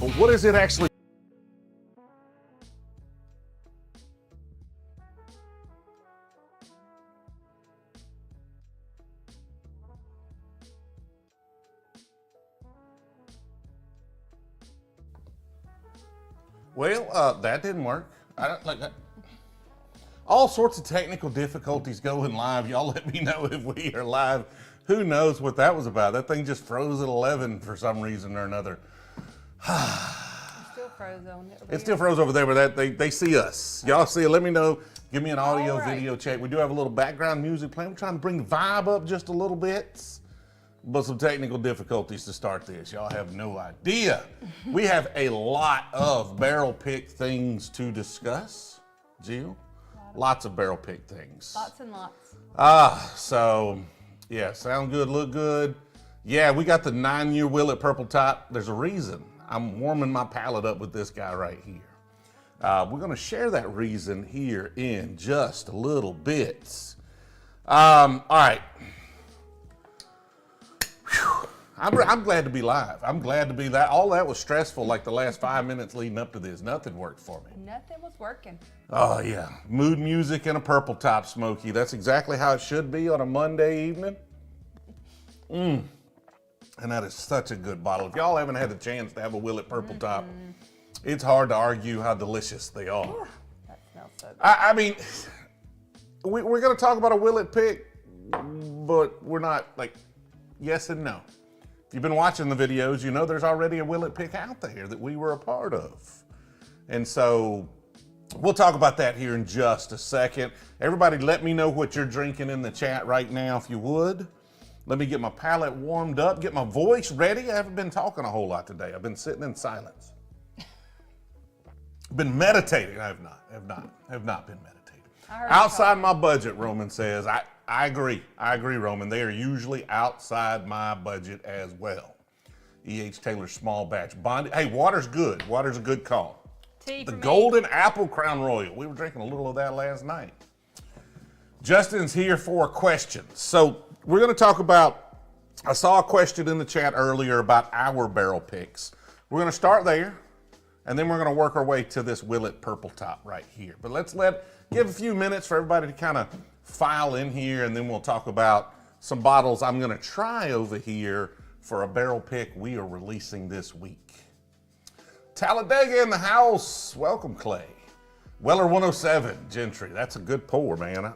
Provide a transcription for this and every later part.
But what is it actually? Well, that didn't work. I don't like that. All sorts of technical difficulties going live. Y'all let me know if we are live. Who knows what that was about? That thing just froze at 11 for some reason or another. It still froze on it. It still froze over there, but they see us. Y'all see it? Let me know. Give me an audio, video check. We do have a little background music playing. We're trying to bring the vibe up just a little bit. But some technical difficulties to start this. Y'all have no idea. We have a lot of barrel pick things to discuss. Jill? Lots of barrel pick things. Lots and lots. So, yeah, sound good, look good. Yeah, we got the 9-year Willett Purple top. There's a reason. I'm warming my palate up with this guy right here. We're going to share that reason here in just a little bit. All right. Whew. I'm glad to be live. I'm glad to be that. All that was stressful, like the last 5 minutes leading up to this. Nothing worked for me. Nothing was working. Oh, yeah. Mood music and a purple top, Smokey. That's exactly how it should be on a Monday evening. And that is such a good bottle. If y'all haven't had the chance to have a Willett Purple top, it's hard to argue how delicious they are. That smells so good. I mean, we're going to talk about a Willett pick, but we're not like yes and no. If you've been watching the videos, you know there's already a Willett pick out there that we were a part of. And so we'll talk about that here in just a second. Everybody let me know what you're drinking in the chat right now, if you would. Let me get my palate warmed up, get my voice ready. I haven't been talking a whole lot today. I've been sitting in silence. Been meditating. I have not been meditating. Outside my budget, Roman says. I agree, Roman. They are usually outside my budget as well. E.H. Taylor small batch. Bonded. Hey, water's good. Water's a good call. Tea The for me. Golden Apple Crown Royal. We were drinking a little of that last night. Justin's here for questions. So we're going to talk about, I saw a question in the chat earlier about our barrel picks. We're going to start there, and then we're going to work our way to this Willett Purple top right here. But give a few minutes for everybody to kind of file in here, and then we'll talk about some bottles I'm going to try over here for a barrel pick we are releasing this week. Talladega in the house. Welcome, Clay. Weller 107, Gentry. That's a good pour, man.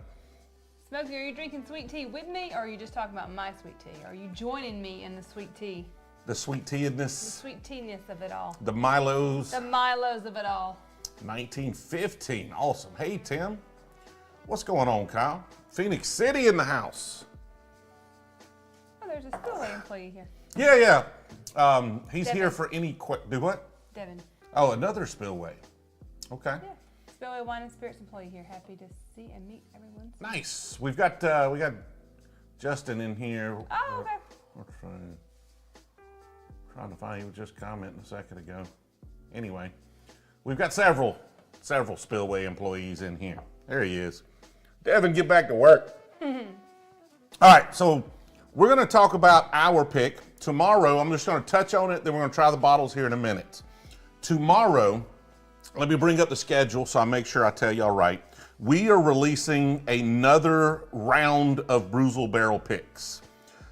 Smokey, are you drinking sweet tea with me, or are you just talking about my sweet tea? Are you joining me in the sweet tea? The sweet tea-ness. The sweet tea-ness of it all. The Milos. The Milos of it all. 1915. Awesome. Hey, Tim. What's going on, Kyle? Phoenix City in the house. Oh, there's a Spillway employee here. Yeah. He's Devin. here for any do what? Devin. Oh, another Spillway. Okay. Yeah. Spillway Wine and Spirits employee here. Happy to see and meet everyone. Nice. We got Justin in here. Oh, okay. We're trying to find, he was just commenting a second ago. Anyway, we've got several Spillway employees in here. There he is. Devin, get back to work. All right, so we're going to talk about our pick. Tomorrow, I'm just going to touch on it, then we're going to try the bottles here in a minute. Tomorrow, let me bring up the schedule so I make sure I tell y'all right. We are releasing another round of Brewzle Barrel Picks.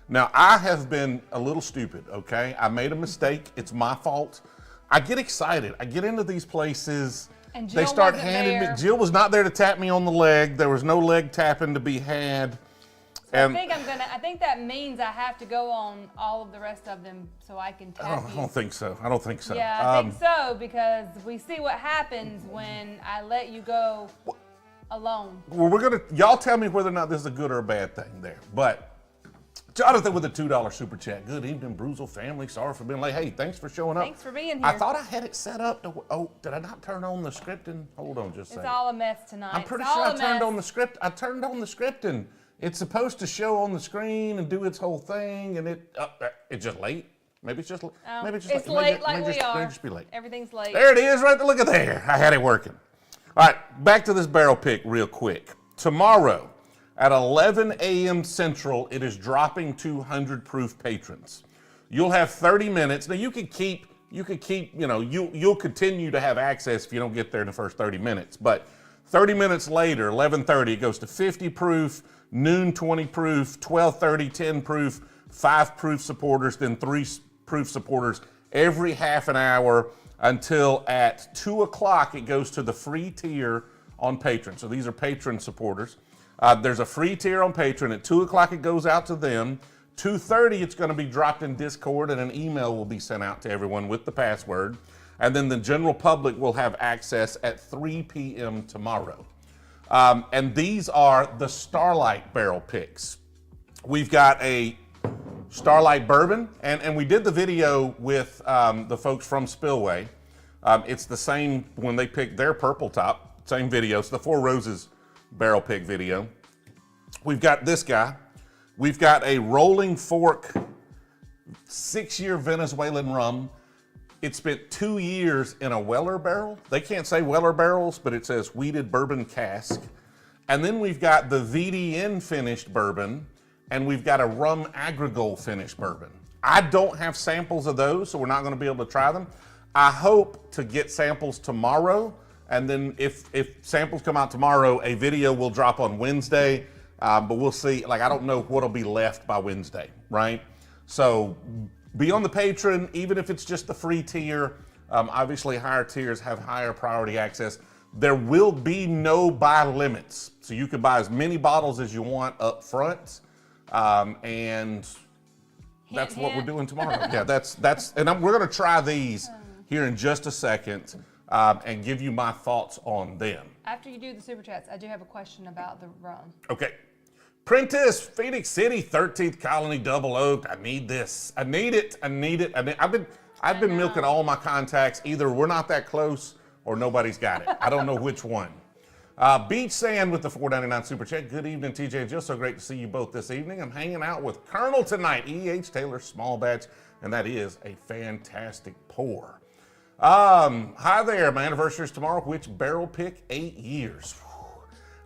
Now, I have been a little stupid, okay? I made a mistake. It's my fault. I get excited. I get into these places. And Jill They start wasn't handing there. me. Jill was not there to tap me on the leg. There was no leg tapping to be had. I think that means I have to go on all of the rest of them so I can tap I don't think so. I don't think so. Yeah, I think so, because we see what happens when I let you go alone. Well, y'all tell me whether or not this is a good or a bad thing there. But Jonathan with a $2 super chat. Good evening, Brewzle family. Sorry for being late. Hey, thanks for showing up. Thanks for being here. I thought I had it set up to. Oh, did I not turn on the scripting? Hold on just a second. It's all a mess tonight. I'm pretty sure I turned on the script. I turned on the scripting. It's supposed to show on the screen and do its whole thing, and it's just late. Maybe it's just maybe it's just it's late like we are. Maybe just be late. Everything's late. There it is, right there. Look at there. I had it working. All right, back to this barrel pick real quick. Tomorrow at 11 a.m. Central, it is dropping 200 proof patrons. You'll have 30 minutes. Now, you can keep you could keep, you'll continue to have access if you don't get there in the first 30 minutes. But 30 minutes later, 11:30, it goes to 50 proof, noon 20 proof, 12:30 10 proof, 5 proof supporters, then 3 proof supporters every half an hour until at 2 o'clock it goes to the free tier on Patron. So these are Patron supporters. There's a free tier on Patron. At 2 o'clock it goes out to them. 2:30 it's going to be dropped in Discord and an email will be sent out to everyone with the password. And then the general public will have access at 3 p.m. tomorrow. And these are the Starlight Barrel Picks. We've got a Starlight Bourbon, and we did the video with the folks from Spillway. It's the same when they picked their purple top, same video. It's the Four Roses Barrel Pick video. We've got this guy. We've got a Rolling Fork 6-year Venezuelan rum. It spent 2 years in a Weller barrel. They can't say Weller barrels, but it says wheated bourbon cask. And then we've got the VDN finished bourbon, and we've got a rum agricole finished bourbon. I don't have samples of those, so we're not gonna be able to try them. I hope to get samples tomorrow, and then if samples come out tomorrow, a video will drop on Wednesday, but we'll see. Like, I don't know what'll be left by Wednesday, right? So be on the Patron, even if it's just the free tier. Obviously, higher tiers have higher priority access. There will be no buy limits, so you can buy as many bottles as you want up front, and that's what we're doing tomorrow. Yeah, we're gonna try these here in just a second and give you my thoughts on them. After you do the super chats, I do have a question about the rum. Okay. Prentice, Phoenix City, 13th Colony, Double Oak. I need this. I need it. I've been milking all my contacts. Either we're not that close or nobody's got it. I don't know which one. Beach Sand with the $4.99 super chat. Good evening, TJ and Jill. So great to see you both this evening. I'm hanging out with Colonel tonight. E.H. Taylor, small batch, and that is a fantastic pour. Hi there. My anniversary is tomorrow. Which barrel pick? 8 years.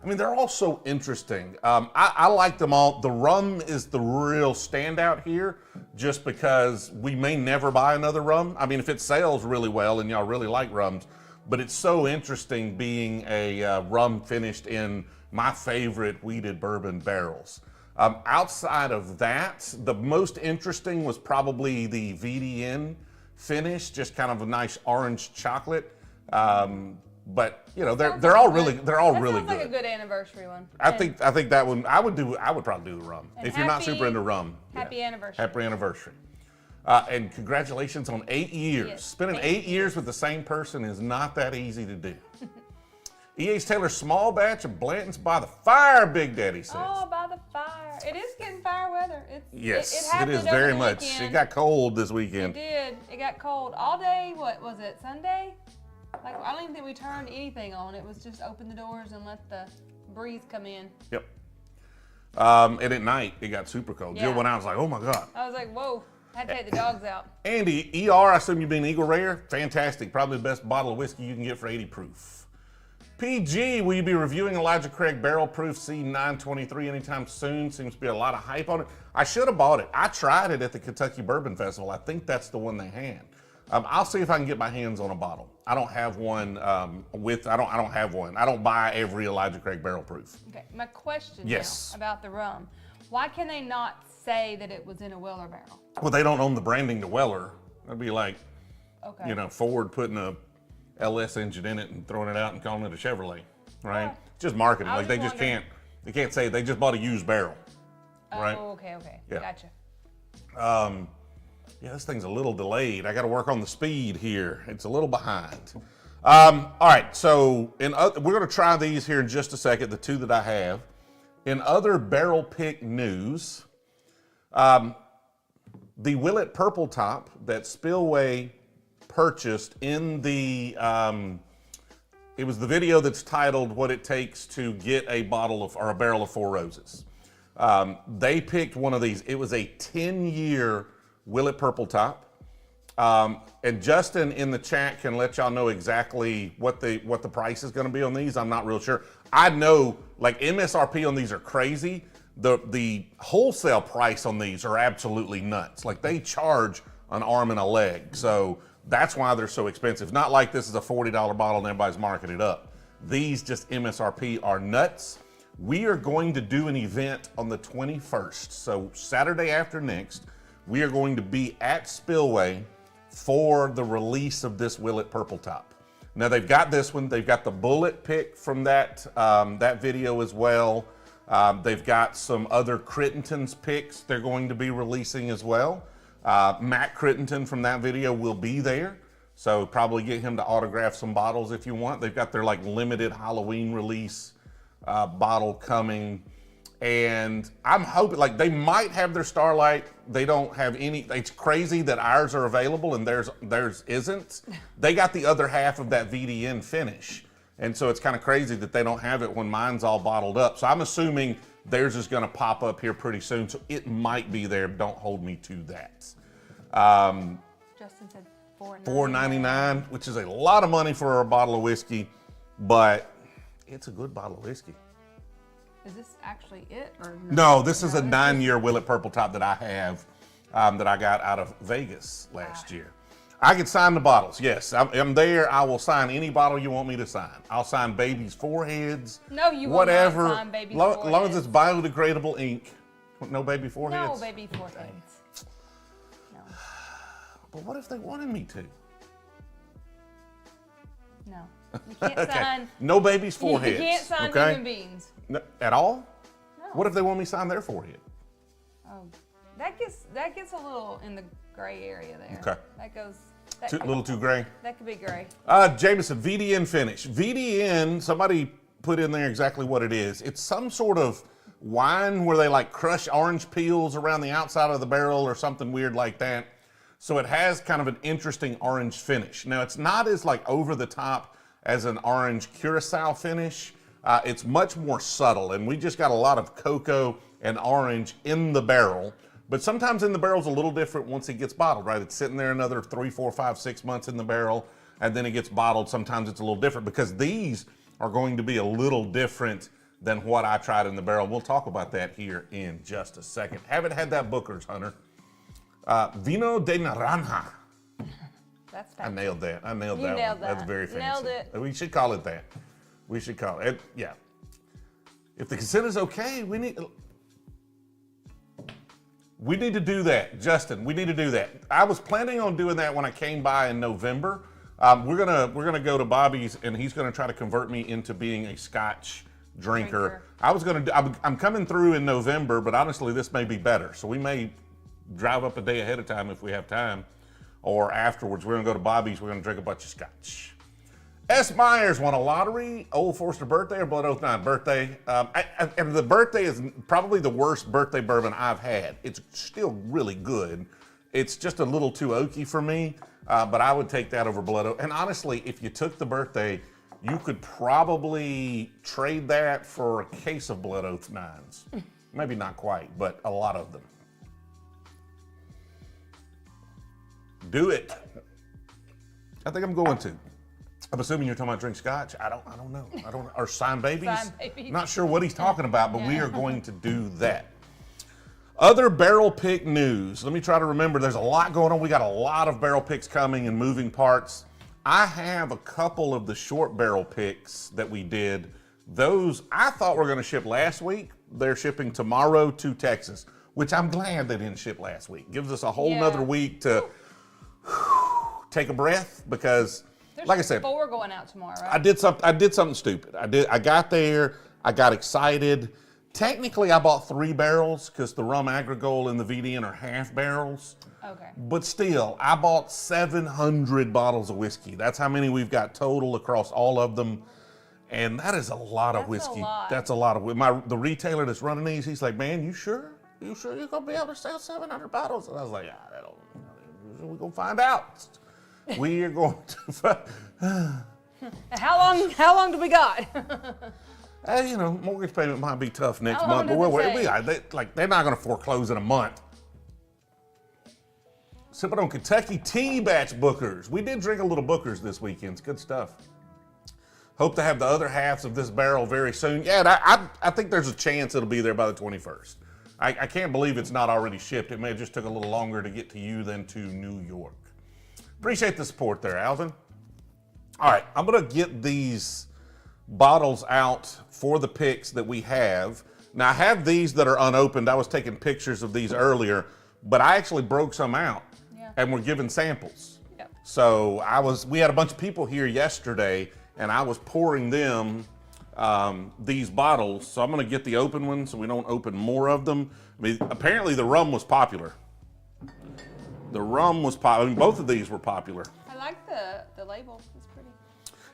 I mean, they're all so interesting. I like them all. The rum is the real standout here, just because we may never buy another rum. I mean, if it sells really well and y'all really like rums, but it's so interesting being a rum finished in my favorite wheated bourbon barrels. Outside of that, the most interesting was probably the VDN Finish, just kind of a nice orange chocolate. But they're all really good. Sounds like a good anniversary one. I think that one I would probably do the rum. If you're not super into rum. Happy anniversary. Happy anniversary. And congratulations on 8 years. Yes, Spending 8 years with the same person is not that easy to do. E.H. Taylor, small batch of Blanton's by the fire, Big Daddy says. Oh, by the fire. It is getting fire weather. Yes, it is over very the much. weekend. It got cold this weekend. It did. It got cold all day. What was it, Sunday? Like, I don't even think we turned anything on. It was just open the doors and let the breeze come in. Yep. And at night, it got super cold. Yeah. Jill went out and was like, oh my God. I was like, whoa. Had to take the dogs out. Andy, ER, I assume you've been Eagle Rare. Fantastic. Probably the best bottle of whiskey you can get for 80 proof. PG, will you be reviewing Elijah Craig Barrel Proof C923 anytime soon? Seems to be a lot of hype on it. I should have bought it. I tried it at the Kentucky Bourbon Festival. I think that's the one they had. I'll see if I can get my hands on a bottle. I don't have one I don't have one. I don't buy every Elijah Craig Barrel Proof. Okay, my question now about the rum. Why can they not say that it was in a Weller barrel? Well, they don't own the branding to Weller. That'd be like, Okay. Ford putting a LS engine in it and throwing it out and calling it a Chevrolet, right? Yeah. Just marketing. I Like was they just wondering. they can't say they just bought a used barrel, right? Oh, okay. Yeah. Gotcha. Yeah, this thing's a little delayed. I got to work on the speed here. It's a little behind. All right, so we're going to try these here in just a second, the two that I have. In other barrel pick news, the Willett Purple top that Spillway purchased in the, it was the video that's titled What It Takes to Get a Bottle of, or a Barrel of Four Roses. They picked one of these. It was a 10-year Willett Purple top. And Justin in the chat can let y'all know exactly what the price is going to be on these. I'm not real sure. I know, like, MSRP on these are crazy. The wholesale price on these are absolutely nuts. Like, they charge an arm and a leg. So That's why they're so expensive. Not like this is a $40 bottle and everybody's marking it up. These just MSRP are nuts. We are going to do an event on the 21st. So Saturday after next, we are going to be at Spillway for the release of this Willett Purple Top. Now they've got this one. They've got the bullet pick from that video as well. They've got some other Crittenden's picks they're going to be releasing as well. Matt Crittenden from that video will be there. So probably get him to autograph some bottles if you want. They've got their like limited Halloween release bottle coming. And I'm hoping, like, they might have their Starlight. They don't have any. It's crazy that ours are available and theirs isn't. They got the other half of that VDN Finish. And so it's kind of crazy that they don't have it when mine's all bottled up. So I'm assuming theirs is going to pop up here pretty soon. So it might be there. Don't hold me to that. Justin said $4.99, which is a lot of money for a bottle of whiskey, but it's a good bottle of whiskey. Is this actually it? Or No, this is a 9-year Willett Purple Top that I have, that I got out of Vegas last year. I can sign the bottles, yes. I'm there. I will sign any bottle you want me to sign. I'll sign babies' foreheads. No, you will whatever, not sign babies' foreheads. As long as it's biodegradable ink. No baby foreheads? No baby foreheads. No. But what if they wanted me to? No. You can't Okay. sign. No babies' foreheads. You can't sign okay? human beings. No, at all? No. What if they want me to sign their forehead? Oh, that gets a little in the gray area there. Okay. That goes. A little too gray? That could be gray. Jameson, VDN Finish. VDN, somebody put in there exactly what it is. It's some sort of wine where they like crush orange peels around the outside of the barrel or something weird like that. So it has kind of an interesting orange finish. Now it's not as like over the top as an orange curacao finish. It's much more subtle, and we just got a lot of cocoa and orange in the barrel. But sometimes in the barrel's a little different once it gets bottled, right? It's sitting there another 3, 4, 5, 6 months in the barrel, and then it gets bottled. Sometimes it's a little different because these are going to be a little different than what I tried in the barrel. We'll talk about that here in just a second. Haven't had that Booker's, Hunter. Vino de Naranja. That's I nailed that. I nailed You that nailed one. That's that. very fancy. Nailed it. We should call it that. We should call it. Yeah. If the consent is okay, we need to do that, Justin. We need to do that. I was planning on doing that when I came by in November. We're gonna go to Bobby's, and he's gonna try to convert me into being a Scotch drinker. I'm coming through in November, but honestly, this may be better. So we may drive up a day ahead of time if we have time, or afterwards. We're gonna go to Bobby's. We're gonna drink a bunch of Scotch. S. Myers won a lottery. Old Forester birthday or Blood Oath 9 birthday. And the birthday is probably the worst birthday bourbon I've had. It's still really good. It's just a little too oaky for me, but I would take that over Blood Oath. And honestly, if you took the birthday, you could probably trade that for a case of Blood Oath 9s. Maybe not quite, but a lot of them. Do it. I think I'm going to. I'm assuming you're talking about drink Scotch. I don't know. Or sign babies. Sign babies. Not sure what he's talking about, but we are going to do that. Other barrel pick news. Let me try to remember. There's a lot going on. We got a lot of barrel picks coming and moving parts. I have a couple of the short barrel picks that we did. Those I thought were going to ship last week. They're shipping tomorrow to Texas, which I'm glad they didn't ship last week. Gives us a whole nother week to take a breath because. There's like I said, 4 going out tomorrow, right? I did something stupid. I got there, I got excited. Technically, I bought 3 barrels because the rum agricole and the VDN are half barrels. Okay. But still, I bought 700 bottles of whiskey. That's how many we've got total across all of them. And that is a lot of whiskey. That's a lot of the retailer that's running these, he's like, man, you sure? You sure you're going to be able to sell 700 bottles? And I was like, we're going to find out. We are going to. How long do we got? Mortgage payment might be tough next How month, long but does it say? they're not going to foreclose in a month. Sipping on Kentucky tea batch Bookers. We did drink a little Bookers this weekend. It's good stuff. Hope to have the other halves of this barrel very soon. Yeah, I think there's a chance it'll be there by the 21st. I can't believe it's not already shipped. It may have just took a little longer to get to you than to New York. Appreciate the support there, Alvin. All right, I'm gonna get these bottles out for the picks that we have. Now I have these that are unopened. I was taking pictures of these earlier, but I actually broke some out and we're giving samples. Yep. So we had a bunch of people here yesterday and I was pouring them these bottles. So I'm gonna get the open ones so we don't open more of them. I mean, apparently the rum was popular. The rum was popular. I mean, both of these were popular. I like the label. It's pretty.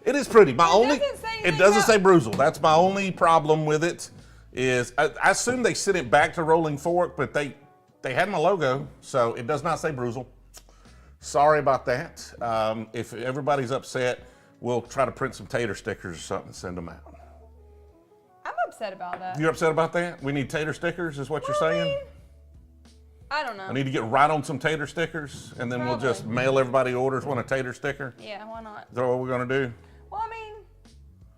It is pretty. It doesn't say Brewzle. That's my only problem with it. Is I assume they sent it back to Rolling Fork, but they had my logo, so it does not say Brewzle. Sorry about that. If everybody's upset, we'll try to print some tater stickers or something and send them out. I'm upset about that. You're upset about that? We need tater stickers, is what you're saying? I don't know. I need to get right on some tater stickers, and then we'll just mail everybody who orders one a tater sticker. Yeah, why not? Is that what we're gonna do? Well, I mean,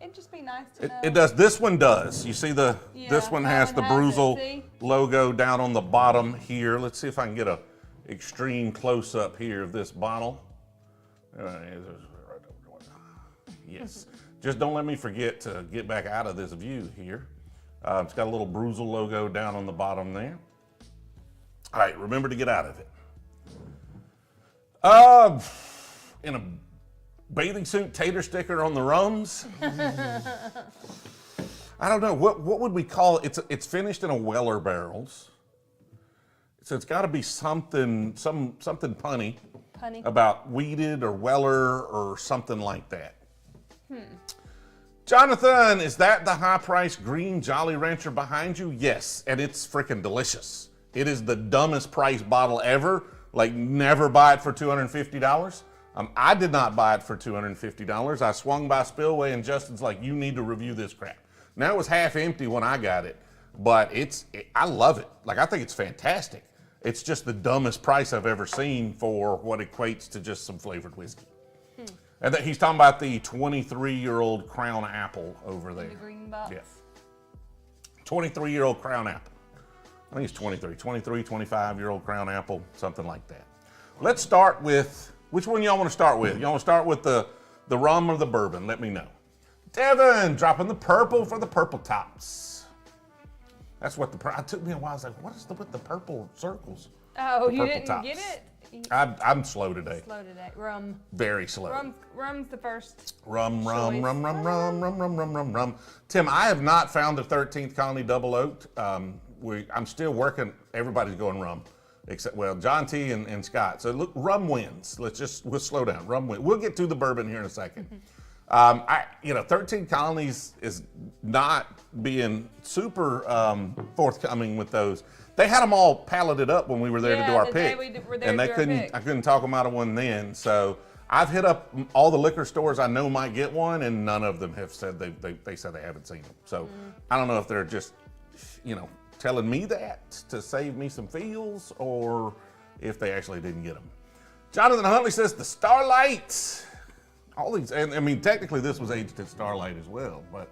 it'd just be nice to know. It does. This one does. You see this one has the Brewzle logo down on the bottom here. Let's see if I can get a extreme close up here of this bottle. Yes. Just don't let me forget to get back out of this view here. It's got a little Brewzle logo down on the bottom there. All right, remember to get out of it. In a bathing suit tater sticker on the rums. I don't know, what would we call it? It's finished in a Weller barrels. So it's gotta be something punny about weeded or Weller or something like that. Jonathan, is that the high price green Jolly Rancher behind you? Yes, and it's freaking delicious. It is the dumbest price bottle ever. Like, never buy it for $250. I did not buy it for $250. I swung by Spillway and Justin's like, you need to review this crap. Now it was half empty when I got it, but I love it. Like, I think it's fantastic. It's just the dumbest price I've ever seen for what equates to just some flavored whiskey. And that he's talking about the 23-year-old Crown Apple over there. The green box. Yeah. 23-year-old Crown Apple. I think it's 23, 25-year-old Crown Apple, something like that. Let's start with, which one y'all want to start with? Y'all want to start with the rum or the bourbon? Let me know. Devin, dropping the purple for the purple tops. That's what it took me a while. I was like, what is with the purple circles? Oh, you purple didn't tops. get it? I'm slow today. Slow today. Rum. Very slow. Rum's the first. Rum. Tim, I have not found the 13th Colony Double Oaked. I'm still working. Everybody's going rum, except, well, John T and Scott. So look, rum wins. We'll slow down. Rum wins. We'll get to the bourbon here in a second. 13 Colonies is not being super forthcoming with those. They had them all palleted up when we were there to do our pick, and I couldn't talk them out of one then. So I've hit up all the liquor stores I know might get one, and none of them have said they said they haven't seen them. So I don't know if they're just, telling me that to save me some feels, or if they actually didn't get them. Jonathan Huntley says the Starlight. All these, and I mean, technically this was aged at Starlight as well, but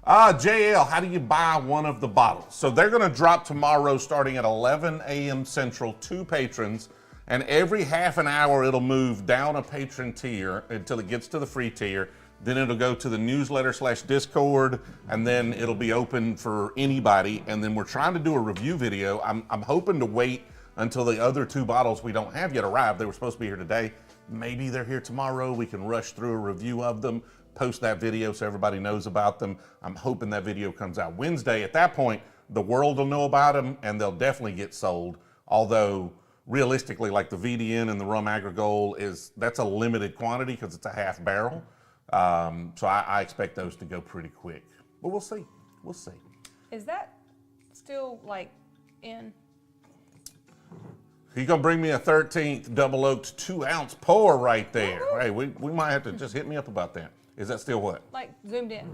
JL, how do you buy one of the bottles? So they're going to drop tomorrow starting at 11 a.m. Central to patrons, and every half an hour it'll move down a patron tier until it gets to the free tier. Then it'll go to the newsletter/Discord, and then it'll be open for anybody. And then we're trying to do a review video. I'm hoping to wait until the other two bottles we don't have yet arrive. They were supposed to be here today. Maybe they're here tomorrow. We can rush through a review of them, post that video so everybody knows about them. I'm hoping that video comes out Wednesday. At that point, the world will know about them, and they'll definitely get sold. Although, realistically, like the VDN and the Rum Agricole, that's a limited quantity because it's a half barrel. So I expect those to go pretty quick. But we'll see. We'll see. Is that still, like, in? He's gonna bring me a 13th Double Oaked 2-ounce pour right there. Hey, we might have to just hit me up about that. Is that still what? Like zoomed in.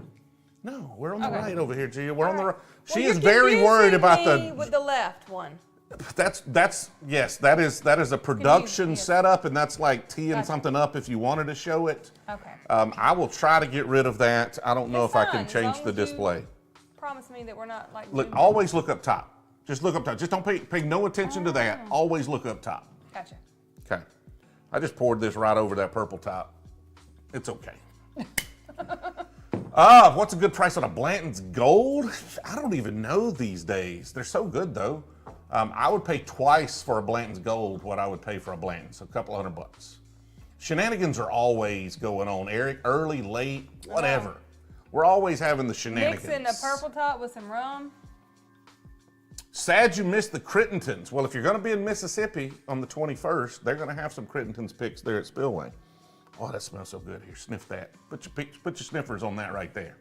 No, we're on the right over here, Gia. We're on the right. Well, She is very worried about with the left one. Yes, that is a production setup, and that's like teeing something up if you wanted to show it. Okay. I will try to get rid of that. I don't know if I can change the display. Promise me that we're not like. Always look up top. Just look up top. Just don't pay no attention to that. Always look up top. Gotcha. Okay. I just poured this right over that purple top. It's okay. What's a good price on a Blanton's Gold? I don't even know these days. They're so good though. I would pay twice for a Blanton's Gold what I would pay for a Blanton, so a couple $100. Shenanigans are always going on, Eric. Early, late, whatever. We're always having the shenanigans. Mixing a purple top with some rum. Sad you missed the Crittendens. Well, if you're going to be in Mississippi on the 21st, they're going to have some Crittendens picks there at Spillway. Oh, that smells so good. Here, sniff that. Put your sniffers on that right there.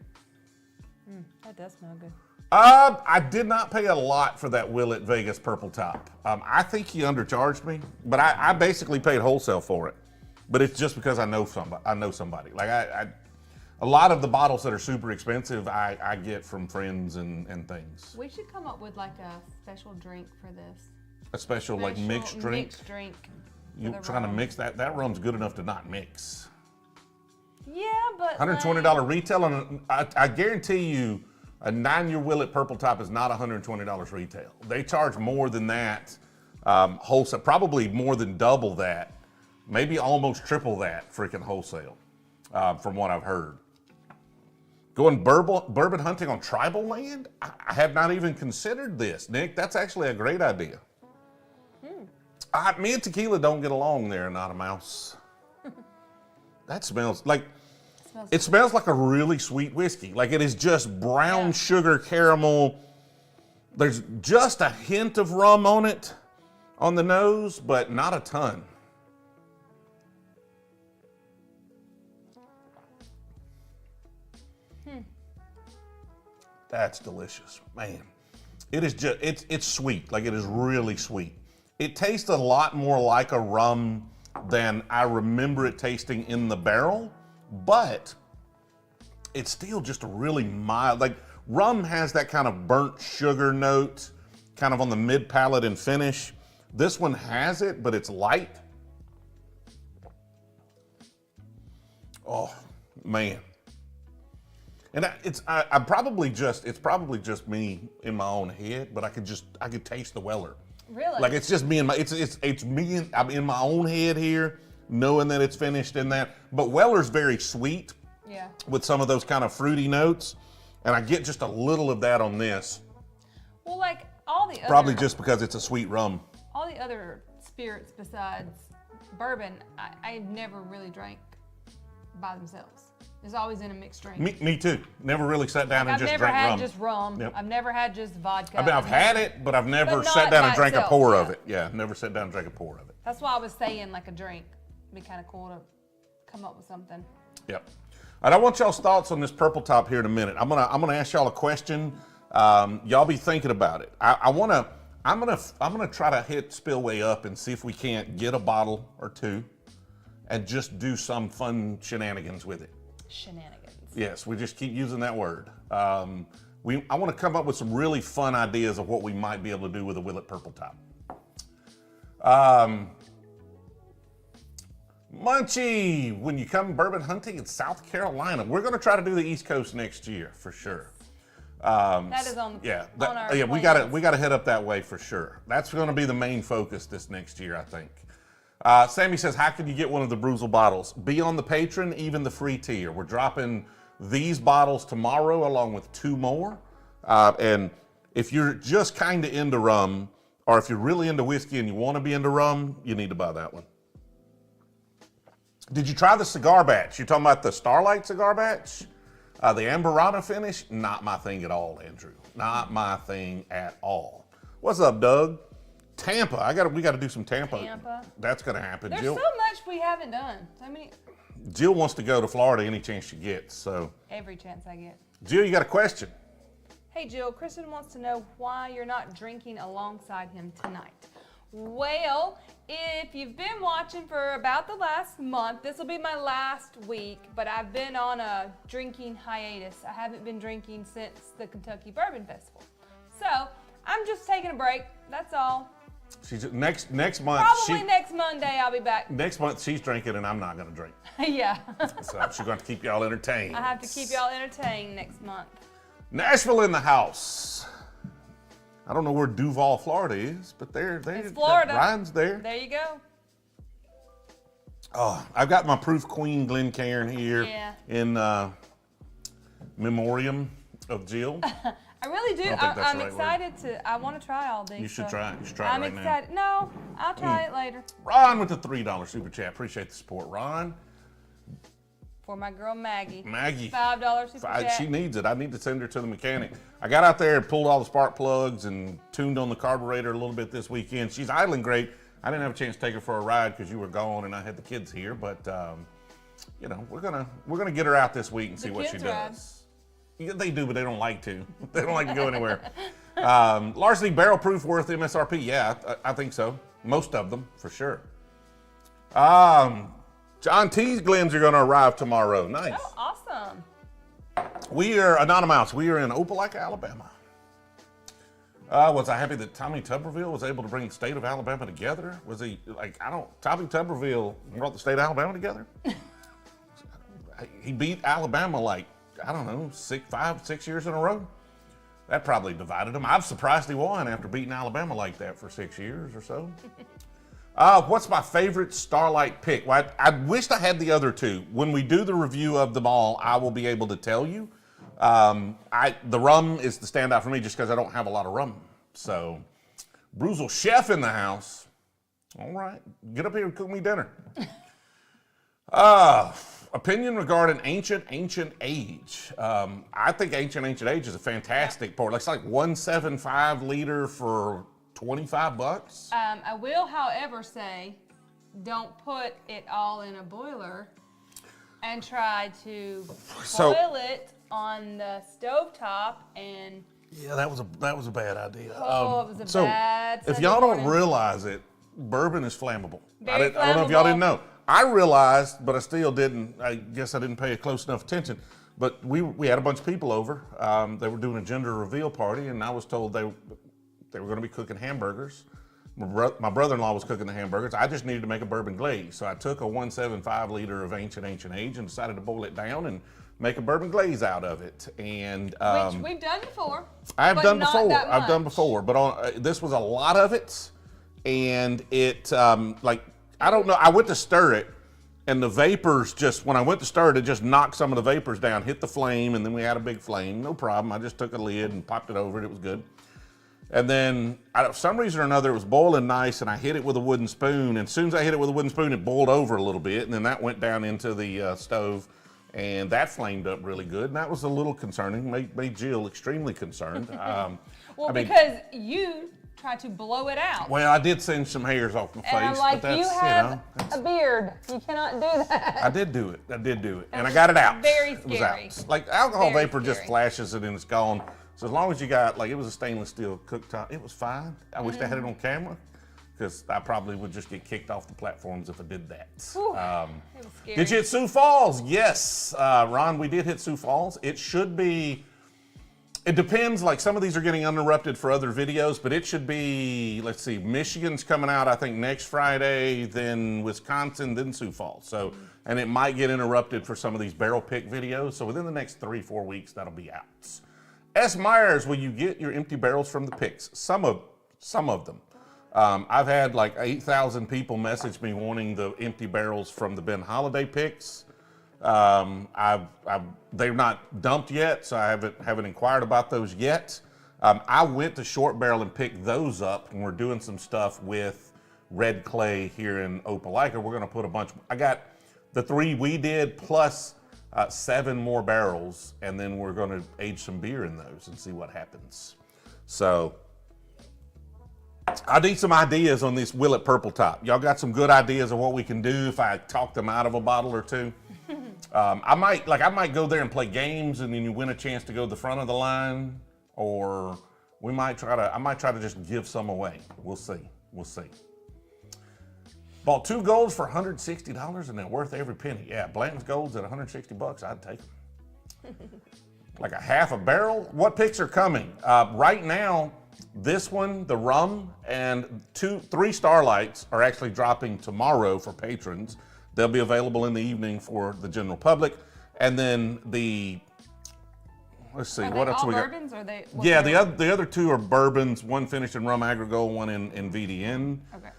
That does smell good. I did not pay a lot for that Willett Vegas purple top. I think he undercharged me, but I basically paid wholesale for it. But it's just because I know somebody. Like a lot of the bottles that are super expensive, I get from friends and things. We should come up with like a special drink for this. A special like mixed drink. Mixed drink. You trying to mix that? That rum's good enough to not mix. Yeah, but $120 retail, and I guarantee you, a 9-year Willett Purple Top is not $120 retail. They charge more than that wholesale, probably more than double that, maybe almost triple that freaking wholesale, from what I've heard. Going bourbon hunting on tribal land? I have not even considered this, Nick. That's actually a great idea. Me and tequila don't get along there, not a mouse. That smells like, it smells like a really sweet whiskey. Like it is just brown sugar caramel. There's just a hint of rum on it, on the nose, but not a ton. That's delicious, man. It is just, it's sweet, like it is really sweet. It tastes a lot more like a rum than I remember it tasting in the barrel, but it's still just a really mild, like rum has that kind of burnt sugar note, kind of on the mid palate and finish. This one has it, but it's light. Oh, man. And it's probably just me in my own head, but I could taste the Weller. Really? Like it's just me and it's me and I'm in my own head here, knowing that it's finished in that. But Weller's very sweet. Yeah. With some of those kind of fruity notes, and I get just a little of that on this. Well, like all the other, probably just because it's a sweet rum. All the other spirits besides bourbon, I never really drank by themselves. It's always in a mixed drink. Me too. Never really sat down and just drank rum. I've never had just rum. Yep. I've never had just vodka. I mean, I've had it, but I've never sat down and drank a pour of it. Yeah, never sat down and drank a pour of it. That's why I was saying like a drink. It'd be kind of cool to come up with something. Yep. All right, I want y'all's thoughts on this purple top here in a minute. I'm gonna ask y'all a question. Y'all be thinking about it. I'm gonna try to hit Spillway up and see if we can't get a bottle or two, and just do some fun shenanigans with it. Shenanigans. Yes, we just keep using that word. I want to come up with some really fun ideas of what we might be able to do with a Willett Purple Top. Munchie, when you come bourbon hunting in South Carolina, we're going to try to do the East Coast next year for sure. That is on our we gotta head up that way for sure. That's going to be the main focus this next year, I think. Sammy says, how can you get one of the Brewzle bottles? Be on the patron, even the free tier. We're dropping these bottles tomorrow along with 2 more. And if you're just kind of into rum, or if you're really into whiskey and you want to be into rum, you need to buy that one. Did you try the cigar batch? You're talking about the Starlight cigar batch? The Amberana finish? Not my thing at all, Andrew. Not my thing at all. What's up, Doug? Tampa. We got to do some Tampa. Tampa. That's going to happen. There's Jill, so much we haven't done. So many. Jill wants to go to Florida any chance she gets. So. Every chance I get. Jill, you got a question? Hey, Jill. Kristen wants to know why you're not drinking alongside him tonight. Well, if you've been watching for about the last month, this will be my last week, but I've been on a drinking hiatus. I haven't been drinking since the Kentucky Bourbon Festival. So I'm just taking a break. That's all. She's next month. Probably next Monday I'll be back. Next month she's drinking and I'm not going to drink. Yeah. So she's going to keep y'all entertained. I have to keep y'all entertained next month. Nashville in the house. I don't know where Duval, Florida is, but it's Florida. Ryan's there. There you go. Oh, I've got my Proof Queen Glencairn here in memoriam of Jill. I really do. I'm excited to. I want to try all these. You should try it. You should try it right now. I'm excited. No, I'll try it later. Ron with the $3 super chat. Appreciate the support, Ron. For my girl Maggie. Maggie. $5 super chat. She needs it. I need to send her to the mechanic. I got out there and pulled all the spark plugs and tuned on the carburetor a little bit this weekend. She's idling great. I didn't have a chance to take her for a ride because you were gone and I had the kids here. But you know, we're gonna get her out this week and see what she does. Yeah, they do, but they don't like to. They don't like to go anywhere. Larceny barrel proof worth MSRP. Yeah, I think so. Most of them, for sure. John T's Glens are going to arrive tomorrow. Nice. Oh, awesome. We are Anonymous. We are in Opelika, Alabama. Was I happy that Tommy Tuberville was able to bring the state of Alabama together? Was he like, Tommy Tuberville brought the state of Alabama together? He beat Alabama like, I don't know, 5, 6 years in a row. That probably divided him. I'm surprised he won after beating Alabama like that for 6 years or so. What's my favorite Starlight pick? Well, I wished I had the other two. When we do the review of them all, I will be able to tell you. The rum is the standout for me just because I don't have a lot of rum. So, Brewzle Chef in the house. All right, get up here and cook me dinner. Opinion regarding Ancient Age. I think Ancient Age is a fantastic port. It's like 175 liter for $25. I will, however, say, don't put it all in a boiler and try to boil it on the stovetop and. Yeah, that was a bad idea. It was a bad. If y'all don't realize it, bourbon is flammable. I don't know if y'all flammable. didn't know. I realized, but I still didn't. I guess I didn't pay close enough attention. But we had a bunch of people over. They were doing a gender reveal party, and I was told they were going to be cooking hamburgers. My brother-in-law was cooking the hamburgers. I just needed to make a bourbon glaze. So I took a 175 liter of Ancient Age and decided to boil it down and make a bourbon glaze out of it. And which we've done before. I've done before, but this was a lot of it. And it, I don't know, I went to stir it, and the vapors when I went to stir it, it just knocked some of the vapors down, hit the flame, and then we had a big flame. No problem. I just took a lid and popped it over it. It was good. And then, for some reason or another, it was boiling nice, and I hit it with a wooden spoon. And as soon as I hit it with a wooden spoon, it boiled over a little bit, and then that went down into the stove, and that flamed up really good. And that was a little concerning, made Jill extremely concerned. Because you tried to blow it out. Well, I did send some hairs off my face. And I'm like, but you have a beard. You cannot do that. I did do it. And I got it out. Very scary. It was out. Like, alcohol vapor just flashes it and it's gone. So as long as you got, it was a stainless steel cooktop, it was fine. I wish I had it on camera, because I probably would just get kicked off the platforms if I did that. It was scary. Did you hit Sioux Falls? Yes. Ron, we did hit Sioux Falls. It should be, it depends, some of these are getting uninterrupted for other videos, but it should be, let's see, Michigan's coming out, I think, next Friday, then Wisconsin, then Sioux Falls. So, and it might get interrupted for some of these barrel pick videos. So within the next 3-4 weeks, that'll be out. S. Myers, will you get your empty barrels from the picks? Some of them. I've had 8,000 people message me wanting the empty barrels from the Ben Holladay picks. They're not dumped yet, so I haven't inquired about those yet. I went to Short Barrel and picked those up, and we're doing some stuff with Red Clay here in Opelika. We're going to put a bunch. I got the 3 we did plus 7 more barrels, and then we're going to age some beer in those and see what happens. So I need some ideas on this Willett Purple top. Y'all got some good ideas of what we can do if I talk them out of a bottle or two? I might go there and play games, and then you win a chance to go to the front of the line, or I might try to just give some away. We'll see. Bought 2 golds for $160, and they're worth every penny. Yeah, Blanton's golds at $160, I'd take them. Like a half a barrel. What picks are coming? Right now, this one, the rum, and 3 Starlights are actually dropping tomorrow for patrons. They'll be available in the evening for the general public. And then let's see, what else we got? Bourbons, or they? Yeah, the other 2 are bourbons. One finished in rum agricole, one in VDN. Okay.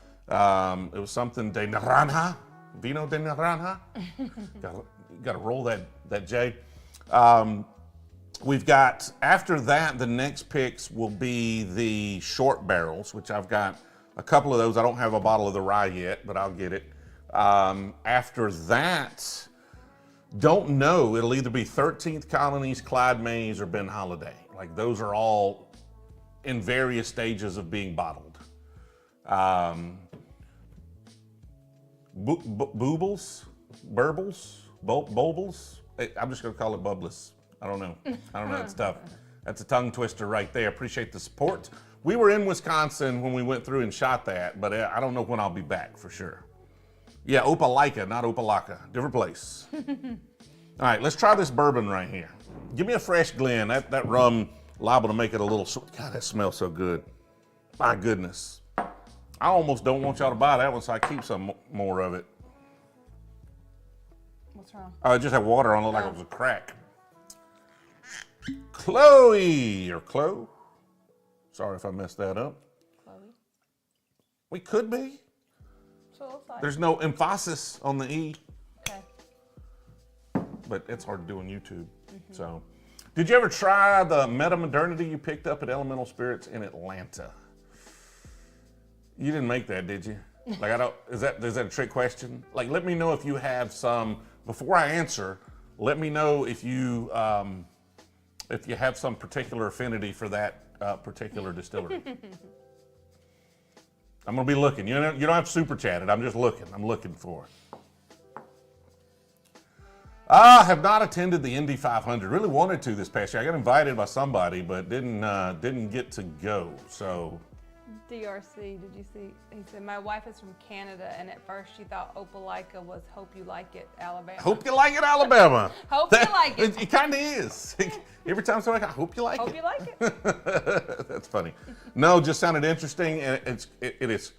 It was something de Naranja. Vino de Naranja. Got to roll that J. We've got, after that, the next picks will be the short barrels, which I've got a couple of those. I don't have a bottle of the rye yet, but I'll get it. After that, don't know. It'll either be 13th Colonies, Clyde Mays, or Ben Holladay. Like, those are all in various stages of being bottled. Boobles? Burbles? Bobles? I'm just gonna call it Bubbles. I don't know. It's tough. That's a tongue twister right there. Appreciate the support. We were in Wisconsin when we went through and shot that, but I don't know when I'll be back for sure. Yeah, Opelika, not Opelika. Different place. All right, let's try this bourbon right here. Give me a fresh Glen. That rum liable to make it a little sweet. God, that smells so good. My goodness. I almost don't want y'all to buy that one, so I keep some more of it. What's wrong? I just had water on it like it was a crack. Chloe, or Chloe. Sorry if I messed that up. Chloe. We could be. So it looks like. There's no emphasis on the E. Okay. But it's hard to do on YouTube. So, did you ever try the Modernity you picked up at Elemental Spirits in Atlanta? You didn't make that, did you? Like, I don't. Is that a trick question? Like, let me know if you have some. Before I answer, let me know if you have some particular affinity for that particular distillery. I'm gonna be looking. You don't have super chatted. I'm just looking. I'm looking for it. I have not attended the Indy 500. Really wanted to this past year. I got invited by somebody, but didn't get to go. So. DRC, did you see? He said, my wife is from Canada, and at first she thought Opelika was Hope You Like It, Alabama. Hope you like it, Alabama. Hope you like it. It kind of is. Every time somebody, I hope you like it. Hope you like it. That's funny. No, just sounded interesting, and it is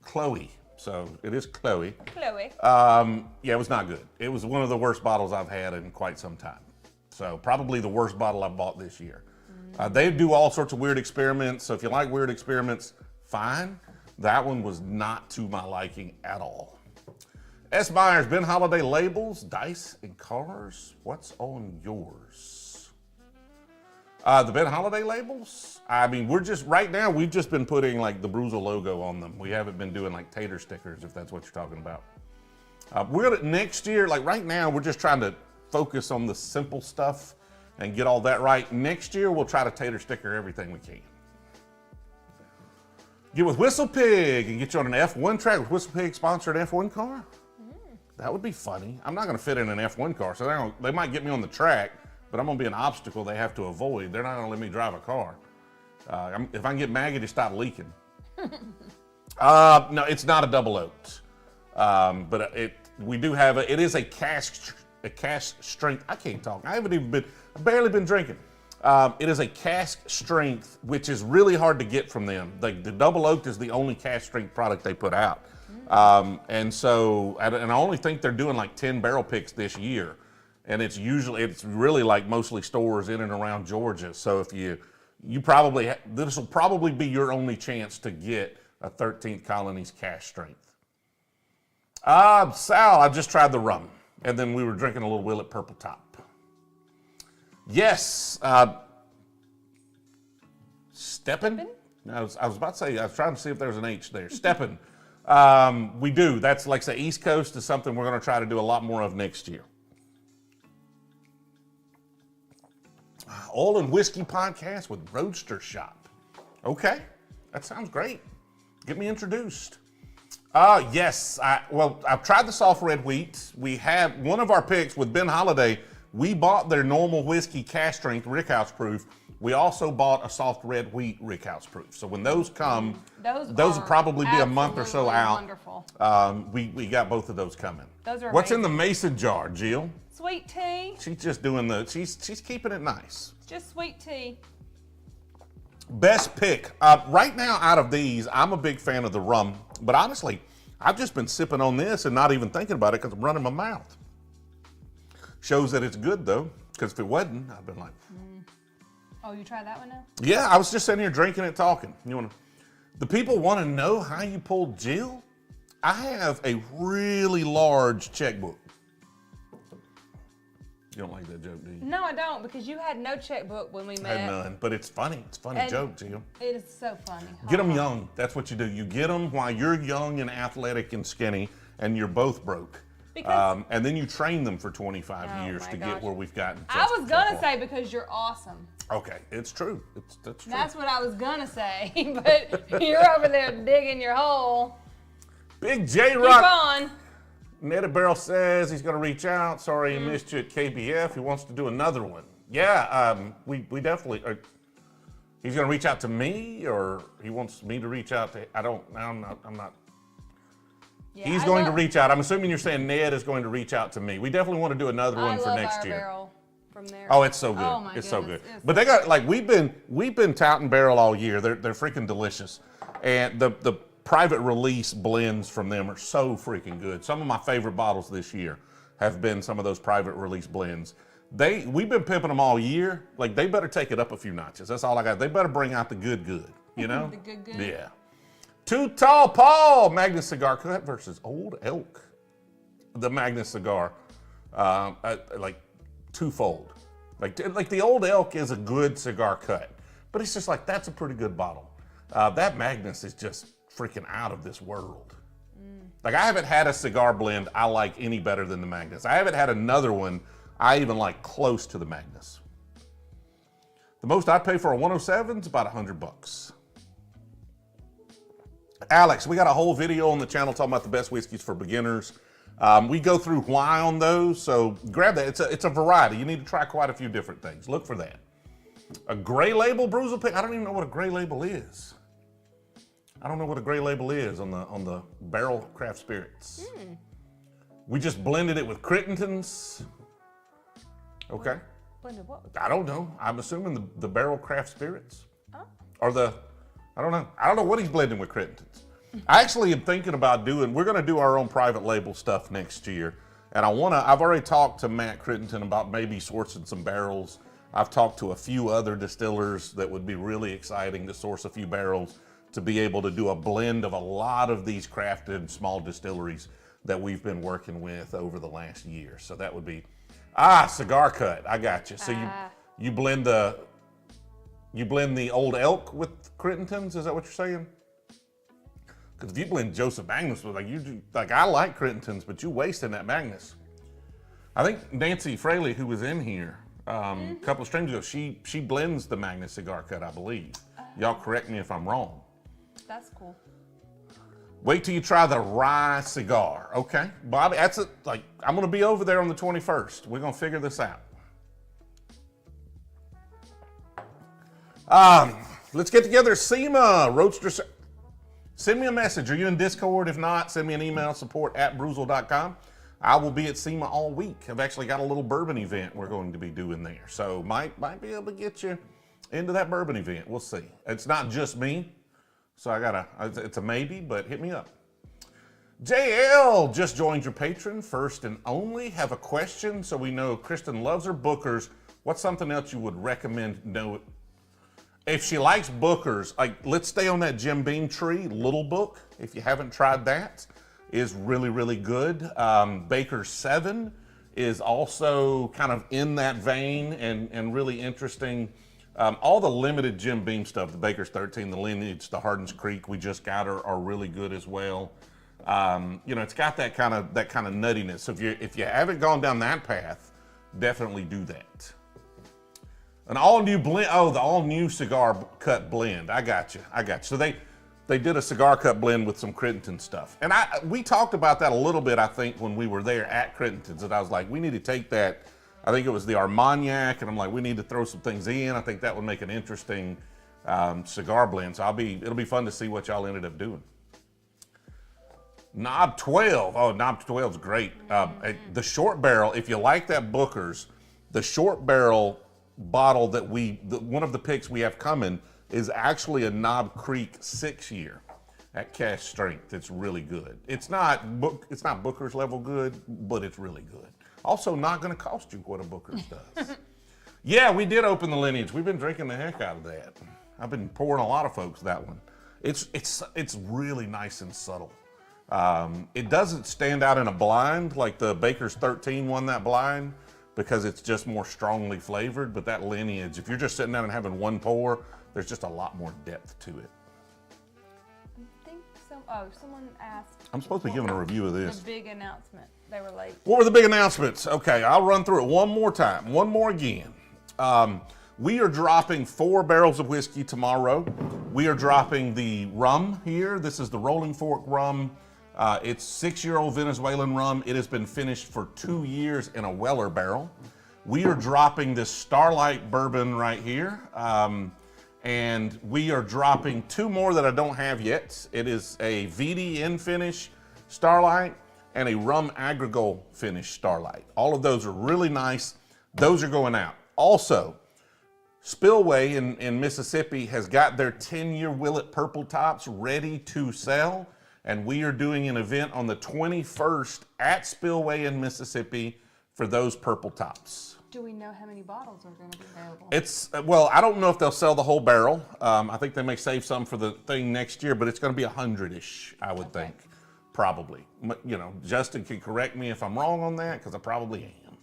Chloe. So it is Chloe. Chloe. Yeah, it was not good. It was one of the worst bottles I've had in quite some time. So probably the worst bottle I bought this year. They do all sorts of weird experiments. So if you like weird experiments, fine. That one was not to my liking at all. S. Myers, Ben Holladay labels, dice, and cars. What's on yours? The Ben Holladay labels? I mean, right now, we've just been putting like the Brewzle logo on them. We haven't been doing like tater stickers, if that's what you're talking about. We're gonna, next year, like right now, we're just trying to focus on the simple stuff and get all that right. Next year, we'll try to tater sticker everything we can. Get with Whistle Pig and get you on an F1 track with Whistle Pig sponsored F1 car. That would be funny. I'm not gonna fit in an F1 car, so they might get me on the track, but I'm gonna be an obstacle they have to avoid. They're not gonna let me drive a car. If I can get Maggie to stop leaking. No, it's not a double oaked. But we do have it is a cask strength. I can't talk. I've barely been drinking. It is a cask strength, which is really hard to get from them. The double oaked is the only cask strength product they put out. And I only think they're doing like 10 barrel picks this year. And it's really like mostly stores in and around Georgia. So if this will probably be your only chance to get a 13th Colonies cask strength. Sal, I just tried the rum. And then we were drinking a little Willett Purple Top. Yes. Steppen? I was about to say, I was trying to see if there was an H there. Steppen. We do. That's like the East Coast is something we're going to try to do a lot more of next year. Oil and Whiskey Podcast with Roadster Shop. Okay. That sounds great. Get me introduced. Yes. I've tried the soft red wheat. We have one of our picks with Ben Holladay. We bought their normal whiskey cask strength Rickhouse proof. We also bought a soft red wheat Rickhouse proof. So when those come, those will probably be a month or so out. Wonderful. We got both of those coming. Those are What's amazing. in the mason jar, Jill? Sweet tea. She's just doing she's keeping it nice. Just sweet tea. Best pick. Right now, out of these, I'm a big fan of the rum. But honestly, I've just been sipping on this and not even thinking about it because I'm running my mouth. Shows that it's good, though, because if it wasn't, I'd been like... Oh, you tried that one now? Yeah, I was just sitting here drinking and talking. The people want to know how you pulled Jill I have a really large checkbook. You don't like that joke, do you? No, I don't, because you had no checkbook when we met. I had none, but it's funny. It's a funny joke, Jim. It is so funny. Get them young. That's what you do. You get them while you're young and athletic and skinny, and you're both broke. And then you train them for 25 years to get where we've gotten. I was going to say because you're awesome. Okay, it's true. That's true. That's what I was going to say, but you're over there digging your hole. Big J Rock. Keep on. Netted Barrel says he's going to reach out. Sorry he missed you at KBF. He wants to do another one. Yeah, we definitely. He's going to reach out to me, or he wants me to reach out to. I'm not. Yeah, he's going to reach out. I'm assuming you're saying Ned is going to reach out to me. We definitely want to do another one for next year. Barrel from there. Oh, it's so good. Oh my it's so goodness. good. But they got we've been touting Barrel all year. They're freaking delicious, and the private release blends from them are so freaking good. Some of my favorite bottles this year have been some of those private release blends. We've been pimping them all year. Like, they better take it up a few notches. That's all I got. They better bring out the good, you know? The good. Yeah. Too Tall Paul, Magnus Cigar Cut versus Old Elk. The Magnus Cigar, like twofold. Like the Old Elk is a good cigar cut, but it's just like, that's a pretty good bottle. That Magnus is just freaking out of this world. Like, I haven't had a cigar blend I like any better than the Magnus. I haven't had another one I even like close to the Magnus. The most I'd pay for a 107 is about $100. Alex, we got a whole video on the channel talking about the best whiskeys for beginners. We go through why on those, so grab that. It's a variety. You need to try quite a few different things. Look for that. A gray label Brewzle Pick. I don't even know what a gray label is. I don't know what a gray label is on the Barrel Craft Spirits. We just blended it with Crittenden's. Okay. Blended what? I don't know. I'm assuming the Barrel Craft Spirits. Oh. Or I don't know. I don't know what he's blending with Crittenden's. I actually am thinking about we're going to do our own private label stuff next year. And I've already talked to Matt Crittenden about maybe sourcing some barrels. I've talked to a few other distillers that would be really exciting to source a few barrels to be able to do a blend of a lot of these crafted small distilleries that we've been working with over the last year. So that would be, Cigar Cut. I got you. So you blend the Old Elk with Crittenden's. Is that what you're saying? Because if you blend Joseph Magnus with I like Crittenden's, but you wasting that Magnus. I think Nancy Fraley, who was in here a couple of streams ago, she blends the Magnus Cigar Cut, I believe. Y'all correct me if I'm wrong. That's cool. Wait till you try the rye cigar. Okay, Bobby, that's it. Like, I'm going to be over there on the 21st. We're going to figure this out. Let's get together. SEMA, Roadster. Send me a message. Are you in Discord? If not, send me an email, support@brewzle.com. I will be at SEMA all week. I've actually got a little bourbon event we're going to be doing there. So might be able to get you into that bourbon event. We'll see. It's not just me. So it's a maybe, but hit me up. JL just joined your patron, first and only. Have a question so we know Kristen loves her Bookers. What's something else you would recommend? No, if she likes Bookers, let's stay on that Jim Beam Tree Little Book. If you haven't tried that, is really, really good. Baker's 7 is also kind of in that vein and really interesting. All the limited Jim Beam stuff, the Baker's 13, the Lineage, the Hardin's Creek, we just got are really good as well. It's got that kind of nuttiness. So if you haven't gone down that path, definitely do that. An all-new blend. Oh, the all-new Cigar Cut blend. I got you. So they did a Cigar Cut blend with some Crittenden stuff, and we talked about that a little bit. I think when we were there at Crittenden's, and I was like, we need to take that. I think it was the Armagnac, and I'm like, we need to throw some things in. I think that would make an interesting cigar blend. So it'll be fun to see what y'all ended up doing. Knob 12. Oh, Knob 12 is great. The short barrel, if you like that Booker's, the short barrel bottle that one of the picks we have coming is actually a Knob Creek 6-year at cash strength. It's really good. It's not Booker's level good, but it's really good. Also, not going to cost you what a Booker's does. Yeah, we did open the Lineage. We've been drinking the heck out of that. I've been pouring a lot of folks that one. It's really nice and subtle. It doesn't stand out in a blind like the Baker's 13 won that blind because it's just more strongly flavored. But that Lineage, if you're just sitting down and having one pour, there's just a lot more depth to it. I think someone asked. I'm supposed to be giving a review of this. The big announcement. They were late. What were the big announcements? Okay, I'll run through it one more time, one more again. We are dropping 4 barrels of whiskey tomorrow. We are dropping the rum here. This is the Rolling Fork rum. It's 6-year-old Venezuelan rum. It has been finished for 2 years in a Weller barrel. We are dropping this Starlight bourbon right here. And we are dropping 2 more that I don't have yet. It is a VDN Finish Starlight and a rum agricole finish Starlight. All of those are really nice. Those are going out. Also, Spillway in Mississippi has got their 10-year Willett Purple tops ready to sell. And we are doing an event on the 21st at Spillway in Mississippi for those purple tops. Do we know how many bottles are going to be available? Well, I don't know if they'll sell the whole barrel. I think they may save some for the thing next year, but it's going to be 100-ish, I would think, probably. You know, Justin can correct me if I'm wrong on that, because I probably am.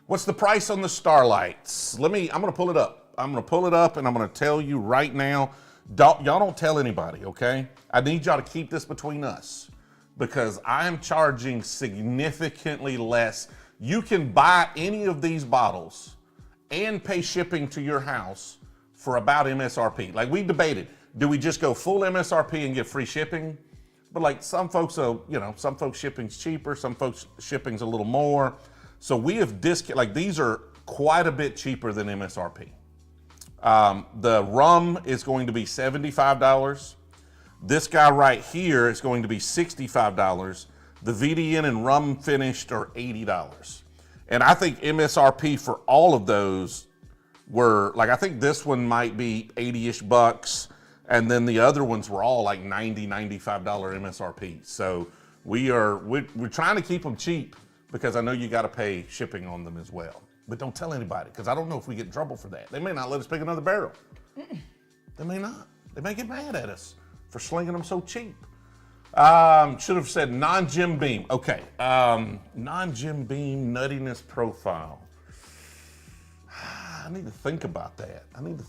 What's the price on the Starlights? I'm going to pull it up. I'm going to pull it up, and I'm going to tell you right now. Y'all don't tell anybody, okay? I need y'all to keep this between us, because I am charging significantly less. You can buy any of these bottles and pay shipping to your house for about MSRP. Like, we debated, do we just go full MSRP and get free shipping? But like some folks, some folks shipping's cheaper, some folks shipping's a little more. So we have like these are quite a bit cheaper than MSRP. The rum is going to be $75. This guy right here is going to be $65. The VDN and rum finished are $80. And I think MSRP for all of those were, like, I think this one might be 80-ish bucks. And then the other ones were all like $90, $95 MSRP. So we're trying to keep them cheap because I know you got to pay shipping on them as well. But don't tell anybody, because I don't know if we get in trouble for that. They may not let us pick another barrel. They may not. They may get mad at us for slinging them so cheap. Should have said non-Jim Beam. Okay, non-Jim Beam nuttiness profile. I need to think about that. I need to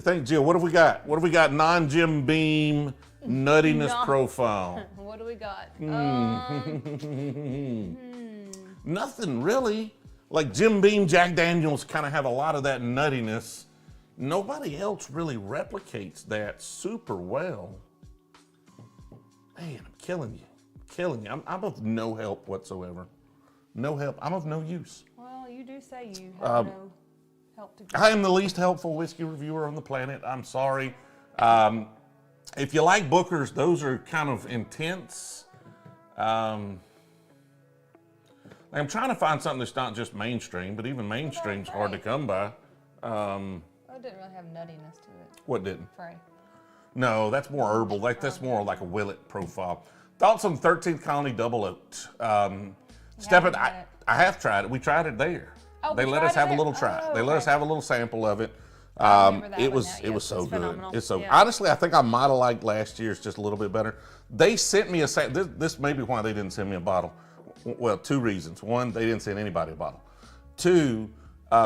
think. Jill, what have we got? What have we got? Non-Jim Beam nuttiness profile. What do we got? Nothing really. Like Jim Beam, Jack Daniels kind of have a lot of that nuttiness. Nobody else really replicates that super well. Man, I'm killing you. I'm of no help whatsoever. No help. I'm of no use. Well, you do say you have no help to give. I am the least helpful whiskey reviewer on the planet. I'm sorry. If you like Bookers, those are kind of intense. I'm trying to find something that's not just mainstream, but even mainstream's hard to come by. It didn't really have nuttiness to it. What didn't? Frey. No, that's more herbal. That's more like a Willett profile. Thoughts on 13th Colony Double Oaked? Steppen, I have tried it. We tried it there. Oh, they let us have a little try. Oh, they let us have a little sample of it. It was so good. It's so honestly, I think I might have liked last year's just a little bit better. They sent me this may be why they didn't send me a bottle. Well, 2 reasons. 1, they didn't send anybody a bottle. 2,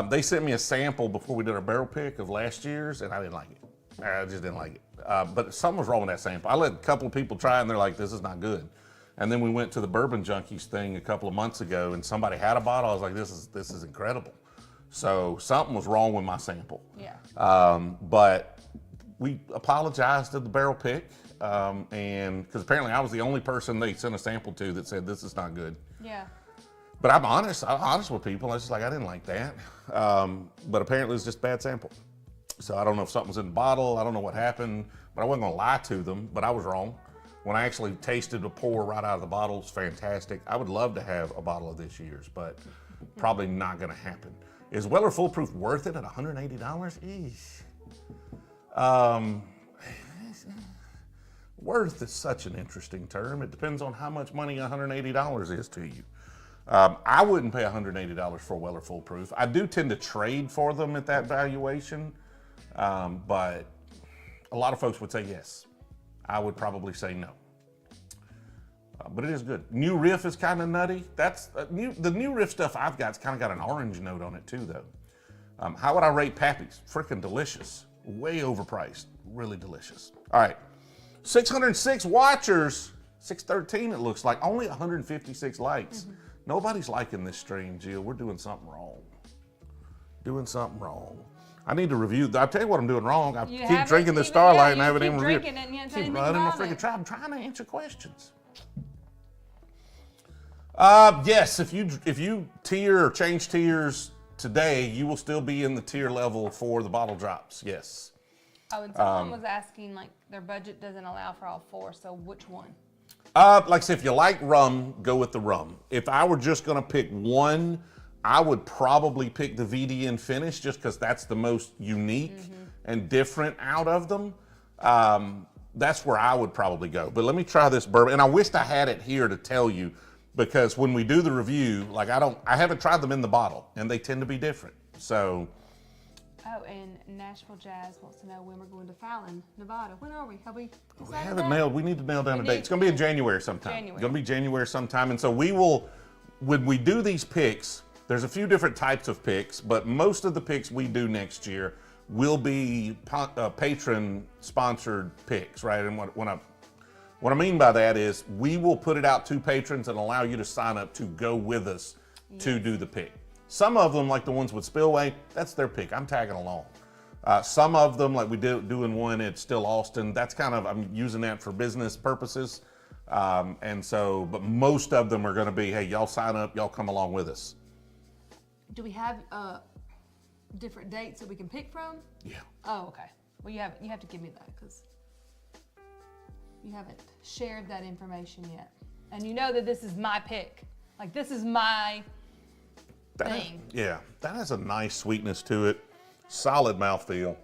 they sent me a sample before we did our barrel pick of last year's, and I didn't like it. I just didn't like it. But something was wrong with that sample. I let a couple of people try, and they're like, this is not good. And then we went to the Bourbon Junkies thing a couple of months ago, and somebody had a bottle. I was like, this is incredible. So something was wrong with my sample. Yeah. But we apologized to the barrel pick, and because apparently I was the only person they sent a sample to that said this is not good. Yeah. But I'm honest with people. I was just like, I didn't like that. But apparently it's just a bad sample. So I don't know if something was in the bottle. I don't know what happened, but I wasn't gonna lie to them, but I was wrong. When I actually tasted a pour right out of the bottle, it's fantastic. I would love to have a bottle of this year's, but probably not gonna happen. Is Weller Foolproof worth it at $180? Eesh. Worth is such an interesting term. It depends on how much money $180 is to you. I wouldn't pay $180 for a Weller Foolproof. I do tend to trade for them at that valuation, but a lot of folks would say yes. I would probably say no. But it is good. New riff is kind of nutty. That's the new riff stuff I've got's kind of got an orange note on it too, though. How would I rate Pappy's? Freaking delicious. Way overpriced. Really delicious. All right, 606 watchers. 613 it looks like. Only 156 likes. Nobody's liking this stream, Jill. We're doing something wrong. Doing something wrong. I need to review. I'll tell you what I'm doing wrong. I keep drinking the Starlight and I haven't even reviewed. Keep running my freaking try. I'm trying to answer questions. Yes, if you tier or change tiers today, you will still be in the tier level for the bottle drops. Yes. Oh, and someone was asking, like, their budget doesn't allow for all four, so which one? Like I said, if you like rum, go with the rum. If I were just gonna pick one, I would probably pick the VDN Finish just because that's the most unique and different out of them. That's where I would probably go. But let me try this bourbon, and I wished I had it here to tell you, because when we do the review, like I haven't tried them in the bottle, and they tend to be different. So. Oh, and Nashville Jazz wants to know when we're going to Fallon, Nevada. When are we? Have we decided We haven't that? nailed. We need to nail down a date. It's going to be in January sometime. January. It's going to be January sometime, and so we will. When we do these picks, there's a few different types of picks, but most of the picks we do next year will be patron sponsored picks, right? And what I mean by that is we will put it out to patrons and allow you to sign up to go with us to do the pick. Some of them, like the ones with Spillway, that's their pick. I'm tagging along. Some of them, like we doing one at Still Austin, that's kind of, I'm using that for business purposes. And so, but most of them are going to be, hey, y'all sign up, y'all come along with us. Do we have different dates that we can pick from? Yeah. Oh, okay. Well, you have to give me that because you haven't shared that information yet. And you know that this is my pick. Like, this is my thing. Yeah, that has a nice sweetness to it. Solid mouthfeel.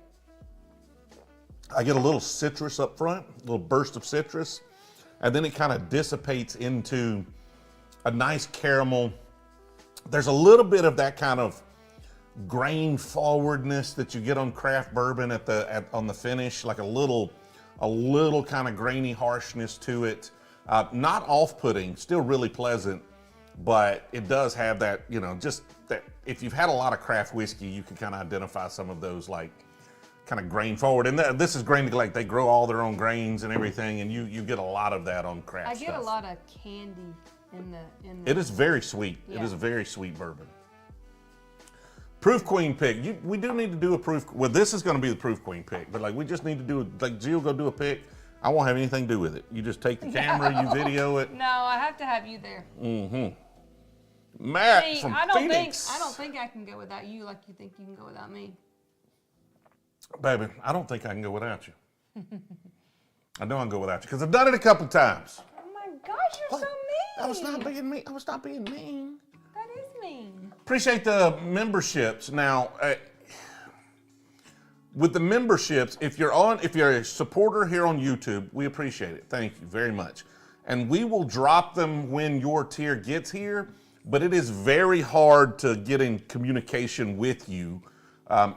I get a little citrus up front, a little burst of citrus, and then it kind of dissipates into a nice caramel. There's a little bit of that kind of grain forwardness that you get on craft bourbon on the finish, like a little kind of grainy harshness to it. Not off-putting, still really pleasant, but it does have that, you know, just that if you've had a lot of craft whiskey, you can kind of identify some of those like kind of grain forward. And this is grain, like they grow all their own grains and everything, and you get a lot of that on craft stuff. I get a lot of candy in the It is very sweet. Yeah. It is a very sweet bourbon. Proof Queen pick. We do need to do a proof. Well, this is going to be the Proof Queen pick, but like we just need to do like Jill go do a pick. I won't have anything to do with it. You just take the camera, you video it. No, I have to have you there. Mm-hmm. Matt from Phoenix. I don't think I can go without you like you think you can go without me. Baby, I don't think I can go without you. I know I can go without you because I've done it a couple times. Oh my gosh, you're so mean. I was not being mean. I was not being mean. That is mean. Appreciate the memberships. Now, with the memberships, if you're a supporter here on YouTube, we appreciate it. Thank you very much. And we will drop them when your tier gets here, but it is very hard to get in communication with you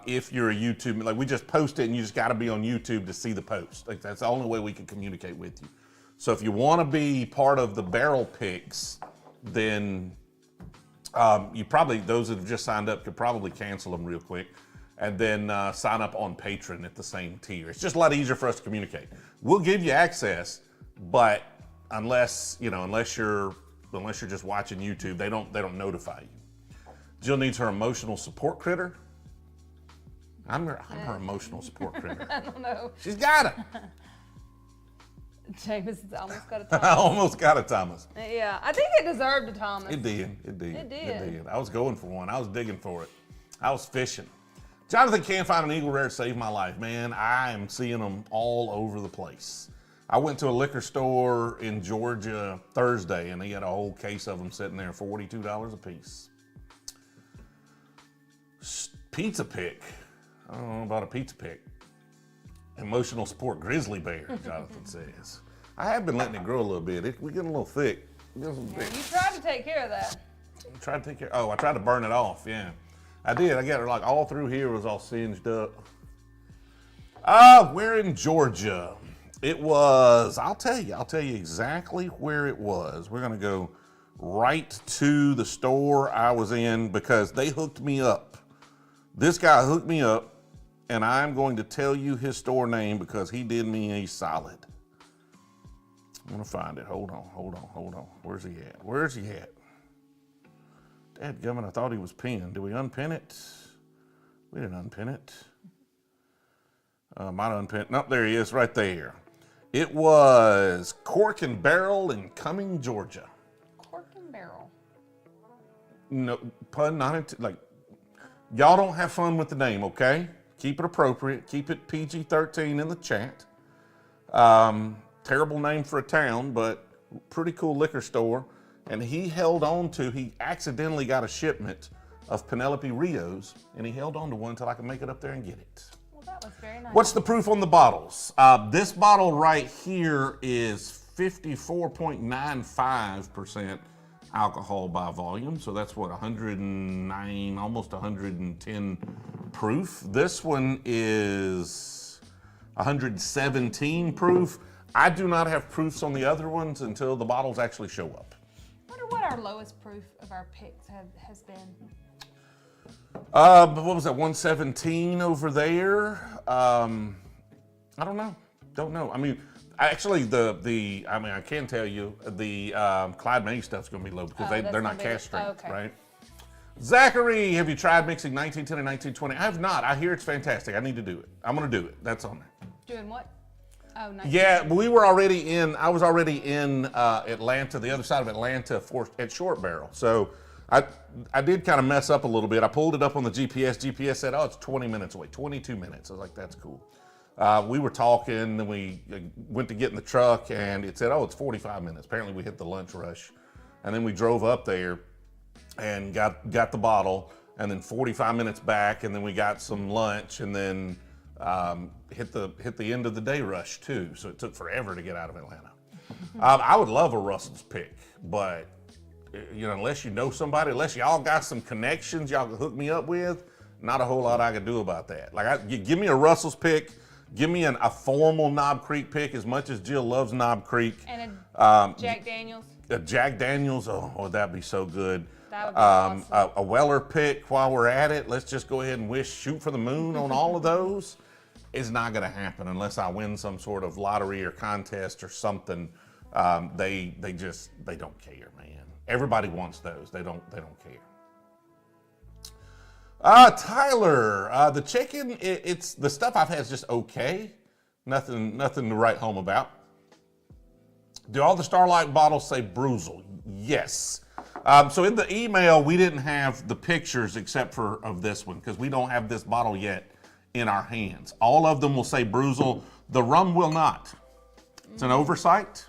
if you're a YouTube. Like we just post it and you just got to be on YouTube to see the post. Like that's the only way we can communicate with you. So if you want to be part of the barrel picks, then you probably, those that have just signed up could probably cancel them real quick and then sign up on Patreon at the same tier. It's just a lot easier for us to communicate. We'll give you access, but unless you're just watching YouTube, they don't notify you. Jill needs her emotional support critter. I'm her emotional support critter. I don't know. She's got it. James almost got a Thomas. I almost got a Thomas. Yeah, I think it deserved a Thomas. It did. I was going for one. I was digging for it. I was fishing. Jonathan can't find an Eagle Rare to save my life, man. I am seeing them all over the place. I went to a liquor store in Georgia Thursday, and they had a whole case of them sitting there, $42 a piece. Pizza pick. I don't know about a pizza pick. Emotional support grizzly bear, Jonathan says. I have been letting it grow a little bit. We're getting a little thick. Yeah, you tried to take care of that. I tried to burn it off, yeah. I did. I got it like all through here was all singed up. We're in Georgia. It was, I'll tell you exactly where it was. We're gonna go right to the store I was in because they hooked me up. This guy hooked me up, and I'm going to tell you his store name because he did me a solid. I'm gonna find it. Hold on. Where's he at? Dadgummit, I thought he was pinned. Did we unpin it? We didn't unpin it. Might unpin it. Nope, there he is right there. It was Cork and Barrel in Cumming, Georgia. Cork and Barrel. No, pun not into, like, y'all don't have fun with the name, okay? Keep it appropriate. Keep it PG-13 in the chat. Terrible name for a town, but pretty cool liquor store. And he accidentally got a shipment of Penelope Rios, and he held on to one until I could make it up there and get it. Well, that was very nice. What's the proof on the bottles? This bottle right here is 54.95% alcohol by volume. So that's what, 109, almost 110 proof. This one is 117 proof. I do not have proofs on the other ones until the bottles actually show up. I wonder what our lowest proof of our picks has been. But what was that, 117 over there? I don't know. I mean, actually, I can tell you the Clyde May stuff's going to be low because they're not cask strength, right? Zachary, have you tried mixing 1910 and 1920? I have not. I hear it's fantastic. I need to do it. I'm going to do it. That's on there. Doing what? Oh, nice. Yeah, I was already in Atlanta, the other side of Atlanta at Short Barrel. So I did kind of mess up a little bit. I pulled it up on the GPS. GPS said, oh, it's 20 minutes away, 22 minutes. I was like, that's cool. We were talking, and we went to get in the truck, and it said, oh, it's 45 minutes. Apparently we hit the lunch rush. And then we drove up there and got the bottle, and then 45 minutes back, and then we got some lunch, and then hit the end of the day rush too, so it took forever to get out of Atlanta. I would love a Russell's Pick, but unless you know somebody, unless y'all got some connections y'all can hook me up with, not a whole lot I can do about that. Like, give me a Russell's Pick, give me a formal Knob Creek pick, as much as Jill loves Knob Creek. And a Jack Daniels. A Jack Daniels, oh, that'd be so good. That would be awesome. A Weller pick while we're at it. Let's just go ahead and shoot for the moon on all of those. It's not going to happen unless I win some sort of lottery or contest or something. They don't care, man. Everybody wants those. They don't care. Tyler, the chicken, it's the stuff I've had is just okay. Nothing to write home about. Do all the Starlight bottles say Brewzle? Yes. So in the email, we didn't have the pictures except for of this one because we don't have this bottle yet in our hands. All of them will say Brewzle. The rum will not. It's an oversight.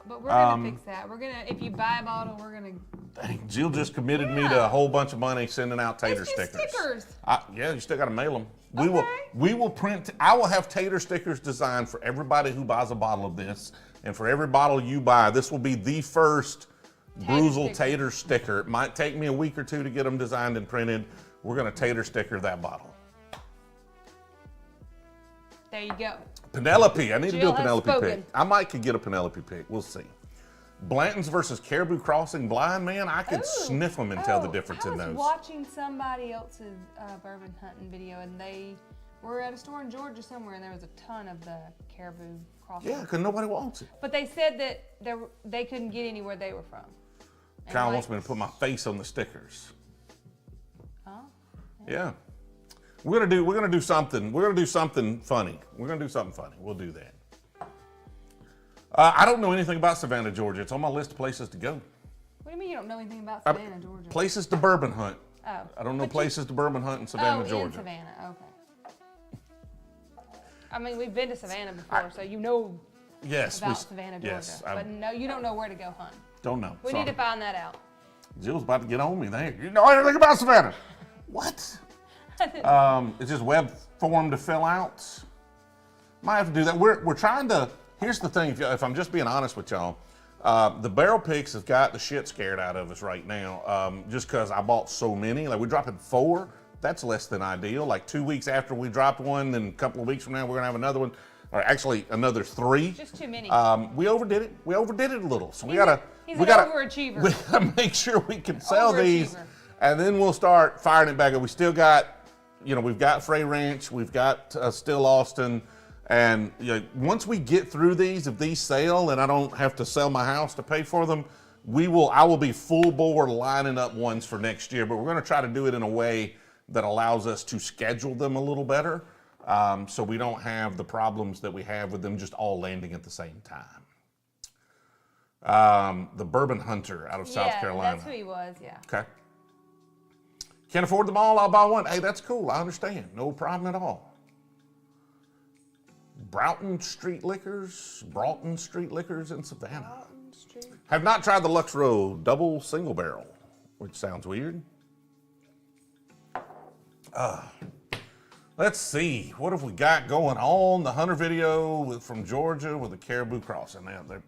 But we're gonna fix that. If you buy a bottle, we're gonna. Dang, Jill just committed me to a whole bunch of money sending out tater stickers. Yeah, you still gotta mail them. We will print. I will have tater stickers designed for everybody who buys a bottle of this, and for every bottle you buy, this will be the first Brewzle tater sticker. It might take me a week or two to get them designed and printed. We're gonna tater sticker that bottle. There you go. Penelope, I need to do a Penelope spoken. pick. I could get a Penelope pick. We'll see. Blanton's versus Caribou Crossing blind, man. I could sniff them and tell the difference in those. I was watching somebody else's bourbon hunting video, and they were at a store in Georgia somewhere, and there was a ton of the Caribou Crossing. Yeah, because nobody wants it. But they said that they couldn't get anywhere they were from. Kyle wants me to put my face on the stickers. Oh. Yeah. We're gonna do something. We're gonna do something funny. We'll do that. I don't know anything about Savannah, Georgia. It's on my list of places to go. What do you mean you don't know anything about Savannah, Georgia? Places to bourbon hunt. Oh. I don't know places to bourbon hunt in Savannah, Georgia. In Savannah, okay. I mean, we've been to Savannah before, so you know about Savannah, Georgia. Yes, but no, you don't know where to go hunt. Don't know. We need to find that out. Jill's about to get on me there. You know anything about Savannah? What? It's just web form to fill out. Might have to do that. We're trying to. Here's the thing. If I'm just being honest with y'all, the barrel picks have got the shit scared out of us right now. Just because I bought so many. Like, we're dropping 4. That's less than ideal. Like 2 weeks after we dropped one, then a couple of weeks from now we're gonna have another one. or actually another 3. Just too many. We overdid it. We overdid it a little. So He's we gotta overachiever. We gotta make sure we can sell these, Overachiever. and then we'll start firing it back up. We still got, we've got Frey Ranch, we've got Still Austin, and once we get through these, if these sell and I don't have to sell my house to pay for them, I will be full bore lining up ones for next year. But we're going to try to do it in a way that allows us to schedule them a little better, so we don't have the problems that we have with them just all landing at the same time. The Bourbon Hunter out of South Carolina. That's who he was, yeah. Okay. Can't afford them all, I'll buy one. Hey, that's cool, I understand. No problem at all. Broughton Street Liquors in Savannah. Have not tried the Lux Row double single barrel, which sounds weird. Let's see, what have we got going on? The Hunter video from Georgia with the Caribou Crossing. That's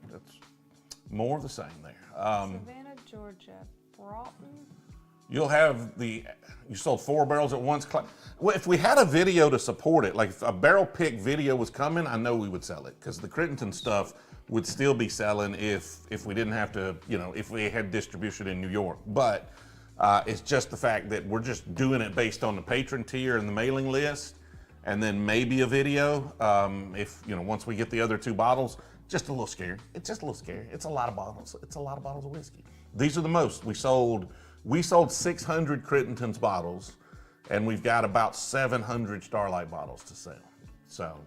more of the same there. Savannah, Georgia, Broughton. You sold 4 barrels at once. Well, if we had a video to support it, like if a barrel pick video was coming, I know we would sell it, because the Crittenden stuff would still be selling if we didn't have to, if we had distribution in New York. But it's just the fact that we're just doing it based on the patron tier and the mailing list, and then maybe a video. If once we get the other 2 bottles, just a little scary. It's just a little scary. It's a lot of bottles. It's a lot of bottles of whiskey. These are the most we sold. We sold 600 Crittenden's bottles, and we've got about 700 Starlight bottles to sell. So,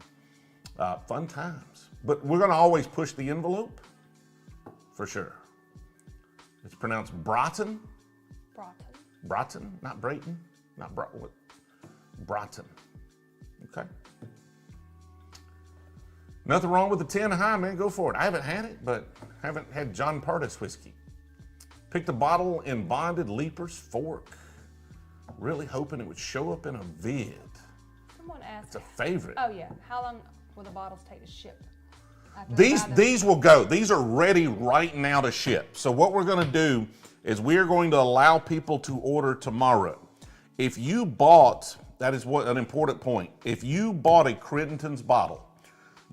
fun times. But we're going to always push the envelope, for sure. It's pronounced Broughton. Broughton, not Brayton, not Broughton. Broughton. Okay. Nothing wrong with the 10 high, man. Go for it. I haven't had it, but haven't had John Pardis whiskey. Picked a bottle in Bonded Leaper's Fork. Really hoping it would show up in a vid. Someone asked. It's a favorite. Oh yeah. How long will the bottles take to ship? These will go. These are ready right now to ship. So what we're going to do is we're going to allow people to order tomorrow. If you bought, that is an important point. If you bought a Crittenden's bottle,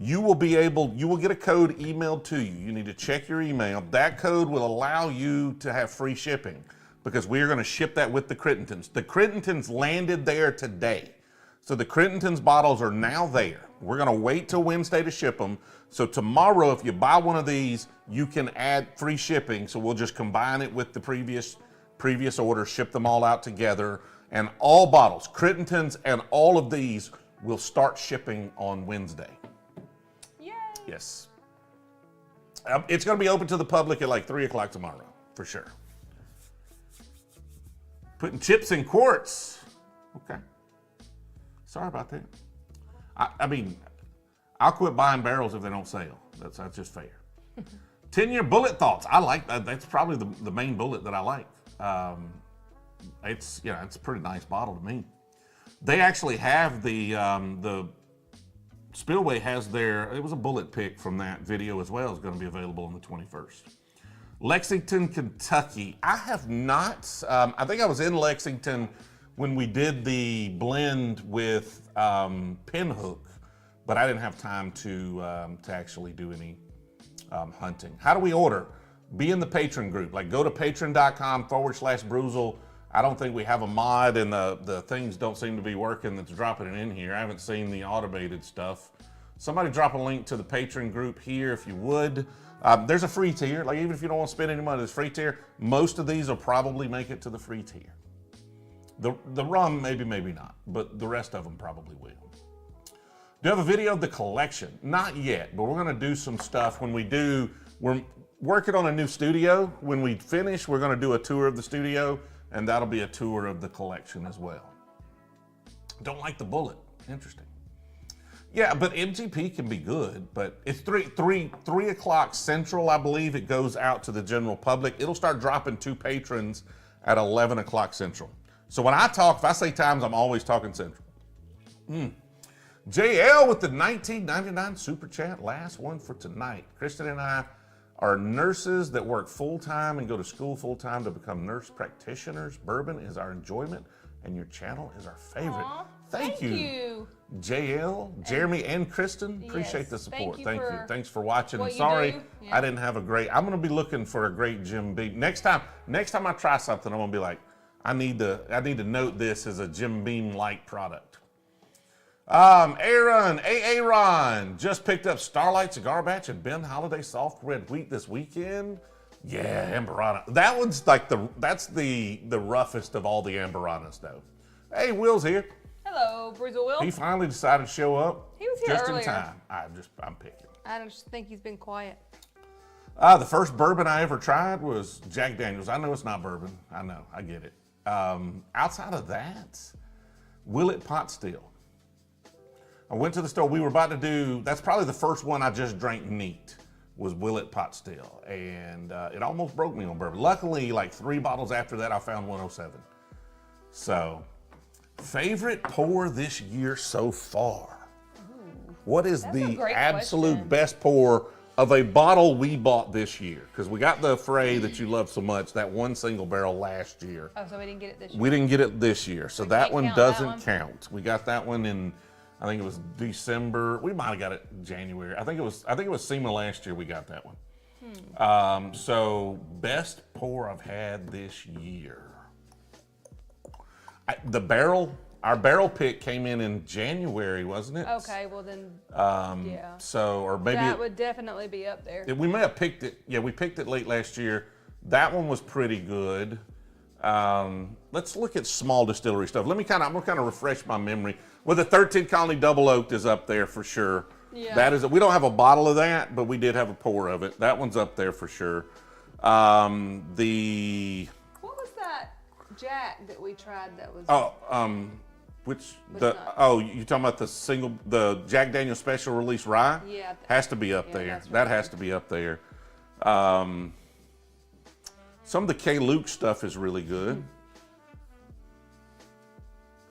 you will get a code emailed to you. You need to check your email. That code will allow you to have free shipping, because we are going to ship that with the Crittenden's. The Crittenden's landed there today. So the Crittenden's bottles are now there. We're going to wait till Wednesday to ship them. So tomorrow, if you buy one of these, you can add free shipping. So we'll just combine it with the previous order, ship them all out together. And all bottles, Crittenden's and all of these, will start shipping on Wednesday. Yes. It's going to be open to the public at like 3 o'clock tomorrow, for sure. Putting chips in quarts. Okay. Sorry about that. I mean, I'll quit buying barrels if they don't sell. That's just fair. 10-year bullet thoughts. I like that. That's probably the main bullet that I like. It's a pretty nice bottle to me. They actually have the Spillway has it was a bullet pick from that video as well, is going to be available on the 21st. Lexington, Kentucky. I have not, I think I was in Lexington when we did the blend with Pinhook, but I didn't have time to actually do any hunting. How do we order? Be in the patron group. Like, go to patron.com/Brewzle. I don't think we have a mod, and the things don't seem to be working that's dropping it in here. I haven't seen the automated stuff. Somebody drop a link to the patron group here if you would. There's a free tier. Like, even if you don't want to spend any money, there's free tier. Most of these will probably make it to the free tier. The rum, maybe not, but the rest of them probably will. Do you have a video of the collection? Not yet, but we're going to do some stuff when we do. We're working on a new studio. When we finish, we're going to do a tour of the studio, and that'll be a tour of the collection as well. Don't like the bullet. Interesting. Yeah, but MGP can be good, but it's 3 o'clock Central, I believe. It goes out to the general public. It'll start dropping to patrons at 11 o'clock Central. So when I talk, if I say times, I'm always talking Central. JL with the 1999 Super Chat, last one for tonight. Kristen and I are nurses that work full-time and go to school full-time to become nurse practitioners. Bourbon is our enjoyment, and your channel is our favorite. Aww. Thank you. JL, Jeremy, and Kristen, appreciate the support. Thank you. Thanks for watching. what you Sorry, do. Yeah. I didn't have a great. I'm gonna be looking for a great Jim Beam next time. Next time I try something, I'm gonna be like, I need to note this as a Jim Beam like product. Aaron just picked up Starlight cigar batch and Ben Holladay soft red wheat this weekend. Yeah, Amberana. That one's like that's the roughest of all the Amberanas though. Hey, Will's here. Hello, Brewzle Will. He finally decided to show up. He was here just earlier. in time. I'm picking. I just think he's been quiet. The first bourbon I ever tried was Jack Daniels. I know it's not bourbon. I know. I get it. Outside of that, Willett Pot Still. I went to the store. We were about to do. That's probably the first one I just drank neat. Was Willett Pot Still, and it almost broke me on bourbon. Luckily, like 3 bottles after that, I found 107. So. Favorite pour this year so far? Ooh, what is that's the a great absolute question. best pour of a bottle we bought this year? Because we got the Fray that you love so much, that one single barrel last year. Oh, so we didn't get it this year? We didn't get it this year, so We that can't one count that doesn't one? count. We got that one in, I think it was December. We might have got it in January. I think it was SEMA last year we got that one. So best pour I've had this year. Our barrel pick came in January, wasn't it? Okay, well then, yeah. So, or maybe That would definitely be up there. we may have picked it. Yeah, we picked it late last year. That one was pretty good. Let's look at small distillery stuff. I'm gonna kind of refresh my memory. Well, the 13 Colony Double Oaked is up there for sure. Yeah. That is. We don't have a bottle of that, but we did have a pour of it. That one's up there for sure. What was that Jack that we tried that was... you talking about the Jack Daniel's Special Release Rye? Yeah. Has to be up Yeah, there. that's That really has to be up there. Some of the K. Luke stuff is really good.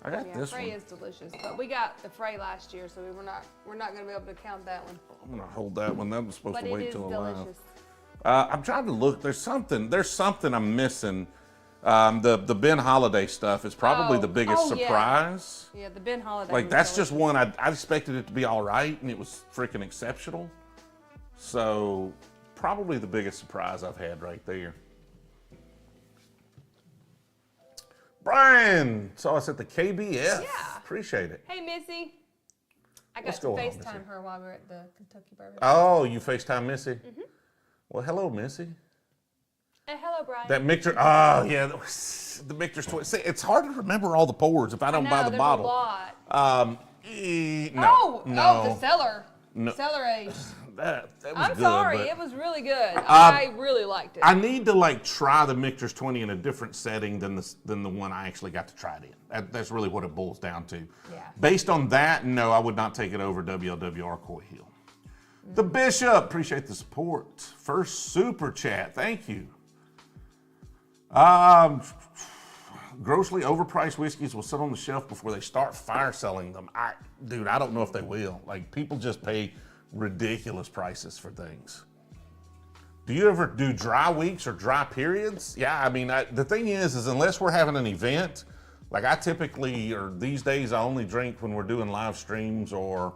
I got this Fray one. is delicious, but we got the Fray last year, so we're not going to be able to count that one. I'm gonna hold that one. That was supposed But to it wait is till alive. delicious. I'm trying to look. There's something I'm missing. The Ben Holladay stuff is probably the biggest yeah. surprise. Yeah, the Ben Holladay. Like was that's delicious. just one I expected it to be all right, and it was freaking exceptional. So probably the biggest surprise I've had right there. Brian saw us at the KBF. Yeah. Appreciate it. Hey, Missy. I got What's to going on, FaceTime Missy? her while we were at the Kentucky Bourbon. Oh, you FaceTime Missy? Mm-hmm. Well, hello, Missy. Hey, hello, Brian. That Michter, oh yeah, the Michter's 20. See, it's hard to remember all the pours if I don't buy the there's bottle. A lot. No, the cellar. No. Cellar aged. That was I'm good, sorry, but it was really good. I really liked it. I need to try the Michter's 20 in a different setting than the one I actually got to try it in. That's really what it boils down to. Yeah. Based on that, no, I would not take it over WLWR Coy Hill. The Bishop, appreciate the support. First super chat, thank you. Grossly overpriced whiskeys will sit on the shelf before they start fire selling them. I don't know if they will. Like, people just pay ridiculous prices for things. Do you ever do dry weeks or dry periods? Yeah, I mean, the thing is unless we're having an event, like I typically, or these days I only drink when we're doing live streams or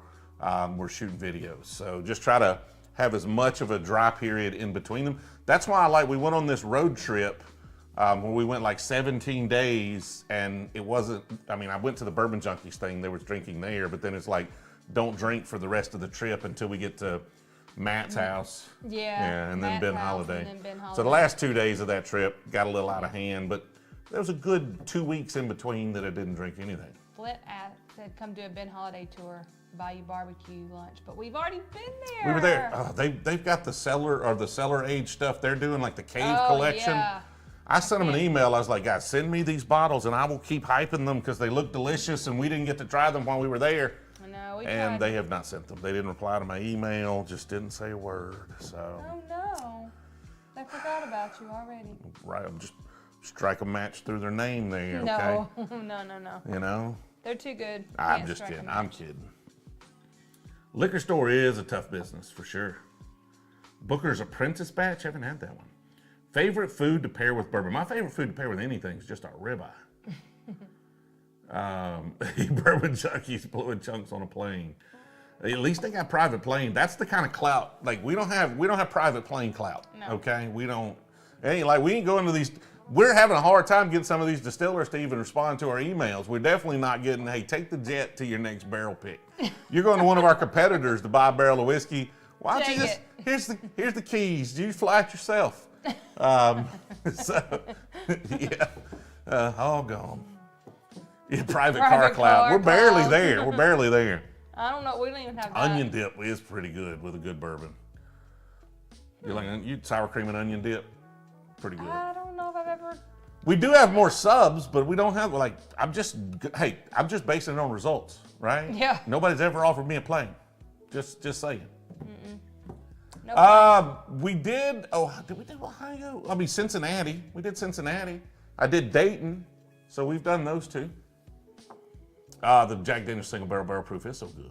we're shooting videos. So just try to have as much of a dry period in between them. That's why we went on this road trip where we went like 17 days and it wasn't, I went to the Bourbon Junkies thing, there was drinking there, but then it's like, don't drink for the rest of the trip until we get to Matt's house. Yeah. And then Matt's Ben house Holladay. and then Ben So the Holladay. last 2 days of that trip got a little out of hand, but there was a good 2 weeks in between that I didn't drink anything. Flint said, come do a Ben Holladay tour, buy you barbecue lunch, but we've already been there. We were there. They've got the cellar age stuff. They're doing like the cave collection. Yeah. I sent them an email. I was like, guys, send me these bottles and I will keep hyping them because they look delicious and we didn't get to try them while we were there. I know, we And tried. they have not sent them. They didn't reply to my email, just didn't say a word. So, Oh no, they forgot about you already. right, just strike a match through their name there, okay? No, no. You know? They're too good. I'm Can't just strike kidding. them. I'm kidding. Liquor store is a tough business for sure. Booker's Apprentice batch, haven't had that one. Favorite food to pair with bourbon. My favorite food to pair with anything is just our ribeye. Bourbon junkies blowing chunks on a plane. At least they got private plane. That's the kind of clout. Like we don't have private plane clout. No. Okay, we don't. It ain't like we ain't going to these. We're having a hard time getting some of these distillers to even respond to our emails. We're definitely not getting, hey, take the jet to your next barrel pick. You're going to one of our competitors to buy a barrel of whiskey. Why don't you just, here's the keys. You fly it yourself. So, yeah, all gone. Yeah, private car cloud. We're barely there. We're barely there. I don't know. We don't even have that. Onion dip is pretty good with a good bourbon. You like sour cream and onion dip? Pretty good. I don't know if I've ever. We do have more subs, but we don't have I'm just basing it on results, right? Yeah. Nobody's ever offered me a plane. Just saying. No. We did. Oh, did we do Ohio? I mean Cincinnati. We did Cincinnati. I did Dayton. So we've done those two. The Jack Daniel's Single Barrel Proof is so good.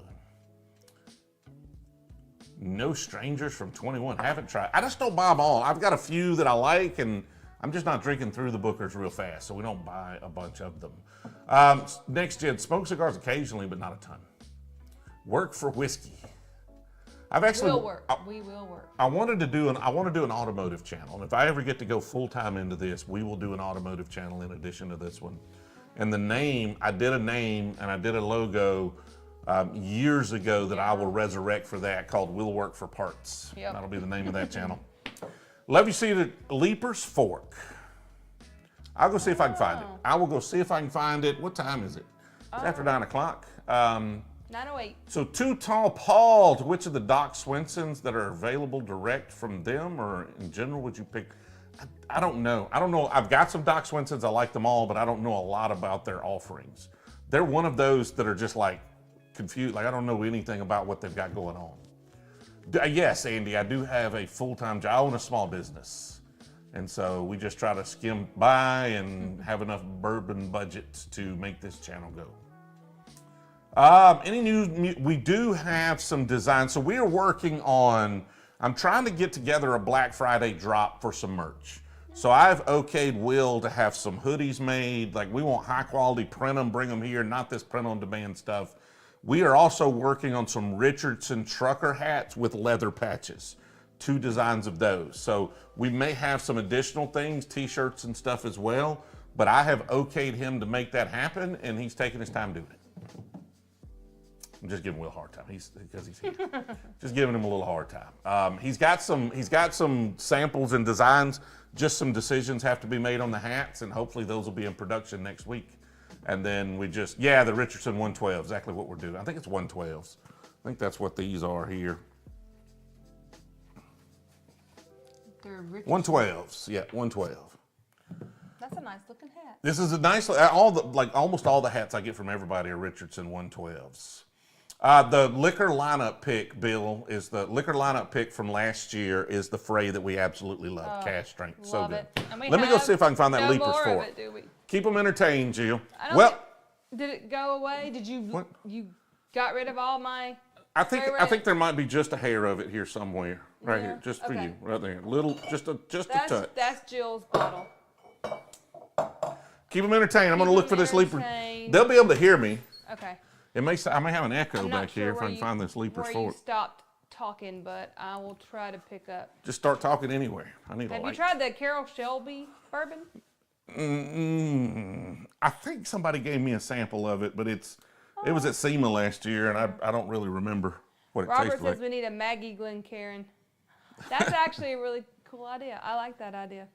No Strangers from 21. Haven't tried. I just don't buy them all. I've got a few that I like, and I'm just not drinking through the Bookers real fast, so we don't buy a bunch of them. Next gen, smoke cigars occasionally, but not a ton. Work for whiskey. I've actually. We will work. I want to do an automotive channel, and if I ever get to go full time into this, we will do an automotive channel in addition to this one. And the name, I did a name and I did a logo years ago that I will resurrect for that called Will Work for Parts. Yep. That'll be the name of that channel. Love you see the Leaper's Fork. I'll go see if I can find it. I will go see if I can find it. What time is it? It's after 9 o'clock. 9:08. So Too Tall Paul, to which of the Doc Swensons that are available direct from them or in general would you pick? I don't know. I've got some Doc Swensons. I like them all, but I don't know a lot about their offerings. They're one of those that are just like confused. Like I don't know anything about what they've got going on. Yes, Andy, I do have a full-time job. I own a small business. And so we just try to skim by and have enough bourbon budget to make this channel go. Any news? We do have some designs. So we're working on, I'm trying to get together a Black Friday drop for some merch. So I've okayed Will to have some hoodies made. Like we want high quality, print them, bring them here, not this print on demand stuff. We are also working on some Richardson trucker hats with leather patches. 2 designs of those. So we may have some additional things, t-shirts and stuff as well, but I have okayed him to make that happen and he's taking his time doing it. I'm just giving Will a hard time. Because he's here. Just giving him a little hard time. He's got some samples and designs. Just some decisions have to be made on the hats, and hopefully those will be in production next week. And then the Richardson 112, exactly what we're doing. I think it's 112s. I think that's what these are here. They're 112s. Yeah, 112. That's a nice looking hat. This is a nice. Almost all the hats I get from everybody are Richardson 112s. The liquor lineup pick, Bill, is the liquor lineup pick from last year is the Frey that we absolutely love. Cash strength, so good. Let me go see if I can find that Leaper's Fork. Keep them entertained, Jill. Did it go away? Did you? What? You got rid of all my? I think there might be just a hair of it here somewhere, right here, just for you, right there. Just a touch. That's Jill's bottle. Keep them entertained. I'm going to look for this Leaper. They'll be able to hear me. Okay. I may have an echo back here if I can find this Leaper's Fork. Where you stopped talking, but I will try to pick up. Just start talking anywhere. I need a light. Have you tried the Carol Shelby bourbon? I think somebody gave me a sample of it, but it was at SEMA last year, and I don't really remember what it tasted like. Robert says we need a Maggie Glencairn. That's actually a really cool idea. I like that idea.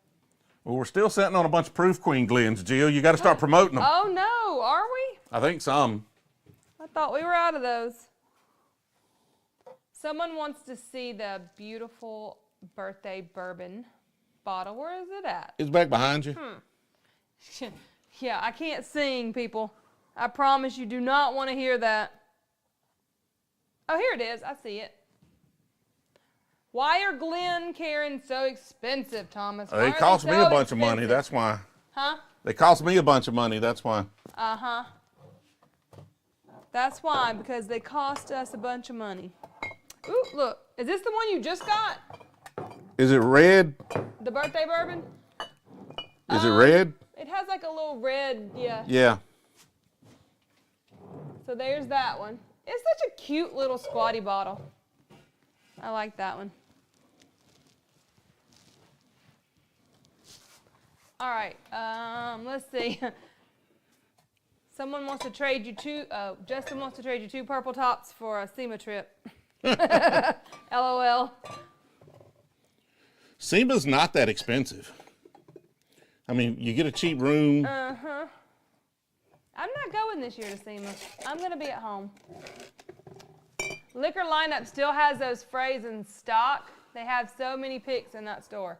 Well, we're still sitting on a bunch of Proof Queen Glens, Jill. You got to start promoting them. Oh no, are we? I think some. I thought we were out of those. Someone wants to see the beautiful birthday bourbon bottle. Where is it at? It's back behind you. Yeah, I can't sing, people. I promise you do not want to hear that. Oh, here it is. I see it. Why are Glencairn so expensive, Thomas? They cost me a bunch of money. That's why. Huh? They cost me a bunch of money. That's why. Uh-huh. That's why, because they cost us a bunch of money. Ooh, look. Is this the one you just got? Is it red? The birthday bourbon? Is it red? It has like a little red, yeah. Yeah. So there's that one. It's such a cute little squatty bottle. I like that one. All right, let's see. Someone wants to trade you Justin wants to trade you 2 purple tops for a SEMA trip. LOL. SEMA's not that expensive. I mean, you get a cheap room. Uh-huh. I'm not going this year to SEMA. I'm going to be at home. Liquor Lineup still has those frays in stock. They have so many picks in that store.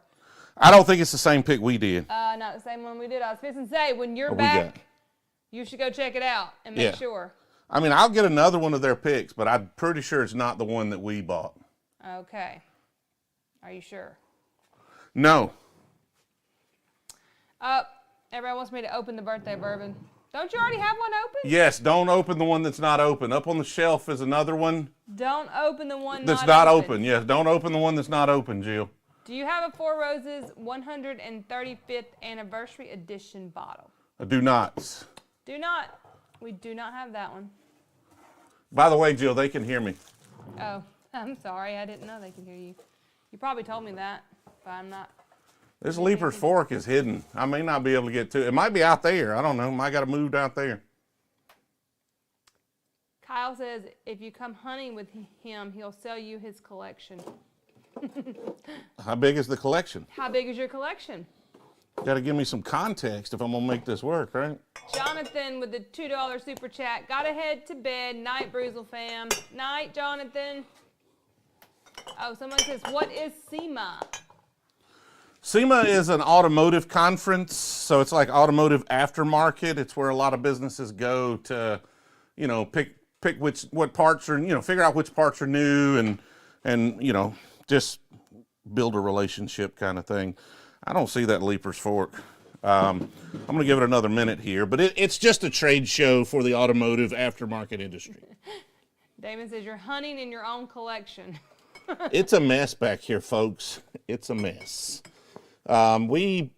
I don't think it's the same pick we did. Not the same one we did. I was fixing to say, when you're back, you should go check it out and make sure. I mean, I'll get another one of their picks, but I'm pretty sure it's not the one that we bought. Okay. Are you sure? No. Everyone wants me to open the birthday bourbon. Don't you already have one open? Yes, don't open the one that's not open. Up on the shelf is another one. Don't open the one that's not open. Yes, don't open the one that's not open, Jill. Do you have a Four Roses 135th Anniversary Edition bottle? I do not. Do not. We do not have that one. By the way, Jill, they can hear me. Oh, I'm sorry. I didn't know they could hear you. You probably told me that, but I'm not. This Leaper's fork is hidden. I may not be able to get to it. It might be out there. I don't know. Might got to move out there. Kyle says if you come hunting with him, he'll sell you his collection. How big is the collection? How big is your collection? Got to give me some context if I'm going to make this work, right? Jonathan with the $2 super chat. Gotta head to bed. Night, Brewzle fam. Night, Jonathan. Oh, someone says, what is SEMA? SEMA is an automotive conference, so it's like automotive aftermarket. It's where a lot of businesses go to, you know, pick what parts are, you know, figure out which parts are new and you know, just build a relationship kind of thing. I don't see that Leaper's fork. I'm going to give it another minute here, but it's just a trade show for the automotive aftermarket industry. Damon says you're hunting in your own collection. It's a mess back here, folks. It's a mess. We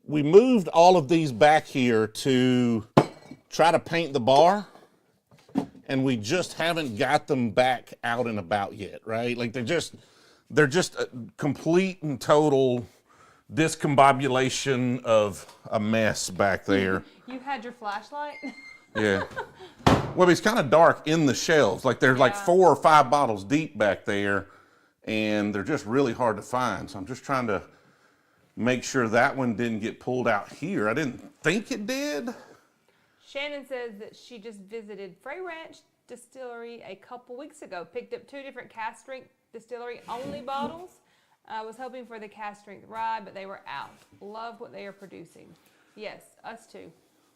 moved all of these back here to try to paint the bar, and we just haven't got them back out and about yet, right? Like they're just a complete and total discombobulation of a mess back there. You had your flashlight? Yeah. Well, it's kind of dark in the shelves. Like there's like 4 or 5 bottles deep back there, and they're just really hard to find. So I'm just trying to make sure that one didn't get pulled out here. I didn't think it did. Shannon says that she just visited Frey Ranch Distillery a couple weeks ago. Picked up 2 different cast strength distillery only bottles. I was hoping for the cast strength rye, but they were out. Love what they are producing. Yes, us too.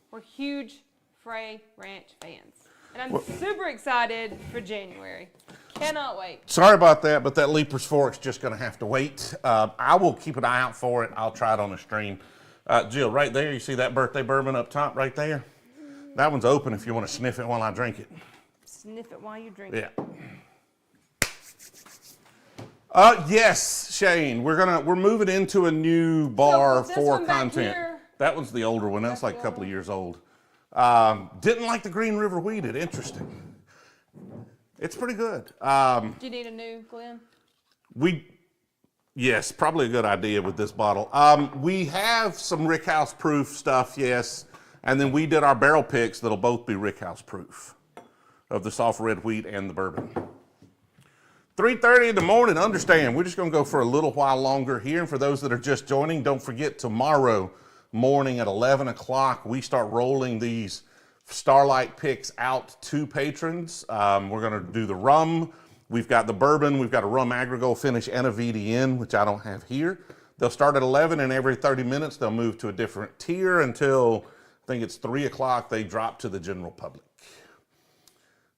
We're huge Frey Ranch fans. And I'm super excited for January. Cannot wait. Sorry about that, but that Leaper's fork's just going to have to wait. I will keep an eye out for it. I'll try it on the stream. Jill, right there, you see that birthday bourbon up top right there? That one's open if you want to sniff it while I drink it. Sniff it while you drink it. Yeah. Yes, Shane, we're moving into a new bar for content. That one's the older one. That's like a couple of years old. Didn't like the Green River Wheated. Interesting. It's pretty good. Do you need a new, Glenn? Yes, probably a good idea with this bottle. We have some Rickhouse proof stuff, yes, and then we did our barrel picks that'll both be Rickhouse proof of the soft red wheat and the bourbon. 3:30 in the morning, understand, we're just gonna go for a little while longer here. And for those that are just joining, don't forget tomorrow morning at 11 o'clock, we start rolling these Starlight picks out to patrons. We're gonna do the rum. We've got the bourbon, we've got a rum agricole finish and a VDN, which I don't have here. They'll start at 11 and every 30 minutes they'll move to a different tier until I think it's 3 o'clock they drop to the general public.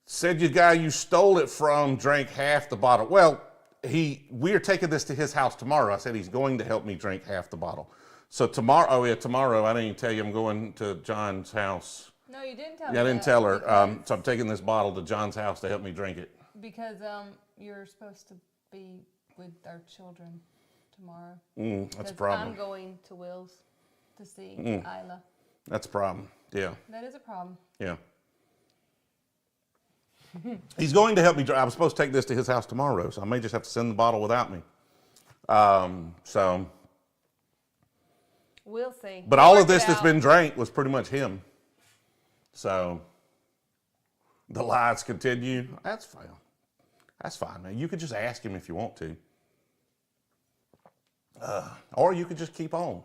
Said you guy you stole it from drank half the bottle. Well, we are taking this to his house tomorrow. I said he's going to help me drink half the bottle. So tomorrow, tomorrow, I didn't even tell you I'm going to John's house. No, you didn't tell me. Yeah, I didn't tell her. So I'm taking this bottle to John's house to help me drink it. Because you're supposed to be with our children tomorrow. That's a problem. I'm going to Will's to see Isla. That's a problem. Yeah. That is a problem. Yeah. He's going to help me. I was supposed to take this to his house tomorrow, so I may just have to send the bottle without me. So. We'll see. But all of this that's been drank was pretty much him. So the lies continue. That's fine. That's fine, man. You could just ask him if you want to. Or you could just keep on.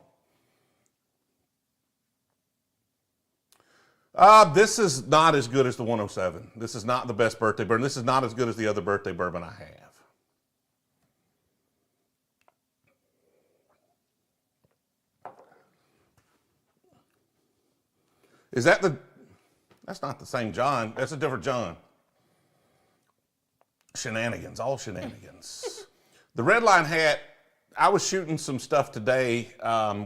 This is not as good as the 107. This is not the best birthday bourbon. This is not as good as the other birthday bourbon I have. Is that that's not the same John. That's a different John. Shenanigans, all shenanigans. The Red Line hat, I was shooting some stuff today.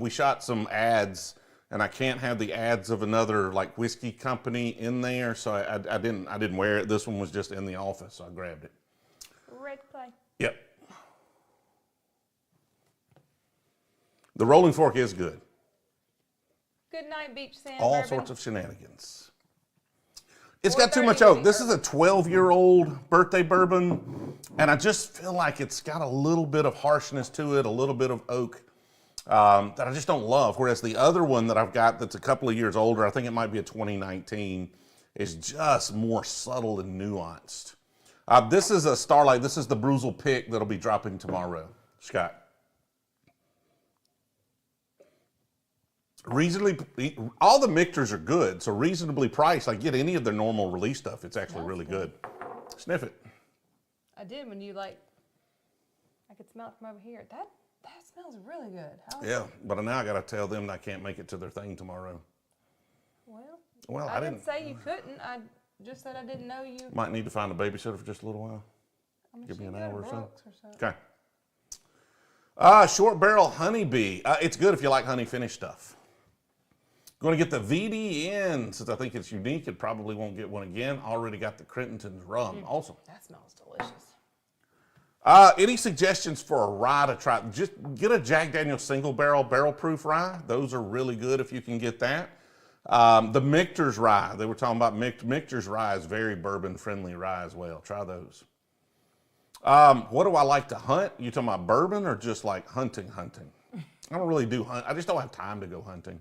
We shot some ads, and I can't have the ads of another like whiskey company in there, so I didn't wear it. This one was just in the office, so I grabbed it. Red clay. Yep. The Rolling Fork is good. Good night, beach sand. All bourbon. sorts of shenanigans. It's got too much oak. This is a 12-year-old birthday bourbon, and I just feel like it's got a little bit of harshness to it, a little bit of oak that I just don't love. Whereas the other one that I've got that's a couple of years older, I think it might be a 2019, is just more subtle and nuanced. This is a Starlight. This is the Brewzle Pick that'll be dropping tomorrow. Scott. Reasonably, all the Michters are good, so reasonably priced. Like get any of their normal release stuff, it's actually really good. Sniff it. I did when you I could smell it from over here. That smells really good. Yeah, but now I got to tell them I can't make it to their thing tomorrow. Well, I didn't say you couldn't. I just said I didn't know you. Might need to find a babysitter for just a little while. Give me an hour or so. Okay. Short Barrel Honeybee. It's good if you like honey finish stuff. Going to get the VDN, since I think it's unique and probably won't get one again. Already got the Crittenden's rum. Awesome. That smells delicious. Any suggestions for a rye to try? Just get a Jack Daniel's single barrel proof rye. Those are really good if you can get that. The Michter's rye. They were talking about Michter's rye is very bourbon friendly rye as well. Try those. What do I like to hunt? You talking about bourbon or just like hunting? I don't really do hunt. I just don't have time to go hunting.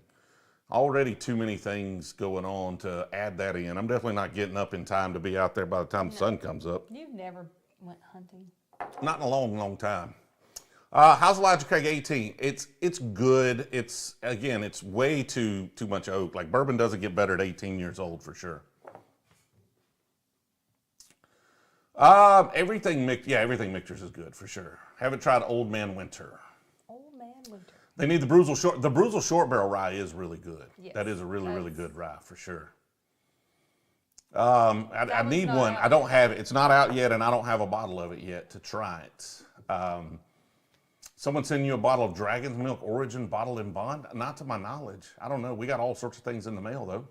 Already too many things going on to add that in. I'm definitely not getting up in time to be out there by the time the sun comes up. You've never went hunting? Not in a long, long time. How's Elijah Craig 18? It's good. It's way too much oak. Like bourbon doesn't get better at 18 years old for sure. Everything Michter's is good for sure. Haven't tried Old Man Winter. Old Man Winter. They need the Brewzle Short. The Brewzle Short Barrel rye is really good. Yes, that is a really good rye for sure. I need one. I don't have it. It's not out yet, and I don't have a bottle of it yet to try it. Someone sending you a bottle of Dragon's Milk Origin bottled in bond? Not to my knowledge. I don't know. We got all sorts of things in the mail though.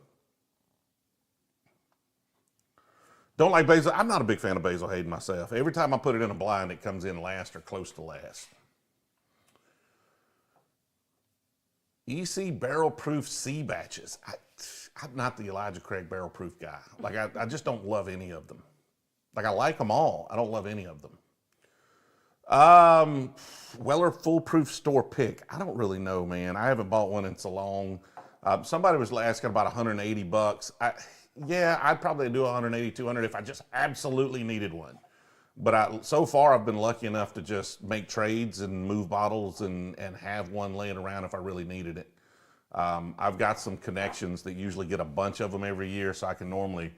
Don't like Basil. I'm not a big fan of Basil Hayden myself. Every time I put it in a blind, it comes in last or close to last. EC barrel proof C batches. I'm not the Elijah Craig barrel proof guy. Like I just don't love any of them. Like I like them all. I don't love any of them. Weller Foolproof Store Pick. I don't really know, man. I haven't bought one in so long. Somebody was asking about $180. Yeah, I'd probably do 180, 200 if I just absolutely needed one. But so far, I've been lucky enough to just make trades and move bottles and have one laying around if I really needed it. I've got some connections that usually get a bunch of them every year, so I can normally,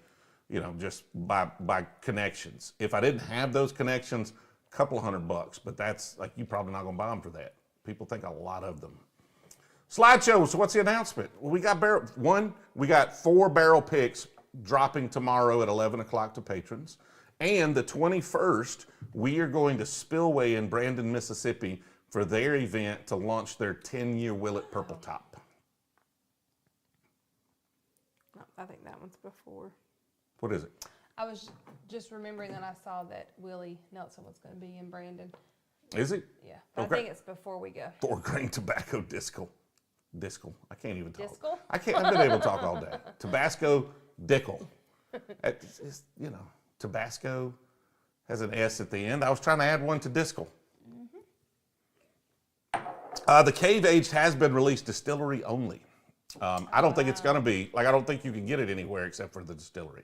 just buy connections. If I didn't have those connections, a couple $100, but that's like, you're probably not gonna buy them for that. People think a lot of them. Slideshow, so what's the announcement? Well, we got 4 barrel picks dropping tomorrow at 11 o'clock to patrons. And the 21st, we are going to Spillway in Brandon, Mississippi for their event to launch their 10-year Willett Purple Top. I think that one's before. What is it? I was just remembering that I saw that Willie Nelson was going to be in Brandon. Is it? Yeah, but okay. I think it's before we go. 4 grain tobacco discal. I can't even talk. Discal? I've been able to talk all day. Tabasco Dickel. It's, Tabasco has an S at the end. I was trying to add one to Discal. The Cave Aged has been released distillery only. I don't think it's going to be, I don't think you can get it anywhere except for the distillery.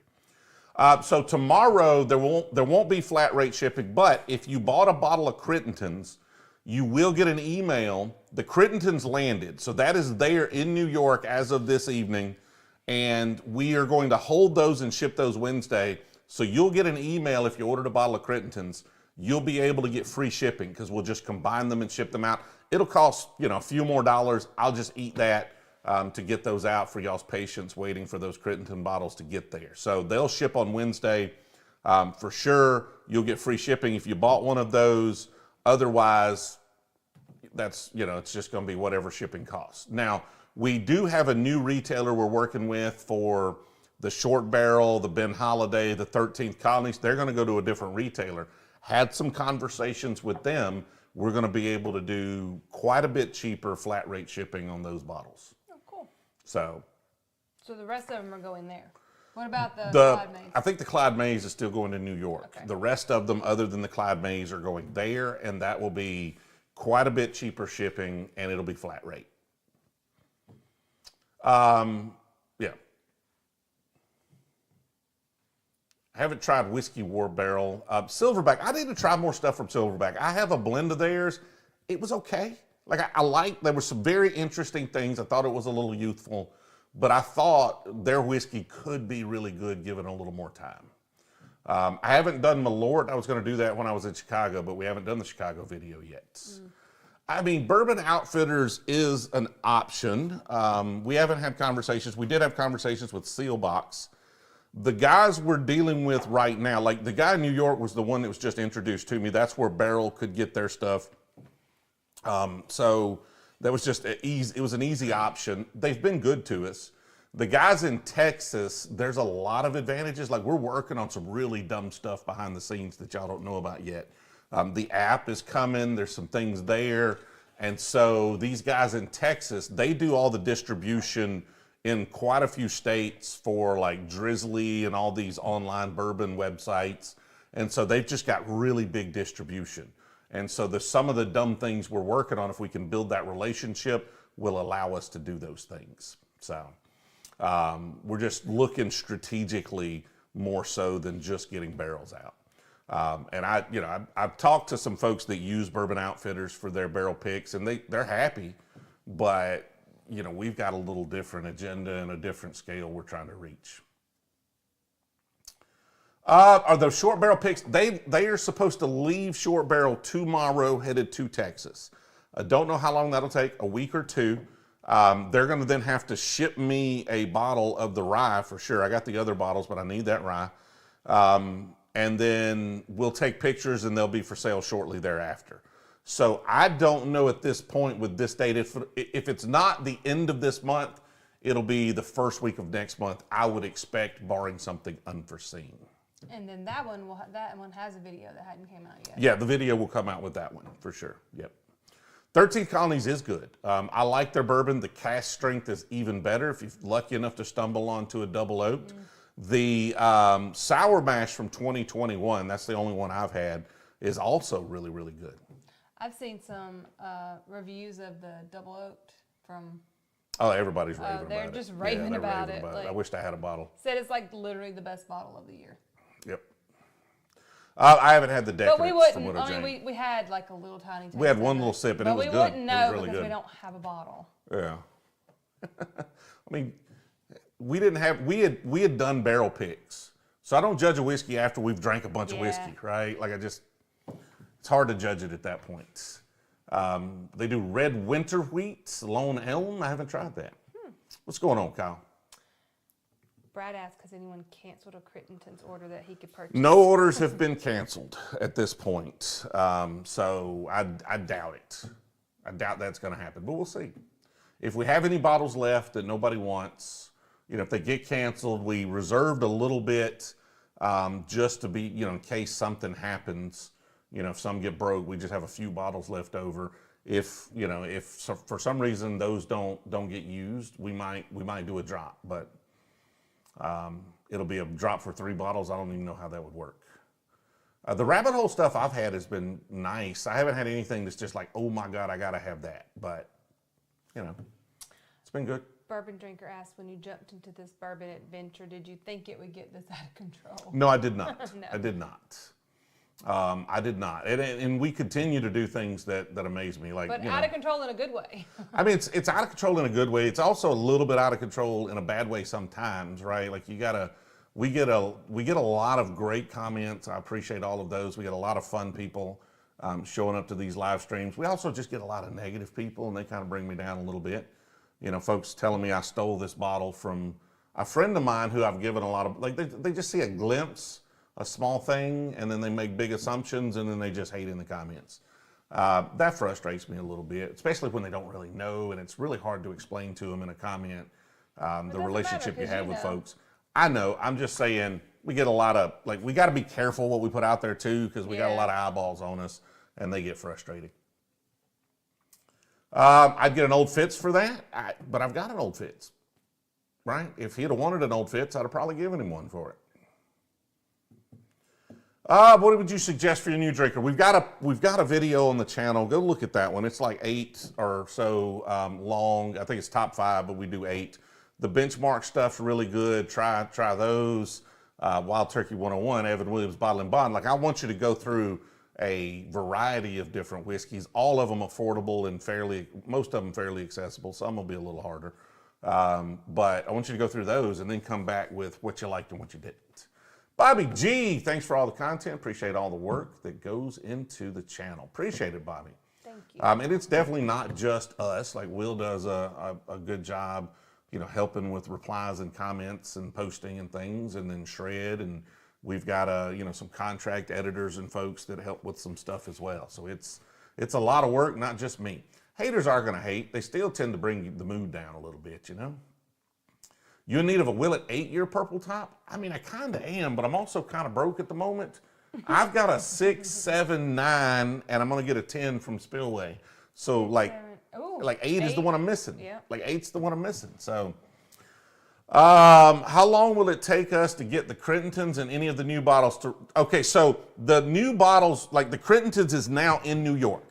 So tomorrow there won't be flat rate shipping, but if you bought a bottle of Crittenden's, you will get an email. The Crittenden's landed, so that is there in New York as of this evening, and we are going to hold those and ship those Wednesday. So you'll get an email if you ordered a bottle of Crittenden's. You'll be able to get free shipping because we'll just combine them and ship them out. It'll cost, a few more dollars. I'll just eat that to get those out for y'all's patience waiting for those Crittenden bottles to get there. So they'll ship on Wednesday. For sure, you'll get free shipping if you bought one of those. Otherwise, that's, it's just going to be whatever shipping costs. Now, we do have a new retailer we're working with for the short barrel, the Ben Holladay, the 13th Colonies. They're going to go to a different retailer. Had some conversations with them. We're going to be able to do quite a bit cheaper flat rate shipping on those bottles. Oh, cool. So the rest of them are going there. What about the Clyde Mays? I think the Clyde Mays is still going to New York. Okay. The rest of them, other than the Clyde Mays, are going there, and that will be quite a bit cheaper shipping, and it'll be flat rate. Yeah. I haven't tried Whiskey War Barrel. Silverback, I need to try more stuff from Silverback. I have a blend of theirs. It was okay. There were some very interesting things. I thought it was a little youthful, but I thought their whiskey could be really good given a little more time. I haven't done Malort. I was going to do that when I was in Chicago, but we haven't done the Chicago video yet. I mean, Bourbon Outfitters is an option. We haven't had conversations. We did have conversations with Sealbox. The guys we're dealing with right now, like the guy in New York was the one that was just introduced to me. That's where Barrel could get their stuff. So that was just it was an easy option. They've been good to us. The guys in Texas, there's a lot of advantages. Like, we're working on some really dumb stuff behind the scenes that y'all don't know about yet. The app is coming. There's some things there. And so these guys in Texas, they do all the distribution in quite a few states for like Drizzly and all these online bourbon websites. And so they've just got really big distribution. And so there's some of the dumb things we're working on. If we can build that relationship, will allow us to do those things. So we're just looking strategically more so than just getting barrels out. And I've talked to some folks that use Bourbon Outfitters for their barrel picks, and they're happy, but we've got a little different agenda and a different scale we're trying to reach. Are those short barrel picks? They are supposed to leave short barrel tomorrow, headed to Texas. I don't know how long that'll take, a week or two. They're going to then have to ship me a bottle of the rye for sure. I got the other bottles, but I need that rye. And then we'll take pictures and they'll be for sale shortly thereafter. So I don't know at this point with this date, if it's not the end of this month, it'll be the first week of next month, I would expect, barring something unforeseen. And then that one has a video that hadn't came out yet. Yeah, the video will come out with that one for sure. Yep. 13th Colonies is good. I like their bourbon. The cask strength is even better if you're lucky enough to stumble onto a double oaked. The Sour Mash from 2021, that's the only one I've had, is also really, really good. I've seen some reviews of the double oaked from. Oh, everybody's raving about it. They're just raving about it. I wished I had a bottle. Said it's like literally the best bottle of the year. Yep. I haven't had the Decadence. But we wouldn't. From Widow I mean, Jane. we had like a little tiny. We had one little sip and it was good. But we wouldn't know it was really because good. we don't have a bottle. Yeah. I mean, we didn't have. We had done barrel picks, so I don't judge a whiskey after we've drank a bunch of whiskey, right? Like it's hard to judge it at that point. They do red winter wheat, Lone Elm. I haven't tried that. What's going on, Kyle? Brad asked, has anyone canceled a Crittenden's order that he could purchase? No orders have been canceled at this point, so I doubt it. I doubt that's going to happen, but we'll see. If we have any bottles left that nobody wants, if they get canceled, we reserved a little bit just to be, in case something happens. If some get broke, we just have a few bottles left over. If for some reason those don't get used, we might do a drop. But It'll be a drop for 3 bottles. I don't even know how that would work. The rabbit hole stuff I've had has been nice. I haven't had anything that's just like, oh my God, I gotta have that. But, you know, it's been good. Bourbon Drinker asked, when you jumped into this bourbon adventure, did you think it would get this out of control? No, I did not. No. I did not. I did not. And we continue to do things that amaze me. Like, but you out know, of control in a good way. I mean, it's out of control in a good way. It's also a little bit out of control in a bad way sometimes, right? Like we get a lot of great comments. I appreciate all of those. We get a lot of fun people showing up to these live streams. We also just get a lot of negative people, and they kind of bring me down a little bit. You know, folks telling me I stole this bottle from a friend of mine who I've given a lot of, like they just see a glimpse, a small thing, and then they make big assumptions, and then they just hate in the comments. That frustrates me a little bit, especially when they don't really know, and it's really hard to explain to them in a comment the relationship you have with folks. I know, I'm just saying, we get a lot of, like, we got to be careful what we put out there too, because we got a lot of eyeballs on us, and they get frustrated. I'd get an Old Fitz for that, but I've got an Old Fitz, right? If he'd have wanted an Old Fitz, I'd have probably given him one for it. What would you suggest for your new drinker? We've got a video on the channel. Go look at that one. It's like 8 or so long. I think it's top 5, but we do 8. The benchmark stuff's really good. Try those. Wild Turkey 101, Evan Williams Bottle and Bond. Like, I want you to go through a variety of different whiskeys, all of them affordable and most of them fairly accessible. Some will be a little harder. But I want you to go through those and then come back with what you liked and what you didn't. Bobby G, thanks for all the content. Appreciate all the work that goes into the channel. Appreciate it, Bobby. Thank you. And it's definitely not just us. Like, Will does a good job, you know, helping with replies and comments and posting and things, and then Shred, and we've got some contract editors and folks that help with some stuff as well. So it's a lot of work, not just me. Haters are gonna hate. They still tend to bring the mood down a little bit, you know? You in need of a Willett 8-year purple top? I mean, I kind of am, but I'm also kind of broke at the moment. I've got a 6, 7, 9, and I'm gonna get a 10 from Spillway. So like 8 is the one I'm missing. Yeah. Like 8's the one I'm missing. So how long will it take us to get the Crittendens and any of the new bottles to? Okay, so the new bottles, like the Crittendens is now in New York.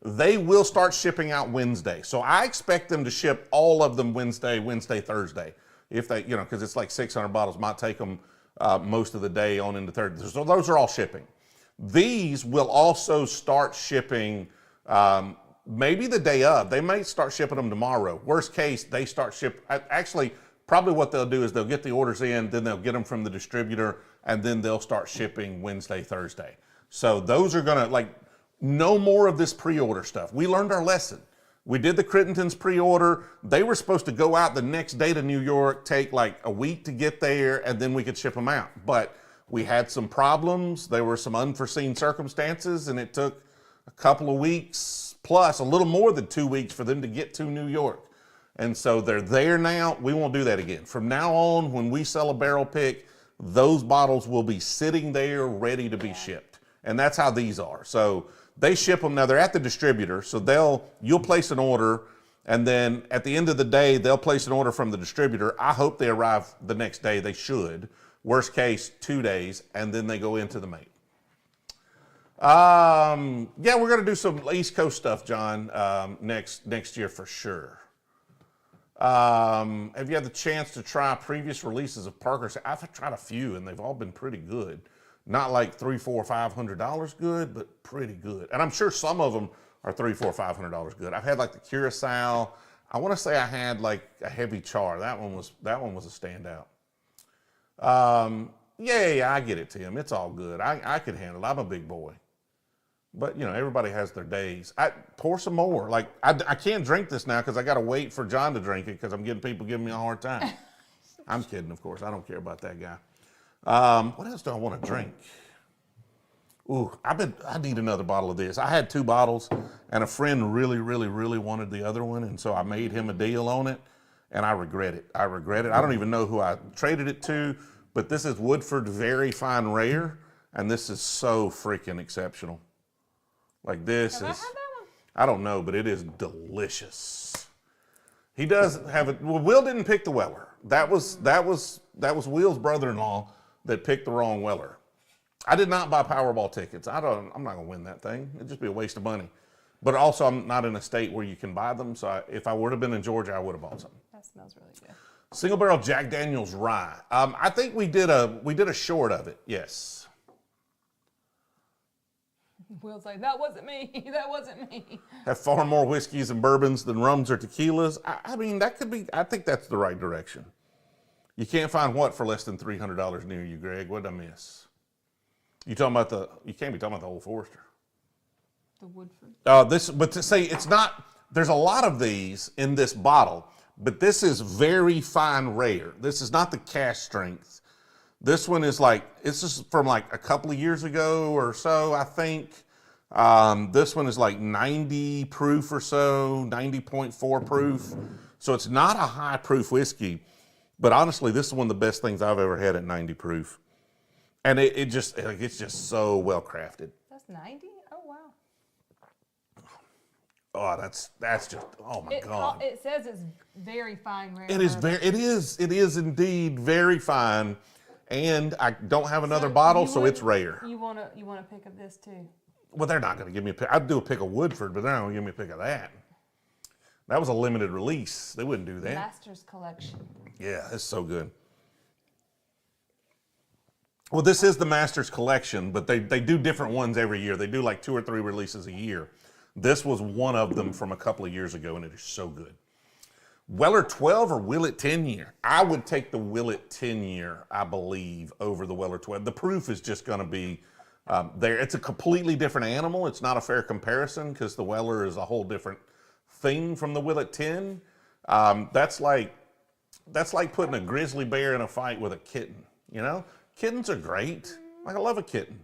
They will start shipping out Wednesday. So I expect them to ship all of them Wednesday, Thursday. If they, because it's like 600 bottles, might take them most of the day on into Thursday. So those are all shipping. These will also start shipping maybe the day of. They may start shipping them tomorrow. Worst case, they start actually, probably what they'll do is they'll get the orders in, then they'll get them from the distributor, and then they'll start shipping Wednesday, Thursday. So those are gonna, like, no more of this pre-order stuff. We learned our lesson. We did the Crittendens pre-order. They were supposed to go out the next day to New York, take like a week to get there, and then we could ship them out. But we had some problems. There were some unforeseen circumstances, and it took a couple of weeks, plus a little more than 2 weeks for them to get to New York. And so they're there now. We won't do that again. From now on, when we sell a barrel pick, those bottles will be sitting there ready to be shipped. And that's how these are. So they ship them, now they're at the distributor, so you'll place an order, and then at the end of the day, they'll place an order from the distributor. I hope they arrive the next day. They should. Worst case, 2 days, and then they go into the mate. Yeah, we're gonna do some East Coast stuff, John, next year for sure. Have you had the chance to try previous releases of Parker's? I've tried a few, and they've all been pretty good. Not like $300, $400, $500 good, but pretty good. And I'm sure some of them are $300, $400, $500 good. I've had like the Curacao. I want to say I had like a heavy char. That one was a standout. Yeah, I get it, Tim. It's all good. I can handle it. I'm a big boy. But everybody has their days. Pour some more. Like I can't drink this now because I got to wait for John to drink it because I'm getting people giving me a hard time. I'm kidding, of course. I don't care about that guy. What else do I want to drink? Ooh, I need another bottle of this. I had 2 bottles, and a friend really, really, really wanted the other one, and so I made him a deal on it, and I regret it. I don't even know who I traded it to, but this is Woodford Very Fine Rare, and this is so freaking exceptional. Like this Have I had that one? I don't know, but it is delicious. He does have it. Well, Will didn't pick the Weller. That was Will's brother-in-law that picked the wrong Weller. I did not buy Powerball tickets. I'm not gonna win that thing. It'd just be a waste of money. But also, I'm not in a state where you can buy them. So if I would have been in Georgia, I would have bought some. That smells really good. Single barrel Jack Daniel's rye. I think we did a short of it. Yes. Will's like, that wasn't me. That wasn't me. Have far more whiskeys and bourbons than rums or tequilas. I mean, that could be. I think that's the right direction. You can't find what for less than $300 near you, Greg? What did I miss? You talking about the? You can't be talking about the Old Forester. The Woodford. But to say it's not. There's a lot of these in this bottle, but this is very fine rare. This is not the cash strength. This one is like, it's just from like a couple of years ago or so, I think. This one is like 90 proof or so, 90.4 proof. So it's not a high proof whiskey, but honestly, this is one of the best things I've ever had at 90 proof. And it's just so well crafted. That's 90? Oh, wow. Oh, that's just, oh my God. It says it's very fine rare. It is indeed very fine. And I don't have another bottle, so it's rare. You want to pick of this too? Well, they're not going to give me a pick. I'd do a pick of Woodford, but they're not going to give me a pick of that. That was a limited release. They wouldn't do that. Master's Collection. Yeah, it's so good. Well, this is the Master's Collection, but they do different ones every year. They do like 2 or 3 releases a year. This was one of them from a couple of years ago, and it is so good. Weller 12 or Willett 10 year? I would take the Willett 10 year, I believe, over the Weller 12. The proof is just going to be there. It's a completely different animal. It's not a fair comparison because the Weller is a whole different thing from the Willett 10. That's like putting a grizzly bear in a fight with a kitten. You know, kittens are great. Like I love a kitten.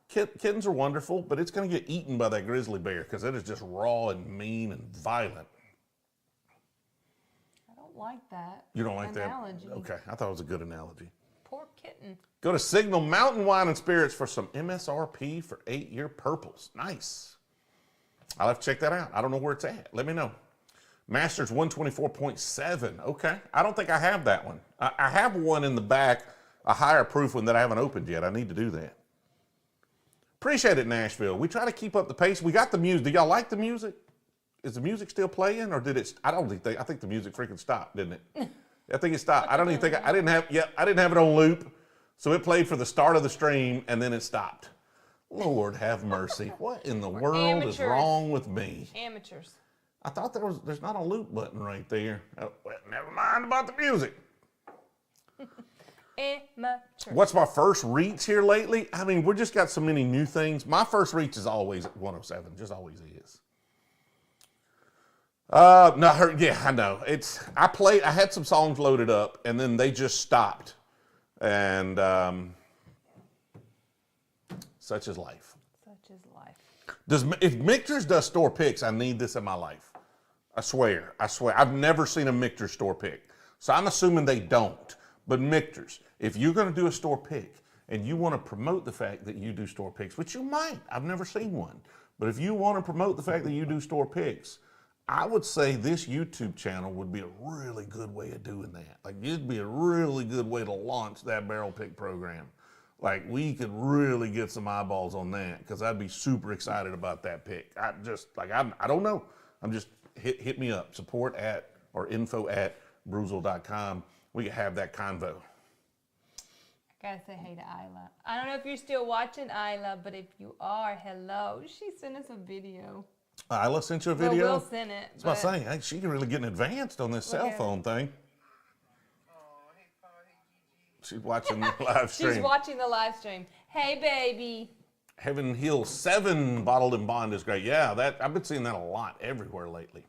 Kittens are wonderful, but it's going to get eaten by that grizzly bear because it is just raw and mean and violent. Like that. You don't like analogy. that? Okay, I thought it was a good analogy. Poor kitten. Go to Signal Mountain Wine and Spirits for some MSRP for 8-year purples. Nice. I'll have to check that out. I don't know where it's at. Let me know. Masters 124.7. Okay, I don't think I have that one. I have one in the back, a higher proof one that I haven't opened yet. I need to do that. Appreciate it, Nashville. We try to keep up the pace. We got the music. Do y'all like the music? Is the music still playing, or did it? I think the music freaking stopped, didn't it? I think it stopped. I don't even think I didn't have it on loop, so it played for the start of the stream and then it stopped. Lord have mercy! What in the world is wrong with me? Amateurs. I thought there's not a loop button right there. Oh, well, never mind about the music. Amateur. What's my first reach here lately? I mean, we just got so many new things. My first reach is always at 107, just always is. Yeah, I know. I had some songs loaded up and then they just stopped. And such is life. Such is life. If Michter's does store picks, I need this in my life. I swear. I've never seen a Michter store pick. So I'm assuming they don't. But Michter's, if you're going to do a store pick and you want to promote the fact that you do store picks, which you might, I've never seen one. But if you want to promote the fact that you do store picks, I would say this YouTube channel would be a really good way of doing that. Like, it'd be a really good way to launch that barrel pick program. Like, we could really get some eyeballs on that because I'd be super excited about that pick. I don't know. I'm just, hit me up. Support at or info at Brewzle.com. We can have that convo. I gotta say hey to Isla. I don't know if you're still watching, Isla, but if you are, hello. She sent us a video. Isla sent you a video? Well, Will sent it. That's what I'm saying. Hey, she can really get advanced on this cell phone thing. She's watching the live stream. She's watching the live stream. Hey, baby. Heaven Hill 7 bottled in bond is great. Yeah, I've been seeing that a lot everywhere lately.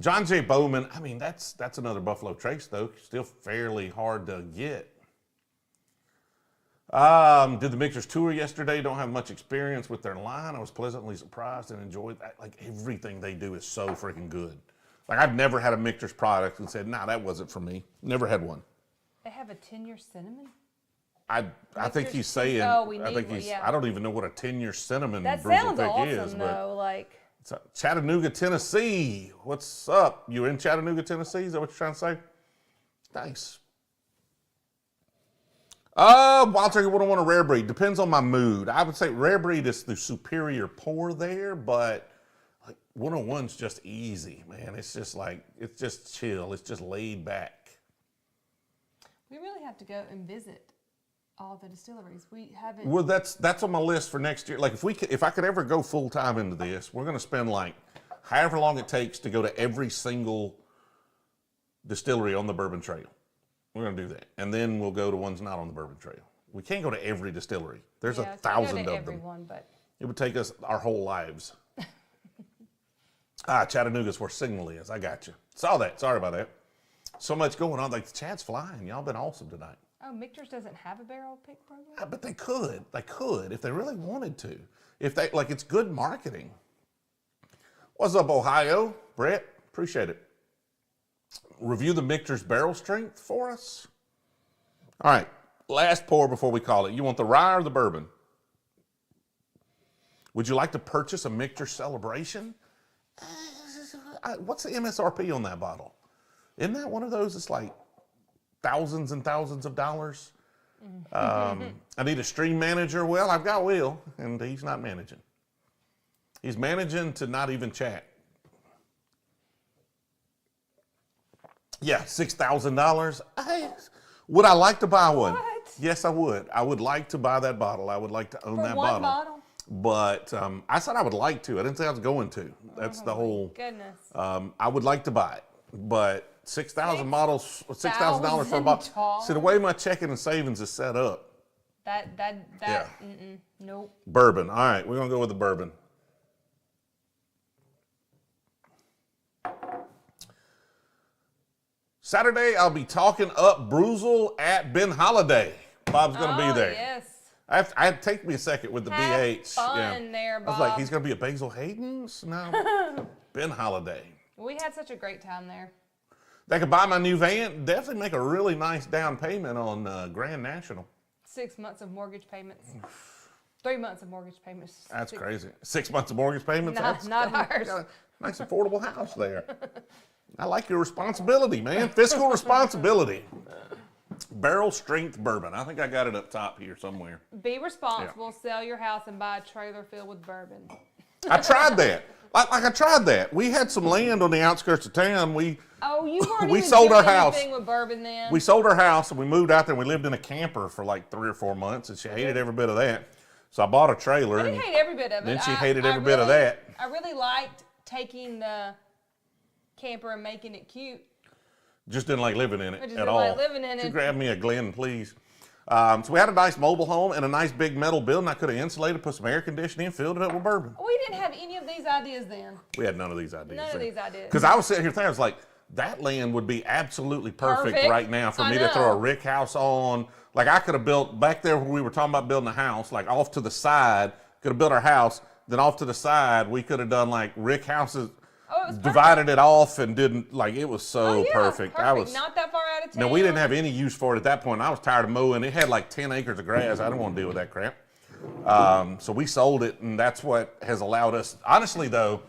John J. Bowman, I mean, that's another Buffalo Trace, though. Still fairly hard to get. Did the Mixers tour yesterday. Don't have much experience with their line. I was pleasantly surprised and enjoyed that. Like, everything they do is so freaking good. Like, I've never had a Mixers product and said, nah, that wasn't for me. Never had one. They have a 10-year cinnamon? I think he's saying, I don't even know what a 10-year cinnamon that Brewzle sounds Pick awesome, is. though. Like, So, Chattanooga, Tennessee. What's up? You in Chattanooga, Tennessee? Is that what you're trying to say? Nice. Wild Turkey 101 a rare breed. Depends on my mood. I would say rare breed is the superior pour there, but like 101's just easy, man. It's just like, it's just chill. It's just laid back. We really have to go and visit all the distilleries. We haven't. Well, that's on my list for next year. Like if I could ever go full time into this, we're gonna spend like however long it takes to go to every single distillery on the Bourbon Trail. We're going to do that. And then we'll go to ones not on the Bourbon Trail. We can't go to every distillery. There's 1,000 of them. But it would take us our whole lives. Chattanooga's where Signal is. I got you. Saw that. Sorry about that. So much going on. Like the chat's flying. Y'all been awesome tonight. Oh, Michter's doesn't have a barrel pick program? But they could. They could if they really wanted to. If they, like, it's good marketing. What's up, Ohio? Brett, appreciate it. Review the Michter's barrel strength for us. All right, last pour before we call it. You want the rye or the bourbon? Would you like to purchase a Michter Celebration? What's the MSRP on that bottle? Isn't that one of those that's like thousands and thousands of dollars? I need a stream manager. Well, I've got Will, and he's not managing. He's managing to not even chat. Yeah, $6,000. Would I like to buy one? What? Yes, I would. I would like to buy that bottle. I would like to own that one bottle. But I said I would like to. I didn't say I was going to. That's the whole. Goodness. I would like to buy it, but $6,000 for a bottle. See, the way my checking and savings is set up. Yeah. Nope. Bourbon. All right, we're gonna go with the bourbon. Saturday, I'll be talking up Brewzle at Ben Holladay. Bob's going to be there. Yes. I had to take me a second with the Have BH. fun there, Bob. I was like, he's going to be at Basil Hayden's? No. Ben Holladay. We had such a great time there. They could buy my new van. Definitely make a really nice down payment on Grand National. 6 months of mortgage payments. 3 months of mortgage payments. That's crazy. 6 months of mortgage payments? Not ours. Got a nice affordable house there. I like your responsibility, man. Fiscal responsibility. Barrel strength bourbon. I think I got it up top here somewhere. Be responsible, sell your house, and buy a trailer filled with bourbon. I tried that. I tried that. We had some land on the outskirts of town. You weren't we even sold doing our house. anything with bourbon then. We sold our house and we moved out there and we lived in a camper for like 3 or 4 months and she hated every bit of that. So I bought a trailer. I didn't hate every bit of it. Then she hated every bit of that. I really liked taking the camper and making it cute. Just didn't like living in it just at didn't all. like living in Could you it. grab me a Glen, please? So we had a nice mobile home and a nice big metal building. I could have insulated, put some air conditioning in, filled it up with bourbon. We didn't have any of these ideas then. We had none of these ideas. None of these ideas. Because I was sitting here thinking, I was like, that land would be absolutely perfect right now for me to throw a rick house on. Like I could have built, back there where we were talking about building a house, like off to the side, could have built our house. Then off to the side, we could have done like rick houses. Divided it off and didn't, like, it was so perfect. I was not that far out of town. No, we didn't have any use for it at that point. I was tired of mowing. It had like 10 acres of grass. I didn't want to deal with that crap. So we sold it, and that's what has allowed us, honestly though,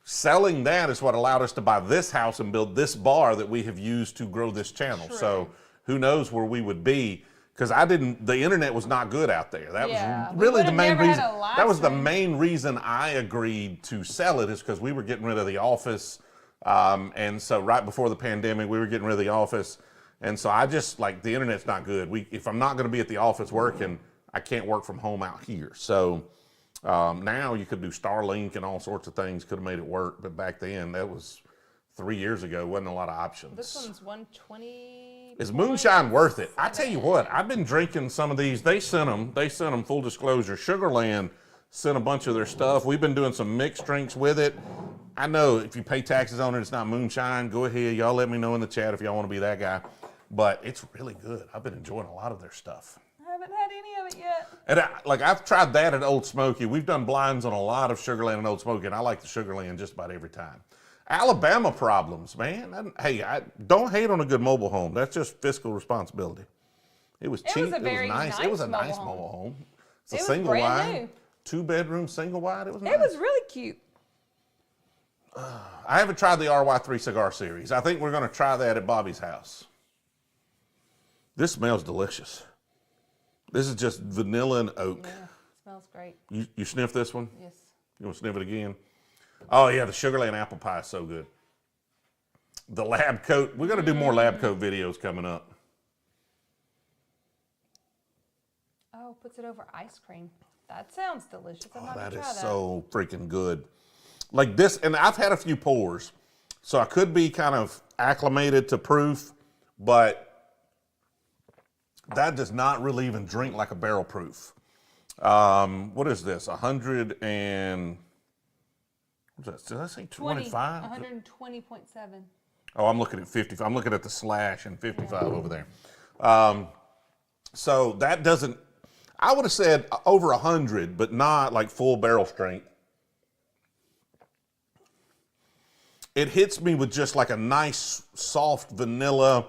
selling that is what allowed us to buy this house and build this bar that we have used to grow this channel. True. So who knows where we would be. Because the internet was not good out there. That was really the main reason. That was the main reason I agreed to sell it, is because we were getting rid of the office. And so right before the pandemic, we were getting rid of the office. And so I just, like, the internet's not good. If I'm not going to be at the office working, I can't work from home out here. So now you could do Starlink and all sorts of things, could have made it work. But back then, that was 3 years ago, wasn't a lot of options. This one's 120. Is Moonshine worth it? I tell you what, I've been drinking some of these. They sent them, full disclosure. Sugarland sent a bunch of their stuff. We've been doing some mixed drinks with it. I know if you pay taxes on it, it's not Moonshine. Go ahead. Y'all let me know in the chat if y'all want to be that guy. But it's really good. I've been enjoying a lot of their stuff. I haven't had any of it yet. And I've tried that at Old Smoky. We've done blinds on a lot of Sugarland and Old Smoky, and I like the Sugarland just about every time. Alabama problems, man. Hey, don't hate on a good mobile home. That's just fiscal responsibility. It was cheap. It was nice. It was a nice mobile home. It's a single wide, 2-bedroom single wide. It was nice. It was really cute. I haven't tried the RY3 cigar series. I think we're going to try that at Bobby's house. This smells delicious. This is just vanilla and oak. Yeah, smells great. You sniff this one? Yes. You want to sniff it again? Oh, yeah, the Sugarland apple pie is so good. The lab coat. We're going to do more lab coat videos coming up. Oh, puts it over ice cream. That sounds delicious. I'm Oh, not that gonna is try that. so freaking good. Like this, and I've had a few pours, so I could be kind of acclimated to proof, but that does not really even drink like a barrel proof. What is this? 100 and, what's that? Did I say 25? 120.7. Oh, I'm looking at 50. I'm looking at the slash and 55 over there. So that doesn't, I would have said over 100, but not like full barrel strength. It hits me with just like a nice soft vanilla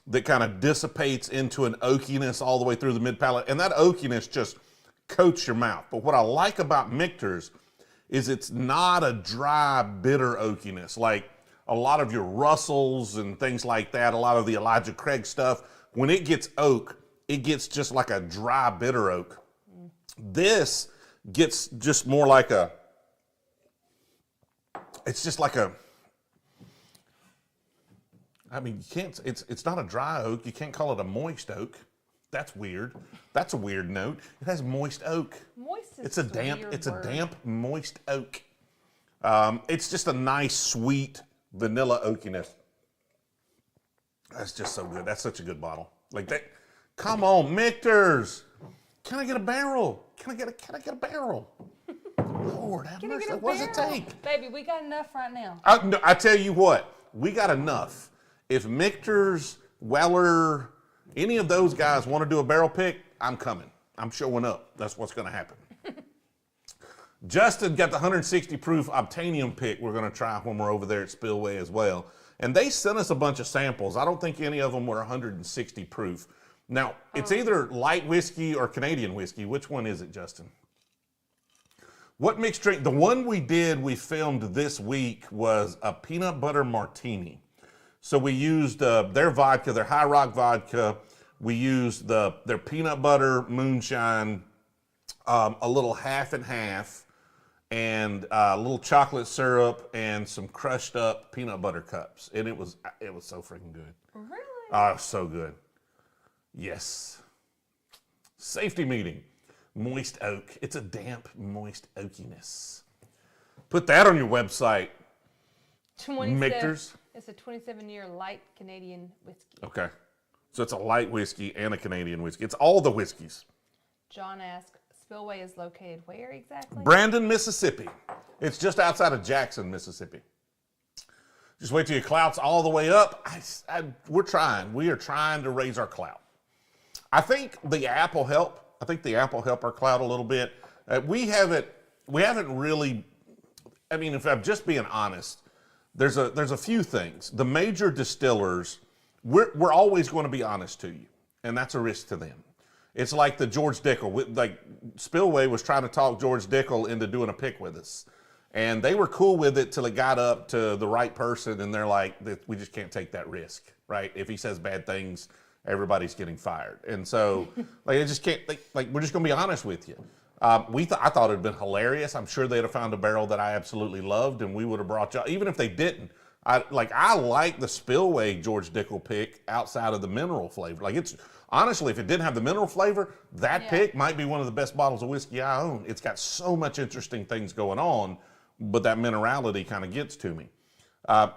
that kind of dissipates into an oakiness all the way through the mid palate. And that oakiness just coats your mouth. But what I like about Michter's is it's not a dry, bitter oakiness. Like a lot of your Russells and things like that, a lot of the Elijah Craig stuff, when it gets oak, it gets just like a dry, bitter oak. This gets just more like a, it's just like a, I mean, you can't, it's not a dry oak. You can't call it a moist oak. That's weird. That's a weird note. It has moist oak. Moist is It's a just damp, weird it's word. a damp, moist oak. It's just a nice, sweet vanilla oakiness. That's just so good. That's such a good bottle. Like that. Come on, Michter's. Can I get a barrel? Can I get a barrel? Lord, have Can you mercy. get a What does it barrel? take? Baby, we got enough right now. I tell you what, we got enough. If Michter's, Weller, any of those guys want to do a barrel pick, I'm coming. I'm showing up. That's what's going to happen. Justin got the 160 proof Obtainium pick we're going to try when we're over there at Spillway as well. And they sent us a bunch of samples. I don't think any of them were 160 proof. Now, it's either light whiskey or Canadian whiskey. Which one is it, Justin? What mixed drink? The one we filmed this week was a peanut butter martini. So we used their vodka, their High Rock vodka. We used their peanut butter moonshine, a little half and half, and a little chocolate syrup and some crushed up peanut butter cups. And it was so freaking good. Really? Oh, so good. Yes. Safety meeting. Moist oak. It's a damp, moist oakiness. Put that on your website. Michter's. It's a 27-year light Canadian whiskey. Okay. So it's a light whiskey and a Canadian whiskey. It's all the whiskeys. John asked, Spillway is located where exactly? Brandon, Mississippi. It's just outside of Jackson, Mississippi. Just wait till your clout's all the way up. We're trying. We are trying to raise our clout. I think the app will help. I think the app will help our clout a little bit. We haven't really, I mean, if I'm just being honest, there's a few things. The major distillers, we're always going to be honest to you, and that's a risk to them. It's like the George Dickel, like Spillway was trying to talk George Dickel into doing a pick with us. And they were cool with it till it got up to the right person, and they're like, we just can't take that risk, right? If he says bad things, everybody's getting fired. And so, like, I just can't, like, we're just going to be honest with you. I thought it would have been hilarious. I'm sure they'd have found a barrel that I absolutely loved, and we would have brought y'all, even if they didn't. I like the Spillway George Dickel pick outside of the mineral flavor. Like, it's, honestly, if it didn't have the mineral flavor, that pick might be one of the best bottles of whiskey I own. It's got so much interesting things going on, but that minerality kind of gets to me.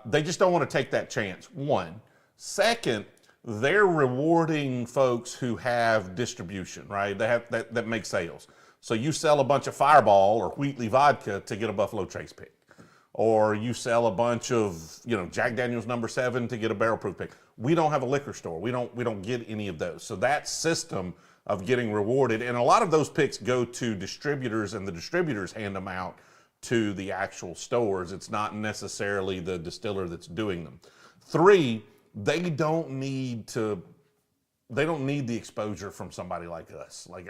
They just don't want to take that chance, one. Second, they're rewarding folks who have distribution, right? They have that make sales. So you sell a bunch of Fireball or Wheatley vodka to get a Buffalo Trace pick. Or you sell a bunch of, Jack Daniel's No. 7 to get a barrel proof pick. We don't have a liquor store. We don't get any of those. So that system of getting rewarded, and a lot of those picks go to distributors, and the distributors hand them out to the actual stores. It's not necessarily the distiller that's doing them. Three, they don't need the exposure from somebody like us. Like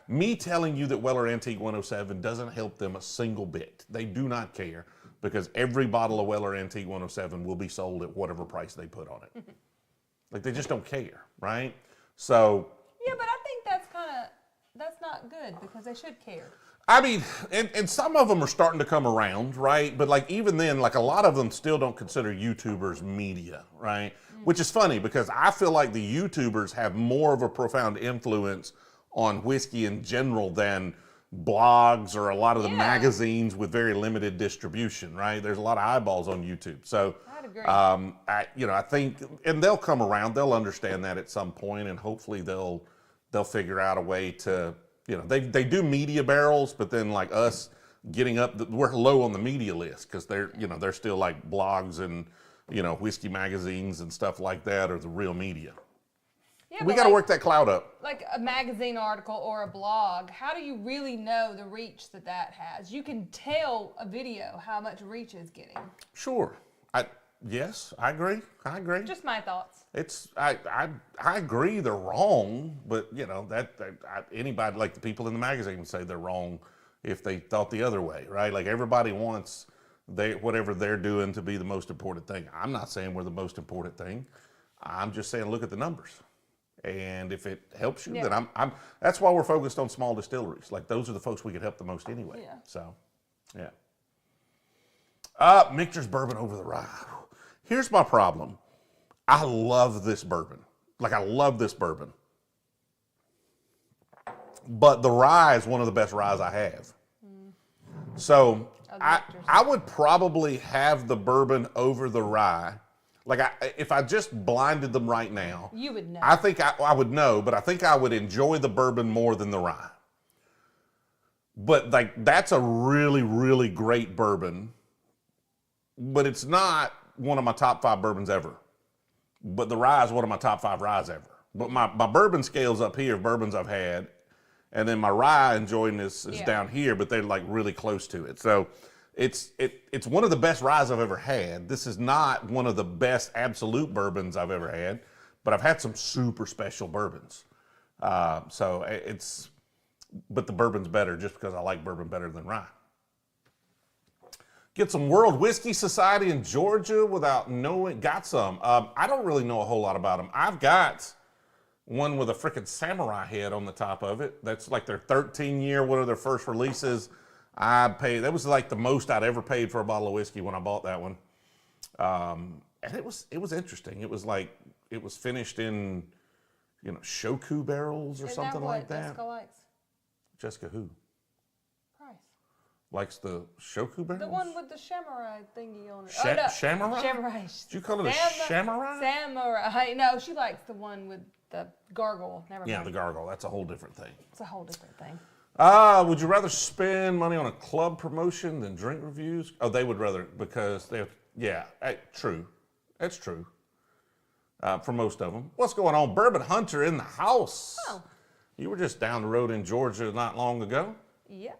me telling you that Weller Antique 107 doesn't help them a single bit. They do not care. because every bottle of Weller Antique 107 will be sold at whatever price they put on it. Like, they just don't care, right? So. Yeah, but I think that's not good because they should care. I mean, and some of them are starting to come around, right? But like even then, like a lot of them still don't consider YouTubers media, right? Which is funny because I feel like the YouTubers have more of a profound influence on whiskey in general than blogs or a lot of the magazines with very limited distribution, right? There's a lot of eyeballs on YouTube. So I'd agree. I think, and they'll come around, they'll understand that at some point, and hopefully they'll figure out a way to, they do media barrels, but then like us getting up, we're low on the media list because they're still like blogs and, whiskey magazines and stuff like that are the real media. Yeah, we got to work that cloud up. Like a magazine article or a blog, how do you really know the reach that has? You can tell a video how much reach it's getting. Sure. Yes, I agree. Just my thoughts. I agree they're wrong, but anybody, like the people in the magazine would say they're wrong if they thought the other way, right? Like everybody wants whatever they're doing to be the most important thing. I'm not saying we're the most important thing. I'm just saying look at the numbers. And if it helps you, then I'm that's why we're focused on small distilleries. Like those are the folks we could help the most anyway. Yeah. So, yeah. Michter's bourbon over the rye. Here's my problem. I love this bourbon. Like I love this bourbon. But the rye is one of the best ryes I have. So I would probably have the bourbon over the rye. Like if I just blinded them right now, you would know. I think I would know, but I think I would enjoy the bourbon more than the rye. But like that's a really, really great bourbon, but it's not one of my top 5 bourbons ever. But the rye is one of my top 5 ryes ever. But my bourbon scale's up here of bourbons I've had, and then my rye enjoying this is down here, but they're like really close to it. So it's one of the best ryes I've ever had. This is not one of the best absolute bourbons I've ever had, but I've had some super special bourbons. But the bourbon's better just because I like bourbon better than rye. Get some World Whiskey Society in Georgia without knowing. Got some. I don't really know a whole lot about them. I've got one with a freaking samurai head on the top of it. That's like their 13-year, one of their first releases. That was like the most I'd ever paid for a bottle of whiskey when I bought that one. And it was interesting. It was finished in, shoku barrels or something like that. Jessica likes? Jessica who? Price. Likes the shoku barrels? The one with the samurai thingy on it. Samurai? Samurai. Did you call it a samurai? Samurai. No, she likes the one with the gargle. Never mind. Yeah, the gargle. That's a whole different thing. It's a whole different thing. Would you rather spend money on a club promotion than drink reviews? Oh, they would rather, because true. That's true. For most of them. What's going on? Bourbon Hunter in the house. Oh. You were just down the road in Georgia not long ago. Yeah.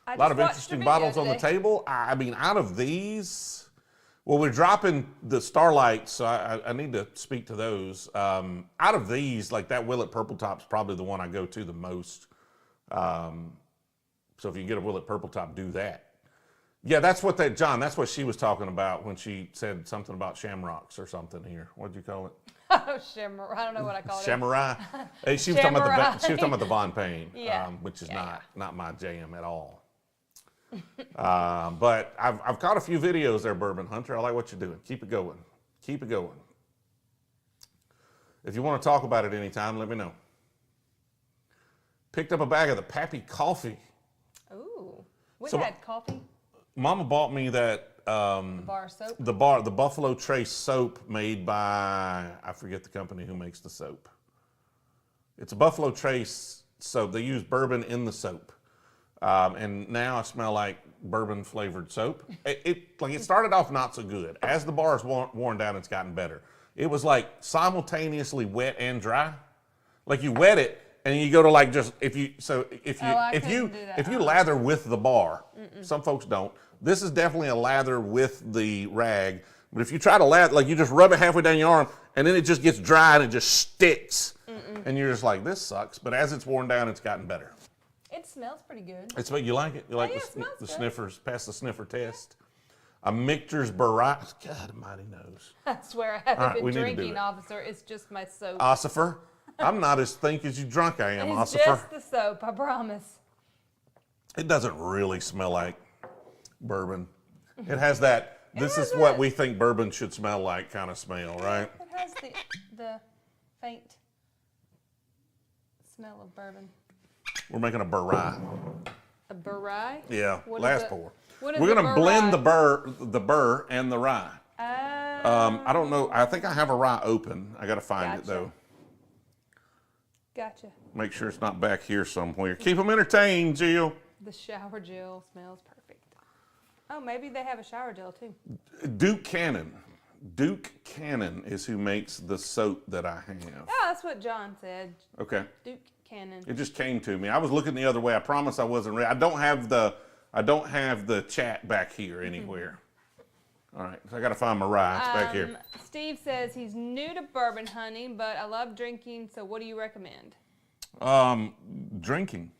A lot of interesting bottles on the table. I mean, out of these, well, we're dropping the Starlight, so I need to speak to those. Out of these, like that Willett Purple Top's probably the one I go to the most. So if you get a Willett Purple Top, do that. Yeah, that's what she was talking about when she said something about shamrocks or something here. What did you call it? Oh, Samurai. I don't know what I call it. Samurai. Hey, she was talking about the Von Payne, which is not my jam at all. But I've caught a few videos there, Bourbon Hunter. I like what you're doing. Keep it going. Keep it going. If you want to talk about it anytime, let me know. Picked up a bag of the Pappy coffee. Ooh. We had coffee. Mama bought me that The bar soap? the Buffalo Trace soap made by, I forget the company who makes the soap. It's a Buffalo Trace soap. They use bourbon in the soap. And now I smell like bourbon flavored soap. It started off not so good. As the bar's worn down, it's gotten better. It was like simultaneously wet and dry. Like you wet it and you go to like just if you lather with the bar. Some folks don't. This is definitely a lather with the rag. But if you try to lather, like you just rub it halfway down your arm and then it just gets dry and it just sticks. And you're just like, this sucks. But as it's worn down, it's gotten better. It smells pretty good. You like it? You like it the sniffers, pass the sniffer test? a Michter's Bourye. God almighty knows. I swear I haven't All right, we been need to do drinking, it. officer. It's just my soap. Ossifer, I'm not as think as you drunk I am, It's Ossifer. just the soap, I promise. It doesn't really smell like bourbon. It has that, this is what we think bourbon should smell like kind of smell, right? It has the faint smell of bourbon. We're making a Bourye. A Bourye? Yeah, What is last it? pour. What is We're a gonna blend Bourye? the burr and the rye. I don't know. I think I have a rye open. I gotta find it Gotcha. though. Gotcha. Make sure it's not back here somewhere. Keep them entertained, Jill. The shower gel smells perfect. Oh, maybe they have a shower gel too. Duke Cannon. Duke Cannon is who makes the soap that I have. Oh, that's what John said. Okay. Duke Cannon. It just came to me. I was looking the other way. I promise I wasn't ready. I don't have the chat back here anywhere. All right, so I got to find my rye. It's back here. Steve says he's new to bourbon hunting, but I love drinking. So, what do you recommend? Drinking.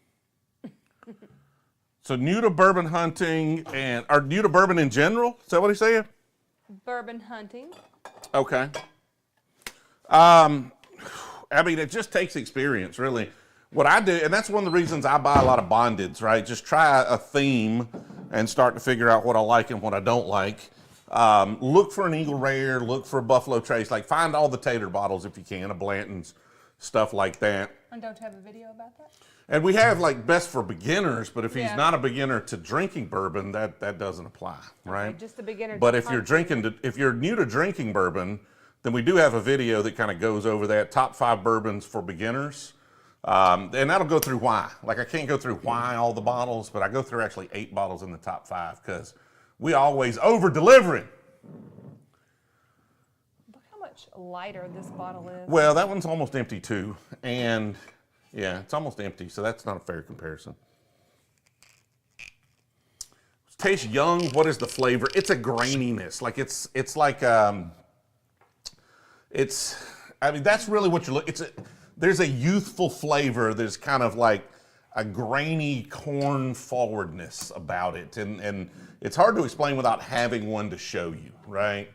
So new to bourbon hunting or new to bourbon in general? Is that what he's saying? Bourbon hunting. Okay. I mean, it just takes experience, really. What I do, and that's one of the reasons I buy a lot of bondeds, right? Just try a theme and start to figure out what I like and what I don't like. Look for an Eagle Rare, look for a Buffalo Trace, like find all the tater bottles if you can, a Blanton's, stuff like that. And don't you have a video about that? And we have like best for beginners, but if he's Yeah. not a beginner to drinking bourbon, that doesn't apply, right? Okay, just a beginner. But to if you're hunting. if you're new to drinking bourbon, then we do have a video that kind of goes over that top 5 bourbons for beginners. And that'll go through why. Like I can't go through why all the bottles, but I go through actually 8 bottles in the top 5 because we always over delivering. Look how much lighter this bottle is. Well, that one's almost empty too. And yeah, it's almost empty, so that's not a fair comparison. Tastes young. What is the flavor? It's a graininess. Like it's like I mean that's really what you're looking. There's a youthful flavor. There's kind of like a grainy corn forwardness about it, and it's hard to explain without having one to show you, right?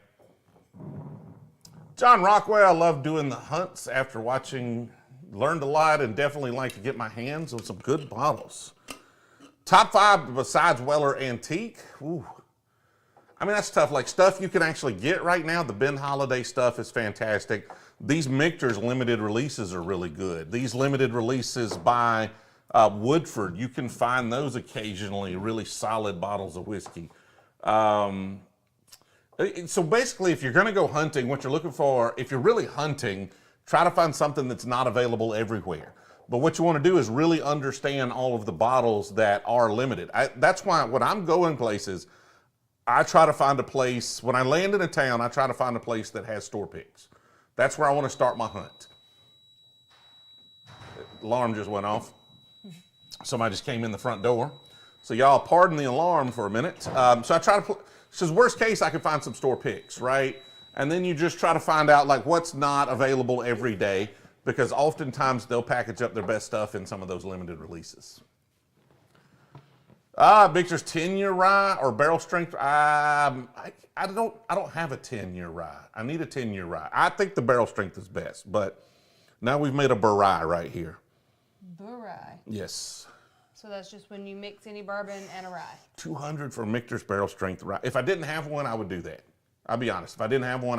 John Rockwell, I love doing the hunts after watching. Learned a lot and definitely like to get my hands on some good bottles. Top 5 besides Weller Antique. Ooh. I mean, that's tough. Like stuff you can actually get right now. The Ben Holladay stuff is fantastic. These Michter's limited releases are really good. These limited releases by Woodford, you can find those occasionally, really solid bottles of whiskey. So basically, if you're going to go hunting, what you're looking for, if you're really hunting, try to find something that's not available everywhere. But what you want to do is really understand all of the bottles that are limited. That's why when I'm going places, I try to find a place, when I land in a town, I try to find a place that has store picks. That's where I want to start my hunt. Alarm just went off. Somebody just came in the front door. So y'all pardon the alarm for a minute. So I try to, so worst case, I can find some store picks, right? And then you just try to find out like what's not available every day because oftentimes they'll package up their best stuff in some of those limited releases. Michter's 10-year rye or barrel strength. I don't have a 10-year rye. I need a 10-year rye. I think the barrel strength is best, but now we've made a Bourye right here. Bourye. Yes. So that's just when you mix any bourbon and a rye. 200 for Michter's barrel strength rye. If I didn't have one, I would do that. I'll be honest. If I didn't have one,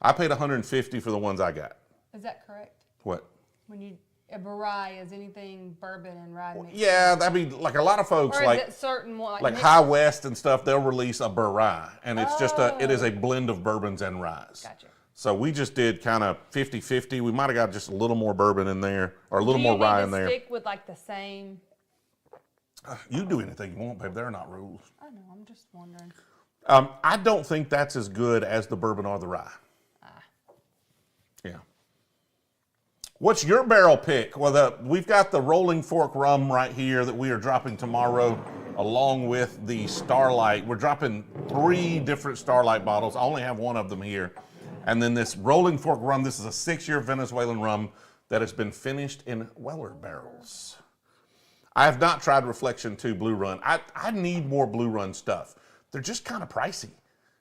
I paid $150 for the ones I got. Is that correct? What? When a Bourye is anything bourbon and rye mixed? Yeah, I mean, like a lot of folks, Or is like it certain one? like High West and stuff, they'll release a Bourye, and it's just it is a blend of bourbons and ryes. Gotcha. So we just did kind of 50-50. We might have got just a little more bourbon in there, or a little more rye in there. Do you need to stick with like the same? You do anything you want, babe. There are not rules. I know. I'm just wondering. I don't think that's as good as the bourbon or the rye. Yeah. What's your barrel pick? Well, we've got the Rolling Fork rum right here that we are dropping tomorrow, along with the Starlight. We're dropping 3 different Starlight bottles. I only have one of them here. And then this Rolling Fork rum, this is a 6-year Venezuelan rum that has been finished in Weller barrels. I have not tried Reflection 2 Blue Run. I need more Blue Run stuff. They're just kind of pricey.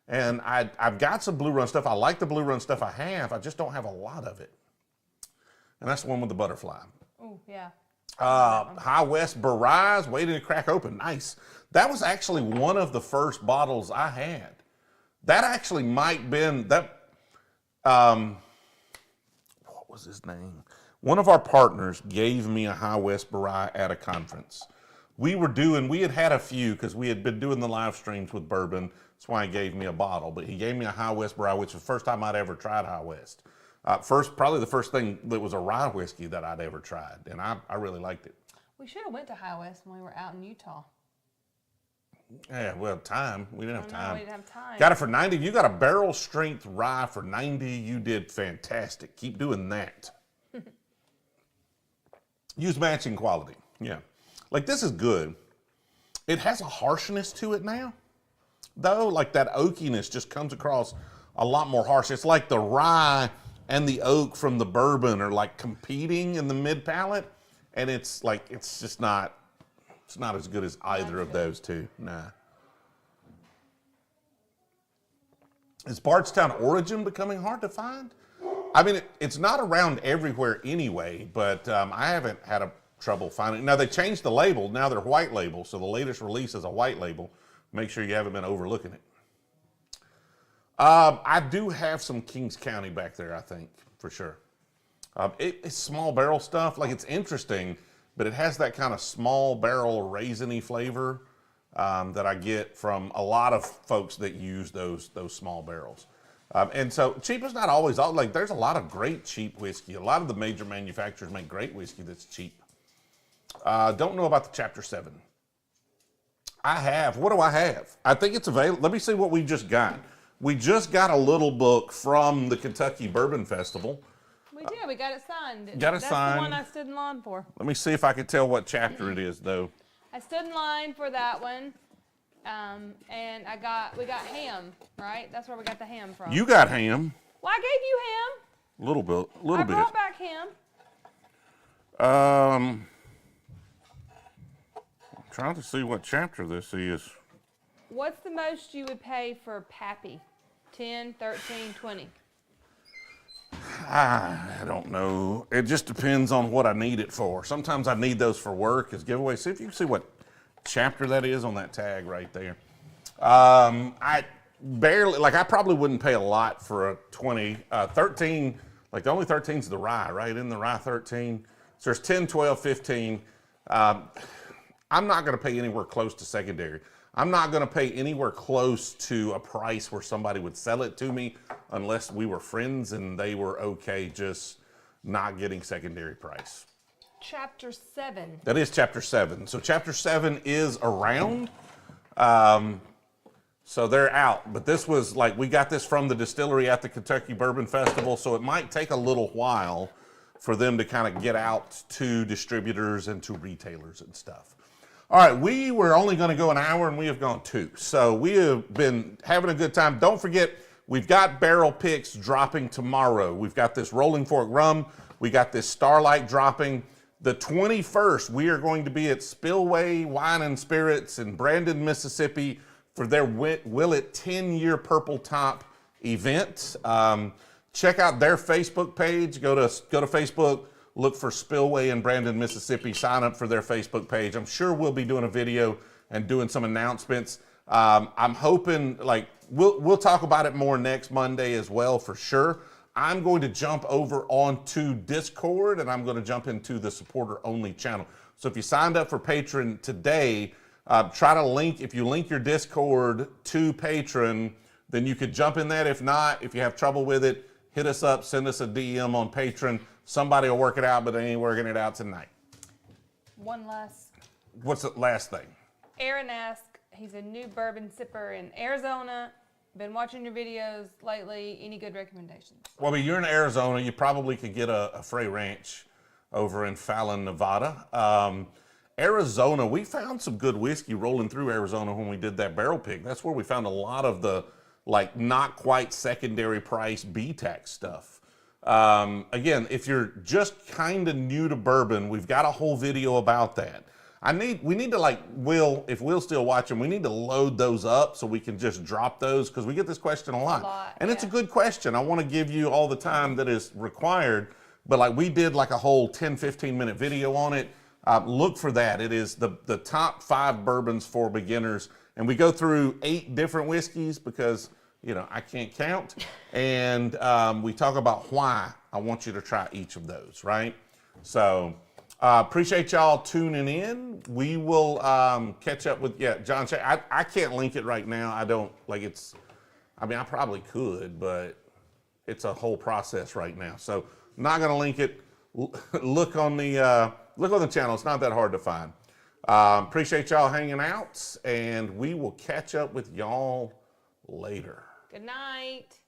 And I've got some Blue Run stuff. I like the Blue Run stuff I have. I just don't have a lot of it. And that's the one with the butterfly. Oh, yeah. High West Bourye, waiting to crack open. Nice. That was actually one of the first bottles I had. That actually might been that. What was his name? One of our partners gave me a High West Bourye at a conference. We had had a few because we had been doing the live streams with bourbon. That's why he gave me a bottle. But he gave me a High West Bourye, which was the first time I'd ever tried High West. Probably the first thing that was a rye whiskey that I'd ever tried, and I really liked it. We should have went to High West when we were out in Utah. Yeah, well, time. We didn't have time. We didn't have time. Got it for 90. You got a barrel strength rye for 90. You did fantastic. Keep doing that. Use matching quality. Yeah. Like, this is good. It has a harshness to it now, though. Like, that oakiness just comes across a lot more harsh. It's like the rye and the oak from the bourbon are like competing in the mid palate, and it's just not. It's not as good as either of those two. Nah. Is Bardstown Origin becoming hard to find? I mean, it's not around everywhere anyway, but I haven't had trouble finding it. Now, they changed the label. Now they're white label, so the latest release is a white label. Make sure you haven't been overlooking it. I do have some Kings County back there, I think, for sure. It's small barrel stuff. Like, it's interesting, but it has that kind of small barrel raisiny flavor that I get from a lot of folks that use those small barrels. And so cheap is not always, like, there's a lot of great cheap whiskey. A lot of the major manufacturers make great whiskey that's cheap. Don't know about the Chapter 7. What do I have? I think it's available. Let me see what we just got. We just got a little book from the Kentucky Bourbon Festival. We did. We got it signed. That's the one I stood in line for. Let me see if I can tell what chapter it is, though. I stood in line for that one, and we got ham, right? That's where we got the ham from. You got ham. Well, I gave you ham. A little bit. I brought back ham. I'm trying to see what chapter this is. What's the most you would pay for Pappy? 10, 13, 20? I don't know. It just depends on what I need it for. Sometimes I need those for work as giveaways. See if you can see what chapter that is on that tag right there. I probably wouldn't pay a lot for a 20. 13, like the only 13 is the rye, right? In the rye 13. So there's 10, 12, 15. I'm not going to pay anywhere close to secondary. I'm not going to pay anywhere close to a price where somebody would sell it to me unless we were friends and they were okay just not getting secondary price. Chapter 7. That is Chapter 7. So Chapter 7 is around. So they're out. But this was like, we got this from the distillery at the Kentucky Bourbon Festival, so it might take a little while for them to kind of get out to distributors and to retailers and stuff. All right, we were only going to go an hour, and we have gone 2. So we have been having a good time. Don't forget, we've got barrel picks dropping tomorrow. We've got this Rolling Fork rum. We got this Starlight dropping. The 21st, we are going to be at Spillway Wine and Spirits in Brandon, Mississippi for their Willett 10-year Purple Top event. Check out their Facebook page. Go to Facebook. Look for Spillway in Brandon, Mississippi. Sign up for their Facebook page. I'm sure we'll be doing a video and doing some announcements. I'm hoping, like, we'll talk about it more next Monday as well for sure. I'm going to jump over onto Discord and I'm going to jump into the supporter only channel. So if you signed up for Patron today, try to link, if you link your Discord to Patron, then you could jump in that. If not, if you have trouble with it, hit us up, send us a DM on Patron. Somebody will work it out, but they ain't working it out tonight. One last. What's the last thing? Aaron asked, he's a new bourbon sipper in Arizona. Been watching your videos lately. Any good recommendations? Well, you're in Arizona. You probably could get a Frey Ranch over in Fallon, Nevada. Arizona, we found some good whiskey rolling through Arizona when we did that barrel pick. That's where we found a lot of the, like, not quite secondary price B-Tax stuff. Again, if you're just kind of new to bourbon, we've got a whole video about that. We need to like, if Will's still watching, we need to load those up so we can just drop those because we get this question a lot. And it's a good question. I want to give you all the time that is required, but like we did like a whole 10, 15-minute video on it. Look for that. It is the top 5 bourbons for beginners. And we go through 8 different whiskeys because, you know, I can't count. And we talk about why I want you to try each of those, right? So appreciate y'all tuning in. We will catch up with, John Shay. I can't link it right now. I don't, like it's, I mean, I probably could, but it's a whole process right now. So not going to link it. Look on the channel. It's not that hard to find. Appreciate y'all hanging out, and we will catch up with y'all later. Good night.